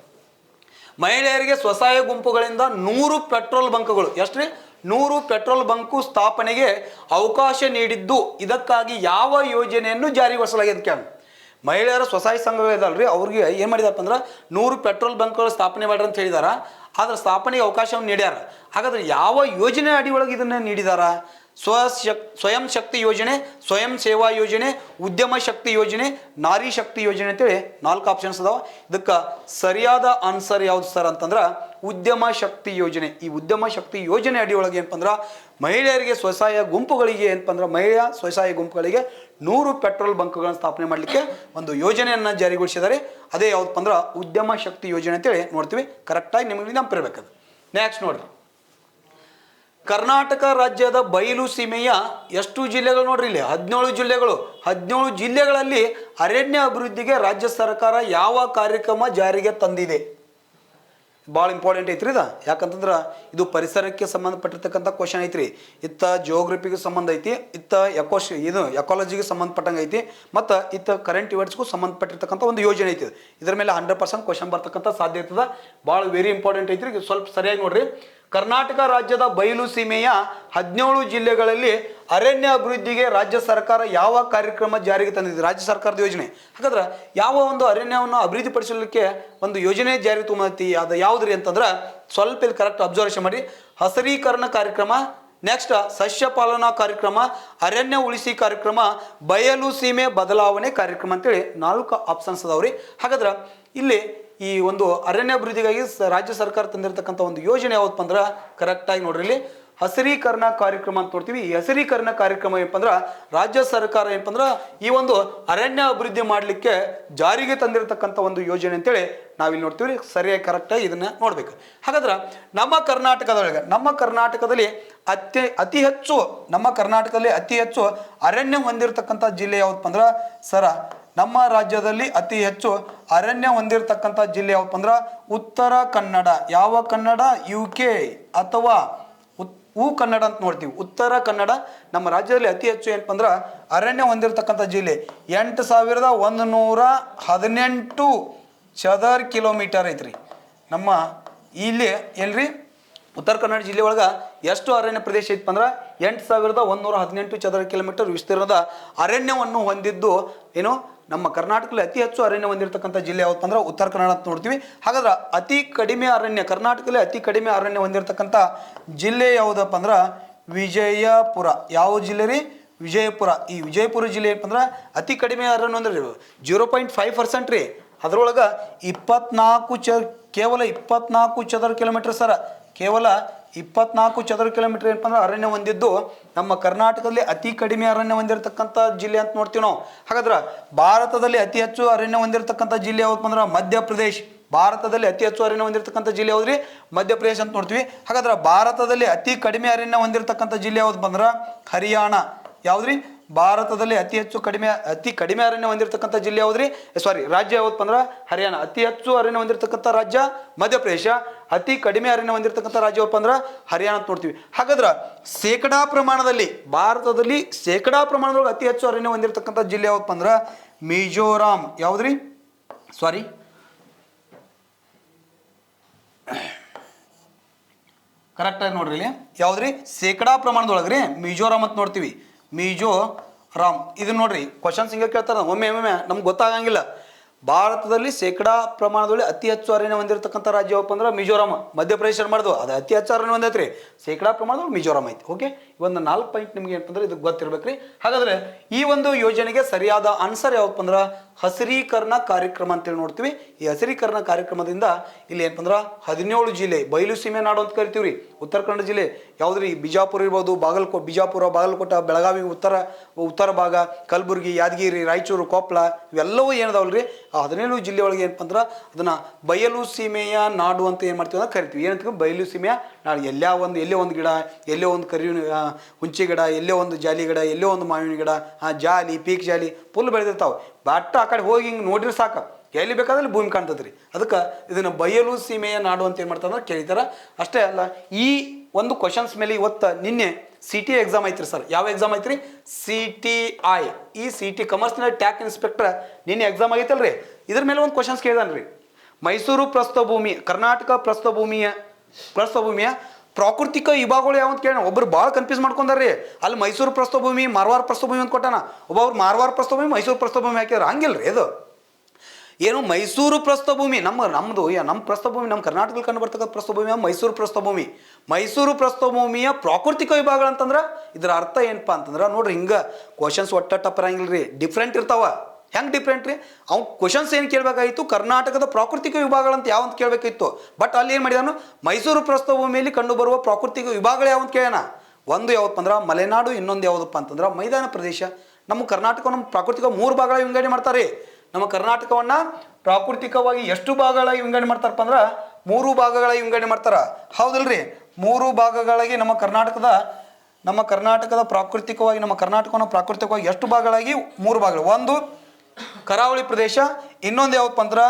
ಮಹಿಳೆಯರಿಗೆ ಸ್ವಸಹಾಯ ಗುಂಪುಗಳಿಂದ 100 ಪೆಟ್ರೋಲ್ ಬಂಕ್ಗಳು ಎಷ್ಟ್ರಿ 100 ಪೆಟ್ರೋಲ್ ಬಂಕು ಸ್ಥಾಪನೆಗೆ ಅವಕಾಶ ನೀಡಿದ್ದು ಇದಕ್ಕಾಗಿ ಯಾವ ಯೋಜನೆಯನ್ನು ಜಾರಿಗೊಳಿಸಲಾಗಿದೆ ಅಂತ ಕೇಳಿ. ಮಹಿಳೆಯರ ಸ್ವಸಹಾಯ ಸಂಘಗಳಿದಲ್ರಿ ಅವ್ರಿಗೆ ಏನು ಮಾಡಿದಾರಪ್ಪ ಅಂದ್ರೆ 100 ಪೆಟ್ರೋಲ್ ಬಂಕ್ಗಳು ಸ್ಥಾಪನೆ ಮಾಡ್ರಿ ಅಂತ ಹೇಳಿದಾರ. ಆದ್ರೆ ಸ್ಥಾಪನೆಗೆ ಅವಕಾಶವನ್ನು ನೀಡ್ಯಾರ. ಹಾಗಾದ್ರೆ ಯಾವ ಯೋಜನೆ ಅಡಿ ಒಳಗೆ ಇದನ್ನು ನೀಡಿದಾರ? ಸ್ವಯಂ ಶಕ್ತಿ ಯೋಜನೆ, ಸ್ವಯಂ ಸೇವಾ ಯೋಜನೆ, ಉದ್ಯಮ ಶಕ್ತಿ ಯೋಜನೆ, ನಾರಿ ಶಕ್ತಿ ಯೋಜನೆ ಅಂತೇಳಿ 4 ಆಪ್ಷನ್ಸ್ ಅದಾವ. ಇದಕ್ಕೆ ಸರಿಯಾದ ಆನ್ಸರ್ ಯಾವ್ದು ಸರ್ ಅಂತಂದ್ರೆ ಉದ್ಯಮ ಶಕ್ತಿ ಯೋಜನೆ. ಈ ಉದ್ಯಮ ಶಕ್ತಿ ಯೋಜನೆ ಅಡಿಯೊಳಗೆ ಏನಪ್ಪ ಅಂದ್ರೆ ಮಹಿಳೆಯರಿಗೆ ಸ್ವಸಹಾಯ ಗುಂಪುಗಳಿಗೆ ಏನಪ್ಪ ಅಂದ್ರೆ ಮಹಿಳಾ ಸ್ವಸಹಾಯ ಗುಂಪುಗಳಿಗೆ 100 ಪೆಟ್ರೋಲ್ ಬಂಕ್ಗಳನ್ನು ಸ್ಥಾಪನೆ ಮಾಡಲಿಕ್ಕೆ ಒಂದು ಯೋಜನೆಯನ್ನು ಜಾರಿಗೊಳಿಸಿದ್ದಾರೆ. ಅದೇ ಯಾವ್ದಪ್ಪ ಅಂದ್ರೆ ಉದ್ಯಮ ಶಕ್ತಿ ಯೋಜನೆ ಅಂತೇಳಿ ನೋಡ್ತೀವಿ. ಕರೆಕ್ಟಾಗಿ ನಿಮಗೆ ನೆನಪಿರ್ಬೇಕದು. ನೆಕ್ಸ್ಟ್ ನೋಡ್ರಿ, ಕರ್ನಾಟಕ ರಾಜ್ಯದ ಬಯಲು ಸೀಮೆಯ ಎಷ್ಟು ಜಿಲ್ಲೆಗಳು ನೋಡ್ರಿ ಇಲ್ಲಿ 17 ಜಿಲ್ಲೆಗಳು. 17 ಜಿಲ್ಲೆಗಳಲ್ಲಿ ಅರಣ್ಯ ಅಭಿವೃದ್ಧಿಗೆ ರಾಜ್ಯ ಸರ್ಕಾರ ಯಾವ ಕಾರ್ಯಕ್ರಮ ಜಾರಿಗೆ ತಂದಿದೆ? ಭಾಳ ಇಂಪಾರ್ಟೆಂಟ್ ಐತ್ರಿ ಇದು. ಯಾಕಂತಂದ್ರೆ ಇದು ಪರಿಸರಕ್ಕೆ ಸಂಬಂಧಪಟ್ಟಿರ್ತಕ್ಕಂಥ ಕ್ವಶನ್ ಐತ್ರಿ. ಇತ್ತ ಜಿಯೋಗ್ರಫಿಗೆ ಸಂಬಂಧ ಐತಿ, ಇತ್ತ ಎಕಾಲಜಿಗೆ ಸಂಬಂಧಪಟ್ಟಂಗೆ ಐತಿ, ಮತ್ತು ಇತ್ತ ಕರೆಂಟ್ ಇವೆಂಟ್ಸ್ಗೂ ಸಂಬಂಧಪಟ್ಟಿರ್ತಕ್ಕಂಥ ಒಂದು ಯೋಜನೆ ಐತಿ. ಇದರ ಮೇಲೆ 100% ಕ್ವಶನ್ ಬರ್ತಕ್ಕಂಥ ಸಾಧ್ಯತೆ ಇದೆ. ಭಾಳ ವೆರಿ ಇಂಪಾರ್ಟೆಂಟ್ ಐತ್ರಿ. ಸ್ವಲ್ಪ ಸರಿಯಾಗಿ ನೋಡ್ರಿ. ಕರ್ನಾಟಕ ರಾಜ್ಯದ ಬಯಲು ಸೀಮೆಯ 17 ಜಿಲ್ಲೆಗಳಲ್ಲಿ ಅರಣ್ಯ ಅಭಿವೃದ್ಧಿಗೆ ರಾಜ್ಯ ಸರ್ಕಾರ ಯಾವ ಕಾರ್ಯಕ್ರಮ ಜಾರಿಗೆ ತಂದಿದೆ? ರಾಜ್ಯ ಸರ್ಕಾರದ ಯೋಜನೆ. ಹಾಗಾದ್ರೆ ಯಾವ ಒಂದು ಅರಣ್ಯವನ್ನು ಅಭಿವೃದ್ಧಿಪಡಿಸಲಿಕ್ಕೆ ಒಂದು ಯೋಜನೆ ಜಾರಿಗೆ ತುಂಬತಿ ಅದು ಯಾವುದ್ರಿ ಅಂತಂದ್ರೆ ಸ್ವಲ್ಪ ಇಲ್ಲಿ ಕರೆಕ್ಟ್ ಅಬ್ಸರ್ವೇಷನ್ ಮಾಡಿ. ಹಸಿರೀಕರಣ ಕಾರ್ಯಕ್ರಮ, ನೆಕ್ಸ್ಟ್ ಸಸ್ಯ ಪಾಲನಾ ಕಾರ್ಯಕ್ರಮ, ಅರಣ್ಯ ಉಳಿಸಿ ಕಾರ್ಯಕ್ರಮ, ಬಯಲು ಸೀಮೆ ಬದಲಾವಣೆ ಕಾರ್ಯಕ್ರಮ ಅಂತೇಳಿ 4 ಆಪ್ಷನ್ಸ್ ಅದಾವ್ರಿ. ಹಾಗಾದ್ರೆ ಇಲ್ಲಿ ಈ ಒಂದು ಅರಣ್ಯ ಅಭಿವೃದ್ಧಿಗಾಗಿ ರಾಜ್ಯ ಸರ್ಕಾರ ತಂದಿರತಕ್ಕಂಥ ಒಂದು ಯೋಜನೆ ಯಾವತ್ತಪ್ಪ ಅಂದ್ರೆ ಕರೆಕ್ಟಾಗಿ ನೋಡ್ರಿ ಇಲ್ಲಿ ಹಸಿರೀಕರಣ ಕಾರ್ಯಕ್ರಮ ಅಂತ ನೋಡ್ತೀವಿ. ಈ ಹಸಿರೀಕರಣ ಕಾರ್ಯಕ್ರಮ ಏನಪ್ಪ ಅಂದ್ರೆ ರಾಜ್ಯ ಸರ್ಕಾರ ಏನಪ್ಪ ಅಂದ್ರೆ ಈ ಒಂದು ಅರಣ್ಯ ಅಭಿವೃದ್ಧಿ ಮಾಡಲಿಕ್ಕೆ ಜಾರಿಗೆ ತಂದಿರತಕ್ಕಂಥ ಒಂದು ಯೋಜನೆ ಅಂತೇಳಿ ನಾವಿಲ್ಲಿ ನೋಡ್ತೀವಿ. ಸರಿಯಾಗಿ ಕರೆಕ್ಟಾಗಿ ಇದನ್ನ ನೋಡ್ಬೇಕು. ಹಾಗಾದ್ರೆ ನಮ್ಮ ಕರ್ನಾಟಕದಲ್ಲಿ ಅತಿ ಹೆಚ್ಚು ಅರಣ್ಯ ಹೊಂದಿರತಕ್ಕಂಥ ಜಿಲ್ಲೆ ಯಾವ್ದಪ್ಪ ಅಂದ್ರೆ ಸರ ನಮ್ಮ ರಾಜ್ಯದಲ್ಲಿ ಅತಿ ಹೆಚ್ಚು ಅರಣ್ಯ ಹೊಂದಿರತಕ್ಕಂಥ ಜಿಲ್ಲೆ ಯಾವಪ್ಪ ಅಂದ್ರೆ ಉತ್ತರ ಕನ್ನಡ. ಯಾವ ಕನ್ನಡ? UK ಅಥವಾ ಕನ್ನಡ ಅಂತ ನೋಡ್ತೀವಿ. ಉತ್ತರ ಕನ್ನಡ ನಮ್ಮ ರಾಜ್ಯದಲ್ಲಿ ಅತಿ ಹೆಚ್ಚು ಏನಪ್ಪ ಅಂದ್ರೆ ಅರಣ್ಯ ಹೊಂದಿರತಕ್ಕಂಥ ಜಿಲ್ಲೆ. 8118 ಚದರ್ ಕಿಲೋಮೀಟರ್ ಐತ್ರಿ. ನಮ್ಮ ಇಲ್ಲಿ ಎಲ್ರಿ ಉತ್ತರ ಕನ್ನಡ ಜಿಲ್ಲೆ ಒಳಗೆ ಎಷ್ಟು ಅರಣ್ಯ ಪ್ರದೇಶ ಐತಪ್ಪ ಅಂದ್ರೆ 8118 ಚದರ ಕಿಲೋಮೀಟರ್ ವಿಸ್ತೀರ್ಣದ ಅರಣ್ಯವನ್ನು ಹೊಂದಿದ್ದು ಏನು ನಮ್ಮ ಕರ್ನಾಟಕದಲ್ಲಿ ಅತಿ ಹೆಚ್ಚು ಅರಣ್ಯ ಹೊಂದಿರತಕ್ಕಂಥ ಜಿಲ್ಲೆ ಯಾವತ್ತು ಅಂದ್ರೆ ಉತ್ತರ ಕನ್ನಡ ಅಂತ ನೋಡ್ತೀವಿ. ಹಾಗಾದ್ರೆ ಕರ್ನಾಟಕದಲ್ಲಿ ಅತಿ ಕಡಿಮೆ ಅರಣ್ಯ ಹೊಂದಿರತಕ್ಕಂಥ ಜಿಲ್ಲೆ ಯಾವುದಪ್ಪ ಅಂದ್ರೆ ವಿಜಯಪುರ. ಯಾವ ಜಿಲ್ಲೆ ರೀ? ವಿಜಯಪುರ. ಈ ವಿಜಯಪುರ ಜಿಲ್ಲೆ ಏನಪ್ಪ ಅಂದ್ರೆ ಅತಿ ಕಡಿಮೆ ಅರಣ್ಯ ಅಂದ್ರೆ 0.5% ರೀ. ಅದರೊಳಗೆ ಕೇವಲ 24 ಚದರ ಕಿಲೋಮೀಟರ್ ಸರ. ಕೇವಲ 24 ಚದರ ಕಿಲೋಮೀಟರ್ ಏನಪ್ಪ ಅಂದ್ರೆ ಅರಣ್ಯ ಹೊಂದಿದ್ದು ನಮ್ಮ ಕರ್ನಾಟಕದಲ್ಲಿ ಅತಿ ಕಡಿಮೆ ಅರಣ್ಯ ಹೊಂದಿರತಕ್ಕಂಥ ಜಿಲ್ಲೆ ಅಂತ ನೋಡ್ತೀವಿ ನಾವು. ಹಾಗಾದ್ರೆ ಭಾರತದಲ್ಲಿ ಅತಿ ಹೆಚ್ಚು ಅರಣ್ಯ ಹೊಂದಿರತಕ್ಕಂಥ ಜಿಲ್ಲೆ ಯಾವ್ದಪ್ಪ ಅಂದ್ರೆ ಮಧ್ಯಪ್ರದೇಶ್. ಭಾರತದಲ್ಲಿ ಅತಿ ಹೆಚ್ಚು ಅರಣ್ಯ ಹೊಂದಿರತಕ್ಕಂಥ ಜಿಲ್ಲೆ ಯಾವ್ದ್ರಿ? ಮಧ್ಯಪ್ರದೇಶ ಅಂತ ನೋಡ್ತೀವಿ. ಹಾಗಾದ್ರೆ ಭಾರತದಲ್ಲಿ ಅತಿ ಕಡಿಮೆ ಅರಣ್ಯ ಹೊಂದಿರತಕ್ಕಂಥ ಜಿಲ್ಲೆ ಯಾವ್ದಪ್ಪ ಅಂದ್ರೆ ಹರಿಯಾಣ. ಯಾವ್ದ್ರಿ? ಭಾರತದಲ್ಲಿ ಅತಿ ಕಡಿಮೆ ಅರಣ್ಯ ಹೊಂದಿರತಕ್ಕಂಥ ಜಿಲ್ಲೆ ಯಾವ್ದ್ರಿ? ರಾಜ್ಯ ಯಾವ್ದಪ್ಪ ಅಂದ್ರೆ ಹರಿಯಾಣ. ಅತಿ ಹೆಚ್ಚು ಅರಣ್ಯ ಹೊಂದಿರತಕ್ಕಂಥ ರಾಜ್ಯ ಮಧ್ಯಪ್ರದೇಶ. ಅತಿ ಕಡಿಮೆ ಅರಣ್ಯ ಹೊಂದಿರತಕ್ಕಂಥ ರಾಜ್ಯ ಯಾವಪ್ಪ ಅಂದ್ರೆ ಹರಿಯಾಣ ಅಂತ ನೋಡ್ತೀವಿ. ಹಾಗಾದ್ರೆ ಭಾರತದಲ್ಲಿ ಶೇಕಡಾ ಪ್ರಮಾಣದೊಳಗೆ ಅತಿ ಹೆಚ್ಚು ಅರಣ್ಯ ಹೊಂದಿರತಕ್ಕಂಥ ಜಿಲ್ಲೆ ಯಾವಪ್ಪ ಅಂದ್ರೆ ಮಿಜೋರಾಂ. ಯಾವ್ದ್ರಿ? ಕರೆಕ್ಟಾಗಿ ನೋಡ್ರಿ ಇಲ್ಲಿ. ಯಾವ್ದ್ರಿ? ಶೇಕಡಾ ಪ್ರಮಾಣದೊಳಗ್ರಿ ಮಿಜೋರಾಂ ಅಂತ ನೋಡ್ತೀವಿ. ಮಿಜೋರಾಂ ಇದು ನೋಡ್ರಿ. ಕ್ವಶನ್ಸ್ ಹಿಂಗೆ ಕೇಳ್ತಾರೆ ಒಮ್ಮೆ ನಮ್ಗೆ ಗೊತ್ತಾಗಂಗಿಲ್ಲ. ಭಾರತದಲ್ಲಿ ಶೇಕಡಾ ಪ್ರಮಾಣದಲ್ಲಿ ಅತಿ ಹೆಚ್ಚು ಅರಣ್ಯ ಹೊಂದಿರತಕ್ಕಂಥ ರಾಜ್ಯ ಯಾವಪ್ಪ ಅಂದ್ರೆ ಮಿಜೋರಾಂ. ಮಧ್ಯಪ್ರದೇಶ ಮಾಡಿದ್ವು ಅದು ಅತಿ ಹೆಚ್ಚು ಅರಣ್ಯ ಹೊಂದೈತ್ರಿ. ಶೇಕಡಾ ಪ್ರಮಾಣದಲ್ಲಿ ಮಿಜೋರಾಂ ಐತಿ. ಓಕೆ, ಒಂದು 4 ಪಾಯಿಂಟ್ ನಿಮ್ಗೆ ಏನಂತಂದ್ರೆ ಇದು ಗೊತ್ತಿರ್ಬೇಕ್ರಿ. ಹಾಗಾದ್ರೆ ಈ ಒಂದು ಯೋಜನೆಗೆ ಸರಿಯಾದ ಆನ್ಸರ್ ಯಾವಪ್ಪ ಅಂದ್ರೆ ಹಸಿರೀಕರಣ ಕಾರ್ಯಕ್ರಮ ಅಂತೇಳಿ ನೋಡ್ತೀವಿ. ಈ ಹಸಿರೀಕರಣ ಕಾರ್ಯಕ್ರಮದಿಂದ ಇಲ್ಲಿ ಏನಪ್ಪ ಅಂದ್ರೆ 17 ಜಿಲ್ಲೆ ಬಯಲು ಸೀಮೆ ನಾಡು ಅಂತ ಕರಿತೀವಿ ರೀ. ಉತ್ತರ ಕನ್ನಡ ಜಿಲ್ಲೆ ಯಾವ್ದ್ರಿ? ಬಿಜಾಪುರ ಇರ್ಬೋದು, ಬಿಜಾಪುರ, ಬಾಗಲಕೋಟ, ಬೆಳಗಾವಿ, ಉತ್ತರ ಭಾಗ, ಕಲಬುರಗಿ, ಯಾದಗಿರಿ, ರಾಯಚೂರು, ಕೊಪ್ಪಳ ಇವೆಲ್ಲವೂ ಏನದಾವಲ್ರಿ ಆ 17 ಜಿಲ್ಲೆ ಒಳಗೆ ಏನಪ್ಪ ಅಂದ್ರೆ ಅದನ್ನ ಬಯಲು ಸೀಮೆಯ ನಾಡು ಅಂತ ಏನು ಮಾಡ್ತೀವಿ ಅಂದ್ರೆ ಕರಿತೀವಿ. ಏನಂತ ಬಯಲು ಸೀಮೆಯ ನಾಡು. ಎಲ್ಲೇ ಒಂದು ಗಿಡ, ಎಲ್ಲೇ ಒಂದು ಹುಂಚಿ ಗಿಡ, ಎಲ್ಲೇ ಒಂದು ಜಾಲಿ ಗಿಡ, ಎಲ್ಲೇ ಒಂದು ಮಾವಿನ ಗಿಡ, ಜಾಲಿ ಪೀಕ್ ಜಾಲಿ ಫುಲ್ ಬೆಳೆದಿರ್ತಾವೆ. ಬಟ್ ಆ ಕಡೆ ಹೋಗಿ ಹಿಂಗೆ ನೋಡ್ರಿ ಸಾಕು, ಎಲ್ಲಿ ಬೇಕಾದ್ರೆ ಭೂಮಿ ಕಾಣ್ತದ್ರಿ. ಅದಕ್ಕೆ ಇದನ್ನು ಬಯಲು ಸೀಮೆಯ ನಾಡು ಅಂತ ಏನು ಮಾಡ್ತಾರೆ ಕೇಳಿದಾರೆ. ಅಷ್ಟೇ ಅಲ್ಲ, ಈ ಒಂದು ಕ್ವಶನ್ಸ್ ಮೇಲೆ ನಿನ್ನೆ CT ಎಕ್ಸಾಮ್ ಐತ್ರಿ ಸರ್. ಯಾವ ಎಕ್ಸಾಮ್ ಐತ್ರಿ? CTI. ಈ CT ಕಮರ್ಷಿಯಲ್ ಟ್ಯಾಕ್ಸ್ ಇನ್ಸ್ಪೆಕ್ಟರ್ ನಿನ್ನೆ ಎಕ್ಸಾಮ್ ಆಗೈತಲ್ರಿ. ಇದ್ರ ಮೇಲೆ ಒಂದು ಕ್ವಶನ್ಸ್ ಕೇಳಿದಾನ್ರಿ. ಮೈಸೂರು ಪ್ರಸ್ಥಭೂಮಿ, ಕರ್ನಾಟಕ ಪ್ರಸ್ಥಭೂಮಿಯ ಪ್ರಾಕೃತಿಕ ವಿಭಾಗಗಳು ಯಾವ ಅಂತ ಕೇಳ ಒಬ್ರು ಭಾಳ ಕನ್ಫ್ಯೂಸ್ ಮಾಡ್ಕೊಂಡಾರ್ರಿ. ಅಲ್ಲಿ ಮೈಸೂರು ಪ್ರಸ್ಥಭೂಮಿ, ಮಾರವಾರ ಪ್ರಸ್ಥಭೂಮಿ ಅಂತ ಕೊಟ್ಟಾನ. ಒಬ್ಬರು ಮಾರವಾರ ಪ್ರಸ್ಥಭೂಮಿ, ಮೈಸೂರು ಪ್ರಸ್ಥಭೂಮಿ ಹಾಕಿದ್ರೆ ಹಂಗಿಲ್ರಿ. ಇದು ಏನು ಮೈಸೂರು ಪ್ರಸ್ಥಭೂಮಿ ನಮ್ಮ ಪ್ರಸ್ಥಭೂಮಿ, ನಮ್ಮ ಕರ್ನಾಟಕದಲ್ಲಿ ಕಂಡು ಬರ್ತಕ್ಕಂಥ ಪ್ರಸ್ಥಭೂಮಿ ಮೈಸೂರು ಪ್ರಸ್ಥಭೂಮಿಯ ಪ್ರಾಕೃತಿಕ ವಿಭಾಗಗಳಂತಂದ್ರೆ ಇದರ ಅರ್ಥ ಏನಪ್ಪಾ ಅಂತಂದ್ರೆ ನೋಡ್ರಿ, ಹಿಂಗೆ ಕ್ವಶನ್ಸ್ ಟಪ್ಪರಂಗಿಲ್ರಿ, ಡಿಫ್ರೆಂಟ್ ಇರ್ತಾವ. ಹೆಂಗೆ ಡಿಫ್ರೆಂಟ್ ರೀ? ಅವ್ನು ಕ್ವಶನ್ಸ್ ಏನು ಕೇಳಬೇಕಾಗಿತ್ತು? ಕರ್ನಾಟಕದ ಪ್ರಾಕೃತಿಕ ವಿಭಾಗಗಳಂತ ಯಾವಂತ ಕೇಳಬೇಕಿತ್ತು. ಬಟ್ ಅಲ್ಲಿ ಏನು ಮಾಡಿದಾನು, ಮೈಸೂರು ಪ್ರಸ್ಥಭೂಮಿಯಲ್ಲಿ ಕಂಡು ಬರುವ ಪ್ರಾಕೃತಿಕ ವಿಭಾಗಗಳು ಯಾವಂತ ಕೇಳೋಣ. ಒಂದು ಯಾವಪ್ಪ ಅಂದ್ರೆ ಮಲೆನಾಡು, ಇನ್ನೊಂದು ಯಾವುದಪ್ಪ ಅಂತಂದ್ರೆ ಮೈದಾನ ಪ್ರದೇಶ. ನಮ್ಮ ಕರ್ನಾಟಕವನ್ನು ಪ್ರಾಕೃತಿಕ 3 ಭಾಗಗಳ ವಿಂಗಡಣೆ ಮಾಡ್ತಾರೆ. ನಮ್ಮ ಕರ್ನಾಟಕವನ್ನ ಪ್ರಾಕೃತಿಕವಾಗಿ ಎಷ್ಟು ಭಾಗಗಳಾಗಿ ವಿಂಗಡಣೆ ಮಾಡ್ತಾರಪ್ಪ ಅಂದ್ರೆ 3 ಭಾಗಗಳಾಗಿ ವಿಂಗಡಣೆ ಮಾಡ್ತಾರ. ಹೌದಲ್ರಿ? 3 ಭಾಗಗಳಾಗಿ ನಮ್ಮ ಕರ್ನಾಟಕದ ಪ್ರಾಕೃತಿಕವಾಗಿ ಎಷ್ಟು ಭಾಗಗಳಾಗಿ? 3 ಭಾಗಗಳು. ಒಂದು ಕರಾವಳಿ ಪ್ರದೇಶ, ಇನ್ನೊಂದು ಯಾವಪ್ಪ ಅಂದ್ರೆ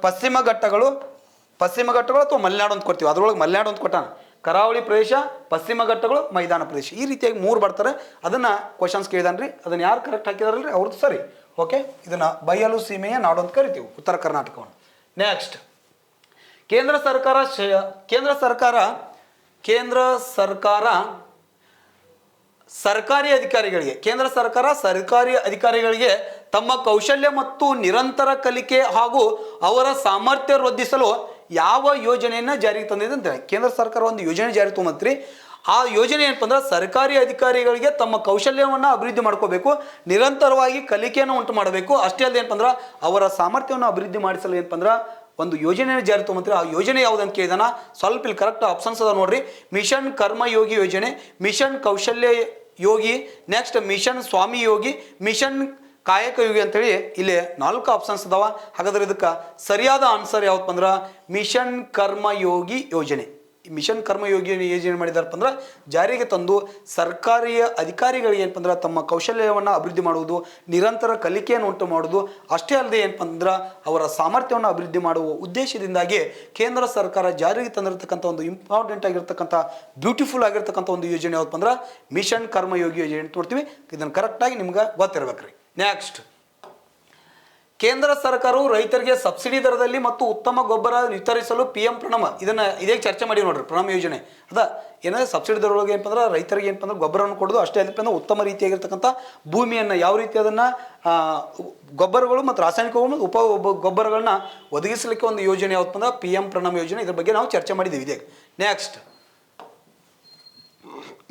ಪಶ್ಚಿಮ ಘಟ್ಟಗಳು ಅಥವಾ ಮಲೆನಾಡು ಅಂತ ಕೊಡ್ತೀವಿ. ಅದ್ರೊಳಗೆ ಮಲೆನಾಡು ಅಂತ ಕೊಟ್ಟಾನ. ಕರಾವಳಿ ಪ್ರದೇಶ, ಪಶ್ಚಿಮ ಘಟ್ಟಗಳು, ಮೈದಾನ ಪ್ರದೇಶ, ಈ ರೀತಿಯಾಗಿ 3 ಬರ್ತಾರೆ. ಅದನ್ನ ಕ್ವಶನ್ಸ್ ಕೇಳಿದಾನ್ರಿ. ಅದನ್ನ ಯಾರು ಕರೆಕ್ಟ್ ಹಾಕಿದಾರಲ್ರಿ ಅವ್ರದ್ದು ಸರಿ. ಓಕೆ, ಇದನ್ನ ಬಯಲು ಸೀಮೆಯ ನಾಡು ಅಂತ ಕರಿತೀವಿ ಉತ್ತರ ಕರ್ನಾಟಕವನ್ನು. ನೆಕ್ಸ್ಟ್, ಕೇಂದ್ರ ಸರ್ಕಾರ ಸರ್ಕಾರಿ ಅಧಿಕಾರಿಗಳಿಗೆ ತಮ್ಮ ಕೌಶಲ್ಯ ಮತ್ತು ನಿರಂತರ ಕಲಿಕೆ ಹಾಗೂ ಅವರ ಸಾಮರ್ಥ್ಯ ವೃದ್ಧಿಸಲು ಯಾವ ಯೋಜನೆಯನ್ನ ಜಾರಿಗೆ ತಂದಿದೆ ಅಂತ ಕೇಂದ್ರ ಸರ್ಕಾರ ಒಂದು ಯೋಜನೆ ಜಾರಿಗೆ ತೊಗೊಂಬತ್ರಿ. ಆ ಯೋಜನೆ ಏನಪ್ಪ ಅಂದ್ರೆ ಸರ್ಕಾರಿ ಅಧಿಕಾರಿಗಳಿಗೆ ತಮ್ಮ ಕೌಶಲ್ಯವನ್ನು ಅಭಿವೃದ್ಧಿ ಮಾಡ್ಕೋಬೇಕು, ನಿರಂತರವಾಗಿ ಕಲಿಕೆಯನ್ನು ಉಂಟು ಮಾಡಬೇಕು. ಅಷ್ಟೇ ಅಲ್ಲದೆ ಏನಪ್ಪ ಅಂದ್ರೆ ಅವರ ಸಾಮರ್ಥ್ಯವನ್ನು ಅಭಿವೃದ್ಧಿ ಮಾಡಿಸಲು ಏನಪ್ಪ ಅಂದ್ರೆ ಒಂದು ಯೋಜನೆಯನ್ನು ಜಾರಿ ತೊಗೊಂಬಂತ್ರಿ. ಆ ಯೋಜನೆ ಯಾವುದು ಅಂತ ಕೇಳಿದಾನ. ಸ್ವಲ್ಪ ಇಲ್ಲಿ ಕರೆಕ್ಟ್ ಆಪ್ಷನ್ಸ್ ಅದ ನೋಡ್ರಿ. ಮಿಷನ್ ಕರ್ಮಯೋಗಿ ಯೋಜನೆ, ಮಿಷನ್ ಕೌಶಲ್ಯ ಯೋಗಿ, ನೆಕ್ಸ್ಟ್ ಮಿಷನ್ ಸ್ವಾಮಿ ಯೋಗಿ, ಮಿಷನ್ ಕಾಯಕ ಯೋಗಿ ಅಂತೇಳಿ ಇಲ್ಲಿ 4 ಆಪ್ಷನ್ಸ್ ಅದಾವ. ಹಾಗಾದ್ರೆ ಇದಕ್ಕೆ ಸರಿಯಾದ ಆನ್ಸರ್ ಯಾವತ್ತಪ್ಪ ಅಂದ್ರೆ ಮಿಷನ್ ಕರ್ಮಯೋಗಿ ಯೋಜನೆ. ಈ ಮಿಷನ್ ಕರ್ಮಯೋಗಿ ಯೋಜನೆ ಮಾಡಿದಾರಪ್ಪ ಅಂದ್ರೆ ಜಾರಿಗೆ ತಂದು ಸರ್ಕಾರಿ ಅಧಿಕಾರಿಗಳಿಗೆ ಏನಪ್ಪ ಅಂದ್ರೆ ತಮ್ಮ ಕೌಶಲ್ಯವನ್ನು ಅಭಿವೃದ್ಧಿ ಮಾಡುವುದು, ನಿರಂತರ ಕಲಿಕೆಯನ್ನು ಉಂಟು ಮಾಡುವುದು, ಅಷ್ಟೇ ಅಲ್ಲದೆ ಏನಪ್ಪ ಅಂದ್ರೆ ಅವರ ಸಾಮರ್ಥ್ಯವನ್ನು ಅಭಿವೃದ್ಧಿ ಮಾಡುವ ಉದ್ದೇಶದಿಂದಾಗಿ ಕೇಂದ್ರ ಸರ್ಕಾರ ಜಾರಿಗೆ ತಂದಿರತಕ್ಕಂಥ ಒಂದು ಇಂಪಾರ್ಟೆಂಟ್ ಆಗಿರ್ತಕ್ಕಂಥ ಬ್ಯೂಟಿಫುಲ್ ಆಗಿರ್ತಕ್ಕಂಥ ಒಂದು ಯೋಜನೆ ಯಾವತ್ತಪ್ಪ ಅಂದ್ರೆ ಮಿಷನ್ ಕರ್ಮಯೋಗಿ ಯೋಜನೆ ಅಂತ ನೋಡ್ತೀವಿ. ಇದನ್ನು ಕರೆಕ್ಟಾಗಿ ನಿಮ್ಗೆ ಗೊತ್ತಿರ್ಬೇಕ್ರಿ. ನೆಕ್ಸ್ಟ್, ಕೇಂದ್ರ ಸರ್ಕಾರವು ರೈತರಿಗೆ ಸಬ್ಸಿಡಿ ದರದಲ್ಲಿ ಮತ್ತು ಉತ್ತಮ ಗೊಬ್ಬರ ವಿತರಿಸಲು PM ಪ್ರಣಮ, ಇದೇ ಚರ್ಚೆ ಮಾಡಿ ನೋಡ್ರಿ. ಪ್ರಣಮ ಯೋಜನೆ ಅದ ಏನಾದ್ರೆ ಸಬ್ಸಿಡಿ ದರದೊಳಗೆ ಏನಪ್ಪ ಅಂದ್ರೆ ರೈತರಿಗೆ ಏನಪ್ಪ ಅಂದ್ರೆ ಗೊಬ್ಬರವನ್ನು ಕೊಡೋದು, ಅಷ್ಟೇ ಅಲ್ಲಪ್ಪ ಅಂದ್ರೆ ಉತ್ತಮ ರೀತಿಯಾಗಿರ್ತಕ್ಕಂಥ ಭೂಮಿಯನ್ನು ಯಾವ ರೀತಿ ಅದನ್ನು ಗೊಬ್ಬರಗಳು ಮತ್ತು ರಾಸಾಯನಿಕಗಳು ಉಪ ಗೊಬ್ಬರಗಳನ್ನ ಒದಗಿಸಲಿಕ್ಕೆ ಒಂದು ಯೋಜನೆ ಯಾವತ್ತಪ್ಪ ಅಂದ್ರೆ PM ಪ್ರಣಮ ಯೋಜನೆ. ಇದ್ರ ಬಗ್ಗೆ ನಾವು ಚರ್ಚೆ ಮಾಡಿದ್ದೀವಿ ಇದೇ. ನೆಕ್ಸ್ಟ್,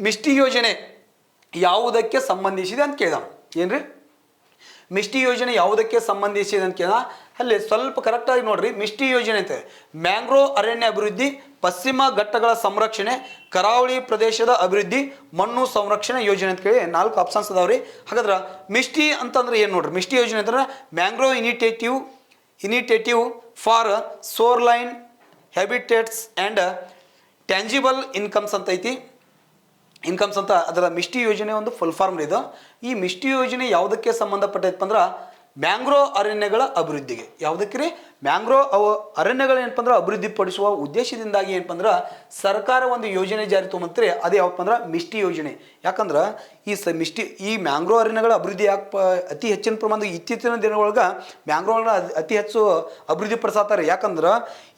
ಮಿಷ್ಟಿ ಯೋಜನೆ ಯಾವುದಕ್ಕೆ ಸಂಬಂಧಿಸಿದೆ ಅಂತ ಕೇಳಿದ. ಏನ್ರಿ ಮಿಷ್ಟಿ ಯೋಜನೆ ಯಾವುದಕ್ಕೆ ಸಂಬಂಧಿಸಿದೆ ಅಂತ ಕೇಳ. ಅಲ್ಲಿ ಸ್ವಲ್ಪ ಕರೆಕ್ಟಾಗಿ ನೋಡ್ರಿ. ಮಿಷ್ಟಿ ಯೋಜನೆ ಅಂತ ಮ್ಯಾಂಗ್ರೋವ್ ಅರಣ್ಯ ಅಭಿವೃದ್ಧಿ, ಪಶ್ಚಿಮ ಘಟ್ಟಗಳ ಸಂರಕ್ಷಣೆ, ಕರಾವಳಿ ಪ್ರದೇಶದ ಅಭಿವೃದ್ಧಿ, ಮಣ್ಣು ಸಂರಕ್ಷಣೆ ಯೋಜನೆ ಅಂತ ಕೇಳಿ 4 ಆಪ್ಷನ್ಸ್ ಅದಾವ್ರಿ. ಹಾಗಾದ್ರೆ ಮಿಷ್ಟಿ ಅಂತಂದ್ರೆ ಏನು ನೋಡ್ರಿ. ಮಿಷ್ಟಿ ಯೋಜನೆ ಅಂತಂದ್ರೆ mangrove initiative for shoreline habitats and tangible incomes ಅಂತ ಐತಿ. ಇನ್ಕಮ್ಸ್ ಅಂತ ಅದರ ಮಿಷ್ಟಿ ಯೋಜನೆ ಒಂದು ಫುಲ್ ಫಾರ್ಮ್ ಇದು. ಈ ಮಿಷ್ಟಿ ಯೋಜನೆ ಯಾವುದಕ್ಕೆ ಸಂಬಂಧಪಟ್ಟೈತಪ್ಪ ಅಂದ್ರೆ ಮ್ಯಾಂಗ್ರೋವ್ ಅರಣ್ಯಗಳ ಅಭಿವೃದ್ಧಿಗೆ. ಯಾವುದಕ್ಕೆ ರೀ? ಮ್ಯಾಂಗ್ರೋವ್ ಅರಣ್ಯಗಳು ಏನಪ್ಪ ಅಂದ್ರೆ ಅಭಿವೃದ್ಧಿಪಡಿಸುವ ಉದ್ದೇಶದಿಂದಾಗಿ ಏನಪ್ಪ ಅಂದ್ರೆ ಸರ್ಕಾರ ಒಂದು ಯೋಜನೆ ಜಾರಿ ತೊಗೊಂಬಂತ್ರಿ. ಅದೇ ಯಾವಪ್ಪ ಅಂದ್ರೆ ಮಿಷ್ಟಿ ಯೋಜನೆ. ಯಾಕಂದ್ರೆ ಈ ಮ್ಯಾಂಗ್ರೋವ್ ಅರಣ್ಯಗಳ ಅಭಿವೃದ್ಧಿ ಅತಿ ಹೆಚ್ಚಿನ ಪ್ರಮಾಣದ ಇತ್ತೀಚಿನ ದಿನಗಳೊಳಗೆ ಮ್ಯಾಂಗ್ರೋವ್ಗಳನ್ನ ಅತಿ ಹೆಚ್ಚು ಅಭಿವೃದ್ಧಿ ಪಡಿಸತ್ತಾರೆ. ಯಾಕಂದ್ರೆ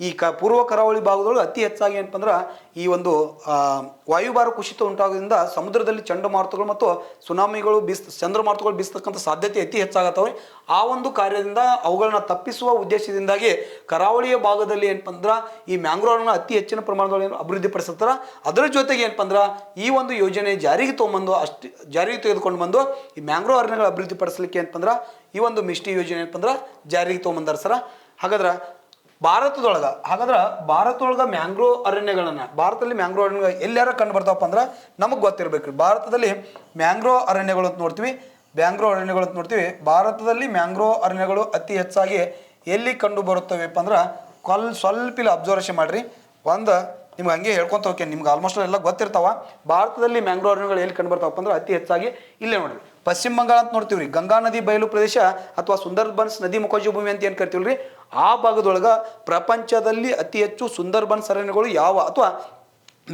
ಈ ಪೂರ್ವ ಕರಾವಳಿ ಭಾಗದೊಳಗೆ ಅತಿ ಹೆಚ್ಚಾಗಿ ಏನಪ್ಪ ಅಂದ್ರೆ ಈ ಒಂದು ವಾಯುಭಾರ ಕುಸಿತ ಉಂಟಾಗೋದ್ರಿಂದ ಸಮುದ್ರದಲ್ಲಿ ಚಂಡಮಾರುತಗಳು ಮತ್ತು ಸುನಾಮಿಗಳು ಚಂದ್ರಮಾರುತಗಳು ಬೀಸ್ತಕ್ಕಂಥ ಸಾಧ್ಯತೆ ಅತಿ ಹೆಚ್ಚಾಗತ್ತವೆ. ಆ ಒಂದು ಕಾರ್ಯದಿಂದ ಅವುಗಳನ್ನ ತಪ್ಪಿಸುವ ಉದ್ದೇಶದಿಂದಾಗಿ ಕರಾವಳಿಯ ಭಾಗದಲ್ಲಿ ಏನಪ್ಪ ಅಂದ್ರೆ ಈ ಮ್ಯಾಂಗ್ರೋವ್ಗಳನ್ನ ಅತಿ ಹೆಚ್ಚಿನ ಪ್ರಮಾಣದಲ್ಲಿ ಅಭಿವೃದ್ಧಿ ಪಡಿಸ್ತಾರ. ಅದರ ಜೊತೆಗೆ ಏನಪ್ಪ ಅಂದ್ರೆ ಈ ಒಂದು ಯೋಜನೆ ಜಾರಿಗೆ ತೆಗೆದುಕೊಂಡು ಬಂದು ಈ ಮ್ಯಾಂಗ್ರೋವ್ ಅರಣ್ಯಗಳ ಅಭಿವೃದ್ಧಿ ಪಡಿಸಲಿಕ್ಕೆ ಏನಪ್ಪ ಅಂದ್ರೆ ಈ ಒಂದು ಮಿಷ್ಟಿ ಯೋಜನೆ ಏನಪ್ಪ ಅಂದ್ರೆ ಜಾರಿಗೆ ತೊಗೊಂಬಂದಾರ ಸರ. ಹಾಗಾದ್ರೆ ಭಾರತದೊಳಗೆ ಮ್ಯಾಂಗ್ರೋವ್ ಅರಣ್ಯಗಳನ್ನ ಭಾರತದಲ್ಲಿ ಮ್ಯಾಂಗ್ರೋವ್ ಅರಣ್ಯ ಎಲ್ಲಾರ ಕಂಡು ಬರ್ತಾವಪ್ಪ ಅಂದ್ರೆ ನಮಗೆ ಗೊತ್ತಿರಬೇಕು. ಭಾರತದಲ್ಲಿ ಮ್ಯಾಂಗ್ರೋವ್ ಅರಣ್ಯಗಳು ಅಂತ ನೋಡ್ತೀವಿ. ಭಾರತದಲ್ಲಿ ಮ್ಯಾಂಗ್ರೋವ್ ಅರಣ್ಯಗಳು ಅತಿ ಹೆಚ್ಚಾಗಿ ಎಲ್ಲಿ ಕಂಡು ಬರುತ್ತವೆಪ್ಪ ಅಂದ್ರೆ ಸ್ವಲ್ಪ ಇಲ್ಲಿ ಅಬ್ಸರ್ವೇಷನ್ ಮಾಡ್ರಿ. ನಿಮ್ಗೆ ಹಂಗೆ ಹೇಳ್ಕೊಂತ ಹೋಗ್ತೀನಿ, ನಿಮ್ಗೆ ಆಲ್ಮೋಸ್ಟ್ ಎಲ್ಲ ಗೊತ್ತಿರ್ತಾವ. ಭಾರತದಲ್ಲಿ ಮ್ಯಾಂಗ್ರೋವ್ ಅರಣ್ಯಗಳು ಎಲ್ಲಿ ಕಂಡು ಬರ್ತಾವಪ್ಪ ಅಂದ್ರೆ ಅತಿ ಹೆಚ್ಚಾಗಿ ಇಲ್ಲೇ ನೋಡ್ರಿ ಪಶ್ಚಿಮ ಬಂಗಾಳ ಅಂತ ನೋಡ್ತೀವಿ ರೀ. ಗಂಗಾ ನದಿ ಬಯಲು ಪ್ರದೇಶ ಅಥವಾ ಸುಂದರ್ಬನ್ಸ್ ನದಿ ಮುಖಜ ಭೂಮಿ ಅಂತ ಏನು ಕರಿತೀವಿ ರೀ, ಆ ಭಾಗದೊಳಗೆ ಪ್ರಪಂಚದಲ್ಲಿ ಅತಿ ಹೆಚ್ಚು ಸುಂದರ್ಬನ್ಸ್ ಅರಣ್ಯಗಳು ಅಥವಾ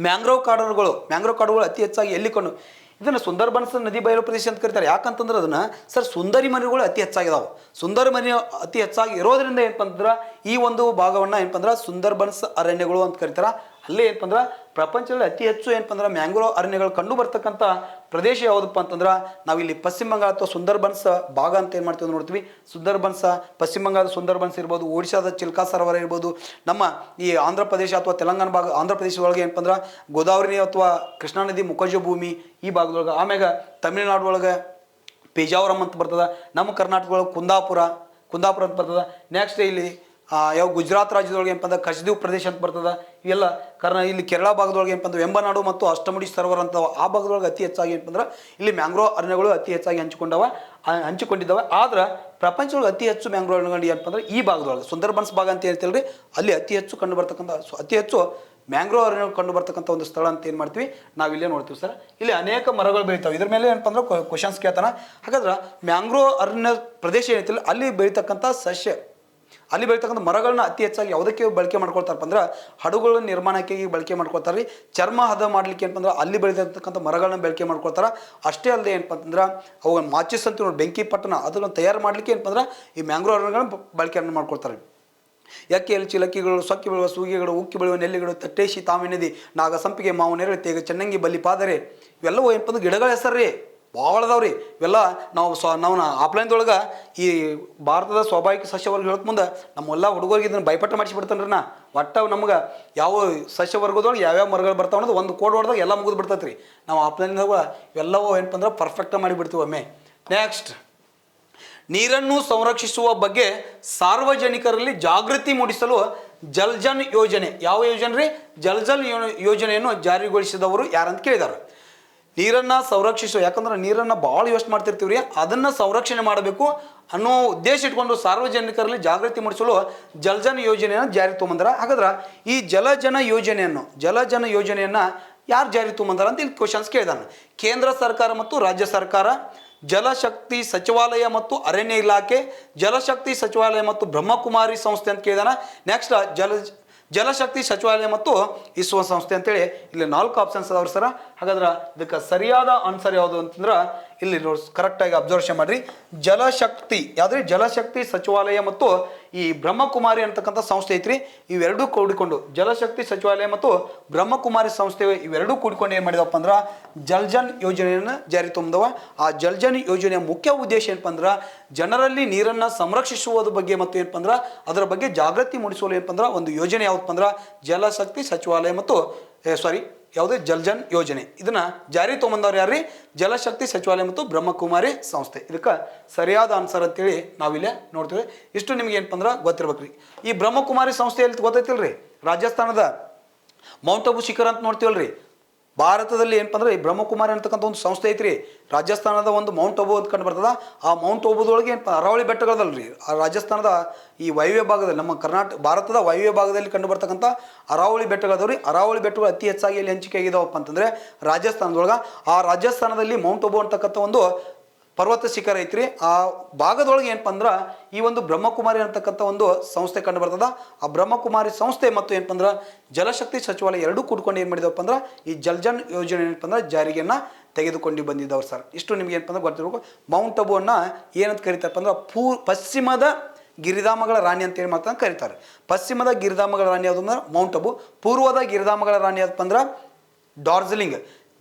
ಮ್ಯಾಂಗ್ರೋವ್ ಕಾಡುಗಳು ಅತಿ ಹೆಚ್ಚಾಗಿ ಎಲ್ಲಿ ಕಂಡು. ಇದನ್ನು ಸುಂದರ್ಬನ್ಸ್ ನದಿ ಬಯಲು ಪ್ರದೇಶ ಅಂತ ಕರೀತಾರೆ. ಯಾಕಂತಂದ್ರೆ ಅದನ್ನು ಸುಂದರಿ ಮರಿಗಳು ಅತಿ ಹೆಚ್ಚಾಗಿದಾವೆ. ಸುಂದರ ಮರಿ ಅತಿ ಹೆಚ್ಚಾಗಿ ಇರೋದ್ರಿಂದ ಏನಪ್ಪ ಅಂದ್ರೆ ಈ ಒಂದು ಭಾಗವನ್ನು ಏನಪ್ಪ ಅಂದ್ರೆ ಸುಂದರ್ಬನ್ಸ್ ಅರಣ್ಯಗಳು ಅಂತ ಕರೀತಾರೆ. ಅಲ್ಲೇ ಏನಪ್ಪ ಅಂದ್ರೆ ಪ್ರಪಂಚದಲ್ಲಿ ಅತಿ ಹೆಚ್ಚು ಏನಪ್ಪ ಅಂದ್ರೆ ಮ್ಯಾಂಗ್ರೋವ್ ಅರಣ್ಯಗಳು ಕಂಡು ಬರ್ತಕ್ಕಂಥ ಪ್ರದೇಶ ಯಾವುದಪ್ಪ ಅಂತಂದ್ರೆ ನಾವಿಲ್ಲಿ ಪಶ್ಚಿಮ ಬಂಗಾಳ ಅಥವಾ ಸುಂದರ್ಬನ್ಸ್ ಭಾಗ ಅಂತ ಏನು ಮಾಡ್ತೀವಿ ನೋಡ್ತೀವಿ. ಪಶ್ಚಿಮ ಬಂಗಾಳದ ಸುಂದರ್ಬನ್ಸ್ ಇರ್ಬೋದು, ಒಡಿಶಾದ ಚಿಲ್ಕಾ ಸರೋವರ ಇರ್ಬೋದು, ನಮ್ಮ ಈ ಆಂಧ್ರ ಪ್ರದೇಶ ಅಥವಾ ತೆಲಂಗಾಣ ಭಾಗ, ಆಂಧ್ರ ಪ್ರದೇಶ ಒಳಗೆ ಏನಪ್ಪ ಅಂದ್ರೆ ಗೋದಾವರಿ ಅಥವಾ ಕೃಷ್ಣಾ ನದಿ ಮುಖಜ ಭೂಮಿ ಈ ಭಾಗದೊಳಗೆ. ಆಮ್ಯಾಗ ತಮಿಳುನಾಡು ಒಳಗೆ ಪೇಜಾವರಂ ಅಂತ ಬರ್ತದೆ. ನಮ್ಮ ಕರ್ನಾಟಕ ಒಳಗೆ ಕುಂದಾಪುರ ಅಂತ ಬರ್ತದೆ. ನೆಕ್ಸ್ಟ್ ಇಲ್ಲಿ ಗುಜರಾತ್ ರಾಜ್ಯದೊಳಗೆ ಏನಪ್ಪ ಅಂದ್ರೆ ಕಚದೀವ್ ಪ್ರದೇಶ ಅಂತ ಬರ್ತದೆ. ಇವೆಲ್ಲ ಇಲ್ಲಿ ಕೇರಳ ಭಾಗದೊಳಗೆ ಏನಪ್ಪ ಅಂದ್ರೆ ವೆಂಬನಾಡು ಮತ್ತು ಅಷ್ಟಮುಡಿ ಸರೋವರ ಅಂತ ಆ ಭಾಗದೊಳಗೆ ಅತಿ ಹೆಚ್ಚಾಗಿ ಏನಪ್ಪ ಅಂದ್ರೆ ಇಲ್ಲಿ ಮ್ಯಾಂಗ್ರೋವ್ ಅರಣ್ಯಗಳು ಅತಿ ಹೆಚ್ಚಾಗಿ ಹಂಚಿಕೊಂಡಿದ್ದಾವೆ. ಆದ್ರೆ ಪ್ರಪಂಚದೊಳಗೆ ಅತಿ ಹೆಚ್ಚು ಮ್ಯಾಂಗ್ರೋವ್ ಅರಣ್ಯಗಳು ಏನಪ್ಪ ಅಂದ್ರೆ ಈ ಭಾಗದೊಳಗೆ ಸುಂದರ್ಬನ್ಸ್ ಭಾಗ ಅಂತ ಹೇಳ್ತೀವಿ. ಅಲ್ಲಿ ಅತಿ ಹೆಚ್ಚು ಮ್ಯಾಂಗ್ರೋವ್ ಅರಣ್ಯಗಳು ಕಂಡು ಬರ್ತಕ್ಕಂಥ ಒಂದು ಸ್ಥಳ ಅಂತ ಏನು ಮಾಡ್ತೀವಿ ನಾವಿಲ್ಲೇ ನೋಡ್ತೀವಿ ಸರ್. ಇಲ್ಲಿ ಅನೇಕ ಮರಗಳು ಬೆಳಿತಾವೆ. ಇದ್ರ ಮೇಲೆ ಏನಪ್ಪ ಅಂದ್ರೆ ಕ್ವಶನ್ಸ್ ಕೇಳ್ತಾನೆ. ಹಾಗಾದ್ರೆ ಮ್ಯಾಂಗ್ರೋವ್ ಅರಣ್ಯ ಪ್ರದೇಶ ಏನೈತಿಲ್ಲ ಅಲ್ಲಿ ಬೆಳೀತಕ್ಕಂಥ ಮರಗಳನ್ನ ಅತಿ ಹೆಚ್ಚಾಗಿ ಯಾವುದಕ್ಕೆ ಬಳಕೆ ಮಾಡ್ಕೊಳ್ತಾರಪ್ಪ ಅಂದ್ರೆ ಹಡಗುಗಳ ನಿರ್ಮಾಣಕ್ಕೆ ಬಳಕೆ ಮಾಡ್ಕೊಳ್ತಾರೆ ರೀ. ಚರ್ಮ ಹದ ಮಾಡ್ಲಿಕ್ಕೆ ಏನಪ್ಪ ಅಂದ್ರೆ ಅಲ್ಲಿ ಬೆಳೀತಕ್ಕಂಥ ಮರಗಳನ್ನ ಬಳಕೆ ಮಾಡ್ಕೊಳ್ತಾರೆ. ಅಷ್ಟೇ ಅಲ್ಲದೆ ಏನಪ್ಪ ಅಂದ್ರೆ ಅವು ಮಾಚಿಸ್ ಅಂತ ಬೆಂಕಿ ಪಟ್ಟಣ ಅದನ್ನು ತಯಾರು ಮಾಡ್ಲಿಕ್ಕೆ ಏನಪ್ಪ ಅಂದ್ರೆ ಈ ಮ್ಯಾಂಗ್ರೋವ್ ಅರಣ್ಯಗಳನ್ನ ಬಳಕೆಯನ್ನು ಮಾಡ್ಕೊಳ್ತಾರೆ. ಎಕ್ಕೆ ಚಿಲಕ್ಕಿಗಳು, ಸೊಕ್ಕಿ ಬೆಳೆಯುವ ಸೂಗಿಗಳು, ಉಕ್ಕಿ ಬೆಳೆಯುವ ನೆಲ್ಲಿಗಳು, ತಟ್ಟೇಶಿ, ತಾಮಿನದಿ, ನಾಗ ಸಂಪಿಗೆ, ಮಾವು ನೆರಳು, ತೇಗ, ಚೆನ್ನಂಗಿ, ಬಲ್ಲಿ, ಪಾದರೆ ಇವೆಲ್ಲವೂ ಏನಪ್ಪ ಅಂದ್ರೆ ಗಿಡಗಳ ಹೆಸರು ರೀ. ಭಾಳ ಅದಾವ್ರಿ ಇವೆಲ್ಲ. ನಾವು ಆಫ್ಲೈನ್ದೊಳಗೆ ಈ ಭಾರತದ ಸ್ವಾಭಾವಿಕ ಸಸ್ಯವರ್ಗ ಹೇಳೋಕೆ ಮುಂದೆ ನಮ್ಮೆಲ್ಲ ಹುಡುಗರಿಗೆ ಇದನ್ನು ಭಯಪಟ್ಟ ಮಾಡಿಸಿಬಿಡ್ತಾನೆ ರೀ. ಒಟ್ಟು ನಮ್ಗೆ ಯಾವ ಸಸ್ಯವರ್ಗದೊಳಗೆ ಯಾವ್ಯಾವ ಮರಗಳು ಬರ್ತಾವೆ ಅನ್ನೋದು ಒಂದು ಕೋಡ್ ಹೊಡೆದಾಗ ಎಲ್ಲ ಮುಗಿದು ಬಿಡ್ತೈತೆ ರೀ. ನಾವು ಆಫ್ಲೈನ್ದಾಗ ಇವೆಲ್ಲವೂ ಏನಪ್ಪ ಅಂದ್ರೆ ಪರ್ಫೆಕ್ಟಾಗಿ ಮಾಡಿಬಿಡ್ತೀವಿ ಒಮ್ಮೆ. ನೆಕ್ಸ್ಟ್, ನೀರನ್ನು ಸಂರಕ್ಷಿಸುವ ಬಗ್ಗೆ ಸಾರ್ವಜನಿಕರಲ್ಲಿ ಜಾಗೃತಿ ಮೂಡಿಸಲು ಜಲ್ಜನ್ ಯೋಜನೆ, ಯಾವ ಯೋಜನೆ ರೀ? ಜಲ್ಜಲ್ ಯೋಜನೆಯನ್ನು ಜಾರಿಗೊಳಿಸಿದವರು ಯಾರಂತ ಕೇಳಿದ್ದಾರೆ. ನೀರನ್ನು ಸಂರಕ್ಷಿಸುವ, ಯಾಕಂದ್ರೆ ನೀರನ್ನು ಭಾಳ ವೇಸ್ಟ್ ಮಾಡ್ತಿರ್ತೀವಿ ರೀ, ಅದನ್ನು ಸಂರಕ್ಷಣೆ ಮಾಡಬೇಕು ಅನ್ನೋ ಉದ್ದೇಶ ಇಟ್ಕೊಂಡು ಸಾರ್ವಜನಿಕರಲ್ಲಿ ಜಾಗೃತಿ ಮೂಡಿಸಲು ಜಲ್ಜನ್ ಯೋಜನೆಯನ್ನು ಜಾರಿ ತೊಗೊಂಬಂದಾರ. ಹಾಗಾದ್ರೆ ಈ ಜಲಜನ ಯೋಜನೆಯನ್ನು ಯಾರು ಜಾರಿ ತೊಗೊಂಬಂದಾರ ಅಂತ ಇಲ್ಲಿ ಕ್ವಶನ್ಸ್ ಕೇಳಿದಾನೆ. ಕೇಂದ್ರ ಸರ್ಕಾರ ಮತ್ತು ರಾಜ್ಯ ಸರ್ಕಾರ, ಜಲಶಕ್ತಿ ಸಚಿವಾಲಯ ಮತ್ತು ಅರಣ್ಯ ಇಲಾಖೆ, ಜಲಶಕ್ತಿ ಸಚಿವಾಲಯ ಮತ್ತು ಬ್ರಹ್ಮಕುಮಾರಿ ಸಂಸ್ಥೆ ಅಂತ ಕೇಳಿದಾನ. ನೆಕ್ಸ್ಟ್ ಜಲಶಕ್ತಿ ಸಚಿವಾಲಯ ಮತ್ತು ಇಸ್ರೋ ಸಂಸ್ಥೆ ಅಂತೇಳಿ ಇಲ್ಲಿ 4 ಆಪ್ಷನ್ಸ್ ಅದಾವ್ರಿ ಸರ. ಹಾಗಾದ್ರೆ ಇದಕ್ಕೆ ಸರಿಯಾದ ಆನ್ಸರ್ ಯಾವುದು ಅಂತಂದ್ರೆ ಇಲ್ಲಿ ಕರೆಕ್ಟಾಗಿ ಅಬ್ಸರ್ವೇಷನ್ ಮಾಡಿರಿ. ಜಲಶಕ್ತಿ ಯಾವ್ದ್ರಿ? ಜಲಶಕ್ತಿ ಸಚಿವಾಲಯ ಮತ್ತು ಈ ಬ್ರಹ್ಮಕುಮಾರಿ ಅಂತಕ್ಕಂಥ ಸಂಸ್ಥೆ ಐತ್ರಿ. ಇವೆರಡೂ ಕೂಡಿಕೊಂಡು ಜಲಶಕ್ತಿ ಸಚಿವಾಲಯ ಮತ್ತು ಬ್ರಹ್ಮಕುಮಾರಿ ಸಂಸ್ಥೆ ಇವೆರಡೂ ಕೂಡಿಕೊಂಡು ಏನು ಮಾಡಿದವಪ್ಪ ಅಂದ್ರೆ ಜಲ್ಜನ್ ಯೋಜನೆಯನ್ನು ಜಾರಿ ತಂದವ. ಆ ಜಲ್ಜನ್ ಯೋಜನೆಯ ಮುಖ್ಯ ಉದ್ದೇಶ ಏನಪ್ಪ ಅಂದ್ರೆ ಜನರಲ್ಲಿ ನೀರನ್ನು ಸಂರಕ್ಷಿಸುವುದ್ರ ಬಗ್ಗೆ ಮತ್ತು ಏನಪ್ಪ ಅಂದ್ರೆ ಅದರ ಬಗ್ಗೆ ಜಾಗೃತಿ ಮೂಡಿಸುವಲು ಏನಪ್ಪ ಅಂದ್ರೆ ಒಂದು ಯೋಜನೆ ಯಾವ್ದಪ್ಪ ಅಂದ್ರೆ ಜಲಶಕ್ತಿ ಸಚಿವಾಲಯ ಮತ್ತು ಯಾವುದೇ ಜಲ್ಜನ್ ಯೋಜನೆ. ಇದನ್ನ ಜಾರಿ ತೊಗೊಂಬಂದವ್ರು ಯಾರ್ರಿ? ಜಲಶಕ್ತಿ ಸಚಿವಾಲಯ ಮತ್ತು ಬ್ರಹ್ಮಕುಮಾರಿ ಸಂಸ್ಥೆ. ಇದಕ್ಕೆ ಸರಿಯಾದ ಆನ್ಸರ್ ಅಂತೇಳಿ ನಾವಿಲ್ಲೇ ನೋಡ್ತೀವಿ. ಇಷ್ಟು ನಿಮ್ಗೆ ಏನಪ್ಪ ಅಂದ್ರೆ ಗೊತ್ತಿರ್ಬೇಕ್ರಿ. ಈ ಬ್ರಹ್ಮಕುಮಾರಿ ಸಂಸ್ಥೆ ಎಲ್ಲಿ ಗೊತ್ತೈತಿಲ್ರಿ? ರಾಜಸ್ಥಾನದ ಮೌಂಟ್ ಅಬು ಶಿಖರ್ ಅಂತ ನೋಡ್ತೀವಲ್ರಿ. ಭಾರತದಲ್ಲಿ ಏನಪ್ಪ ಅಂದ್ರೆ ಈ ಬ್ರಹ್ಮಕುಮಾರಿ ಅಂತಕ್ಕಂಥ ಒಂದು ಸಂಸ್ಥೆ ಐತ್ರಿ. ರಾಜಸ್ಥಾನದ ಒಂದು ಮೌಂಟ್ ಅಬು ಅಂತ ಕಂಡು ಬರ್ತದ. ಆ ಮೌಂಟ್ ಅಬುದೊಳಗೆ ಏನಪ್ಪ ಅರಾವಳಿ ಬೆಟ್ಟಗಳದಲ್ರಿ. ಆ ರಾಜಸ್ಥಾನದ ಈ ವಾಯುವ್ಯ ಭಾಗದಲ್ಲಿ, ನಮ್ಮ ಭಾರತದ ವಾಯುವ್ಯ ಭಾಗದಲ್ಲಿ ಕಂಡು ಬರ್ತಕ್ಕಂಥ ಅರಾವಳಿ ಬೆಟ್ಟಗಳದವ್ರಿ. ಅರಾವಳಿ ಬೆಟ್ಟಗಳು ಅತಿ ಹೆಚ್ಚಾಗಿ ಎಲ್ಲಿ ಹಂಚಿಕೆ ಆಗಿದಾವಪ್ಪ ಅಂತಂದ್ರೆ ರಾಜಸ್ಥಾನದೊಳಗೆ. ಆ ರಾಜಸ್ಥಾನದಲ್ಲಿ ಮೌಂಟ್ ಅಬು ಅಂತಕ್ಕಂಥ ಒಂದು ಪರ್ವತ ಶಿಖರ ಐತ್ರಿ. ಆ ಭಾಗದೊಳಗೆ ಏನಪ್ಪ ಅಂದ್ರೆ ಈ ಒಂದು ಬ್ರಹ್ಮಕುಮಾರಿ ಅಂತಕ್ಕಂಥ ಒಂದು ಸಂಸ್ಥೆ ಕಂಡು ಬರ್ತದ. ಆ ಬ್ರಹ್ಮಕುಮಾರಿ ಸಂಸ್ಥೆ ಮತ್ತು ಏನಪ್ಪ ಅಂದ್ರೆ ಜಲಶಕ್ತಿ ಸಚಿವಾಲಯ ಎರಡೂ ಕೂಡ್ಕೊಂಡು ಏನು ಮಾಡಿದವಪ್ಪ ಅಂದ್ರೆ ಈ ಜಲ್ಜನ್ ಯೋಜನೆ ಏನಪ್ಪ ಅಂದ್ರೆ ಜಾರಿಗೆಯನ್ನು ತೆಗೆದುಕೊಂಡು ಬಂದಿದ್ದವ್ರು ಸರ್. ಇಷ್ಟು ನಿಮ್ಗೆ ಏನಪ್ಪ ಅಂದ್ರೆ ಗೊತ್ತಿರಬೇಕು. ಮೌಂಟ್ ಅಬುವನ್ನು ಏನಂತ ಕರೀತಾರಪ್ಪ ಅಂದ್ರೆ ಪಶ್ಚಿಮದ ಗಿರಿಧಾಮಗಳ ರಾಣಿ ಅಂತ ಏನು ಮಾಡ್ತಾರೆ ಕರೀತಾರೆ. ಪಶ್ಚಿಮದ ಗಿರಿಧಾಮಗಳ ರಾಣಿ ಯಾವುದು ಅಂದ್ರೆ ಮೌಂಟ್ ಅಬು. ಪೂರ್ವದ ಗಿರಿಧಾಮಗಳ ರಾಣಿ ಯಾವಪ್ಪ ಅಂದ್ರೆ ಡಾರ್ಜಿಲಿಂಗ್.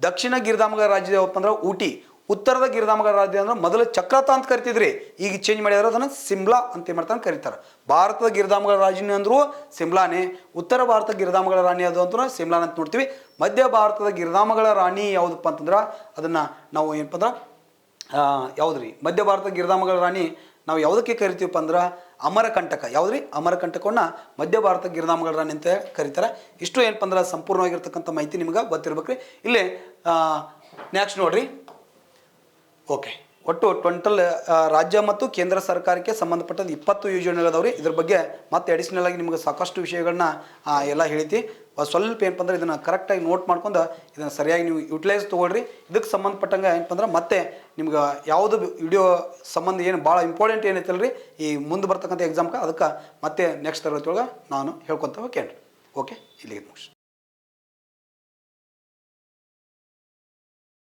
ದಕ್ಷಿಣ ಗಿರಿಧಾಮಗಳ ರಾಜ್ಯ ಯಾವಪ್ಪ ಅಂದ್ರೆ ಊಟಿ. ಉತ್ತರದ ಗಿರಿಧಾಮಗಳ ರಾಜ್ಯ ಅಂದ್ರೆ ಮೊದಲು ಚಕ್ರಾತ ಅಂತ ಕರಿತಿದ್ರಿ, ಈಗ ಚೇಂಜ್ ಮಾಡಿದ್ರೆ ಅದನ್ನು ಸಿಮ್ಲಾ ಅಂತ ಮಾಡ್ತಾನೆ ಕರೀತಾರೆ. ಭಾರತದ ಗಿರಿಧಾಮಗಳ ರಾಜಧಾನಿ ಅಂದ್ರು ಸಿಮ್ಲಾನೇ. ಉತ್ತರ ಭಾರತದ ಗಿರಿಧಾಮಗಳ ರಾಣಿ ಯಾವುದು ಅಂತಂದ್ರೆ ಸಿಮ್ಲಾನ್ ಅಂತ ನೋಡ್ತೀವಿ. ಮಧ್ಯ ಭಾರತದ ಗಿರಿಧಾಮಗಳ ರಾಣಿ ಯಾವುದಪ್ಪ ಅಂತಂದ್ರೆ ಅದನ್ನು ನಾವು ಏನಪ್ಪ ಅಂದ್ರೆ ಯಾವುದ್ರಿ ಮಧ್ಯ ಭಾರತದ ಗಿರಿಧಾಮಗಳ ರಾಣಿ ನಾವು ಯಾವುದಕ್ಕೆ ಕರಿತೀವಪ್ಪ ಅಂದ್ರೆ ಅಮರಕಂಟಕ. ಯಾವುದ್ರಿ? ಅಮರಕಂಟಕವನ್ನು ಮಧ್ಯ ಭಾರತ ಗಿರಿಧಾಮಗಳ ರಾಣಿ ಅಂತ ಕರೀತಾರೆ. ಇಷ್ಟು ಏನಪ್ಪ ಅಂದ್ರೆ ಸಂಪೂರ್ಣವಾಗಿರ್ತಕ್ಕಂಥ ಮಾಹಿತಿ ನಿಮ್ಗೆ ಗೊತ್ತಿರ್ಬೇಕ್ರಿ. ಇಲ್ಲಿ ನೆಕ್ಸ್ಟ್ ನೋಡ್ರಿ. ಓಕೆ, ಒಟ್ಟು ಟೋಟಲ್ ರಾಜ್ಯ ಮತ್ತು ಕೇಂದ್ರ ಸರ್ಕಾರಕ್ಕೆ ಸಂಬಂಧಪಟ್ಟಂತೆ 20 ಯೋಜನೆಗಳದವ್ರಿ. ಇದ್ರ ಬಗ್ಗೆ ಮತ್ತೆ ಅಡಿಷನಲ್ ಆಗಿ ನಿಮ್ಗೆ ಸಾಕಷ್ಟು ವಿಷಯಗಳನ್ನ ಎಲ್ಲ ಹೇಳ್ತಿ. ಸ್ವಲ್ಪ ಏನಪ್ಪ ಅಂದ್ರೆ ಇದನ್ನು ಕರೆಕ್ಟಾಗಿ ನೋಟ್ ಮಾಡ್ಕೊಂಡು ಇದನ್ನು ಸರಿಯಾಗಿ ನೀವು ಯುಟಿಲೈಸ್ ತೊಗೊಳ್ರಿ. ಇದಕ್ಕೆ ಸಂಬಂಧಪಟ್ಟಂಗೆ ಏನಪ್ಪ ಅಂದ್ರೆ ಮತ್ತೆ ನಿಮ್ಗೆ ಯಾವುದು ವಿಡಿಯೋ ಸಂಬಂಧ ಏನು ಭಾಳ ಇಂಪಾರ್ಟೆಂಟ್ ಏನೈತಲ್ರಿ ಈ ಮುಂದೆ ಬರ್ತಕ್ಕಂಥ ಎಕ್ಸಾಮ್ಗೆ, ಅದಕ್ಕೆ ಮತ್ತೆ ನೆಕ್ಸ್ಟ್ ತರಗತಿ ಒಳಗೆ ನಾನು ಹೇಳ್ಕೊತ ಹೋಗ್ತೇನೆ. ಓಕೆ, ಇಲ್ಲಿಗೆ ಮುಗಿಸಿ.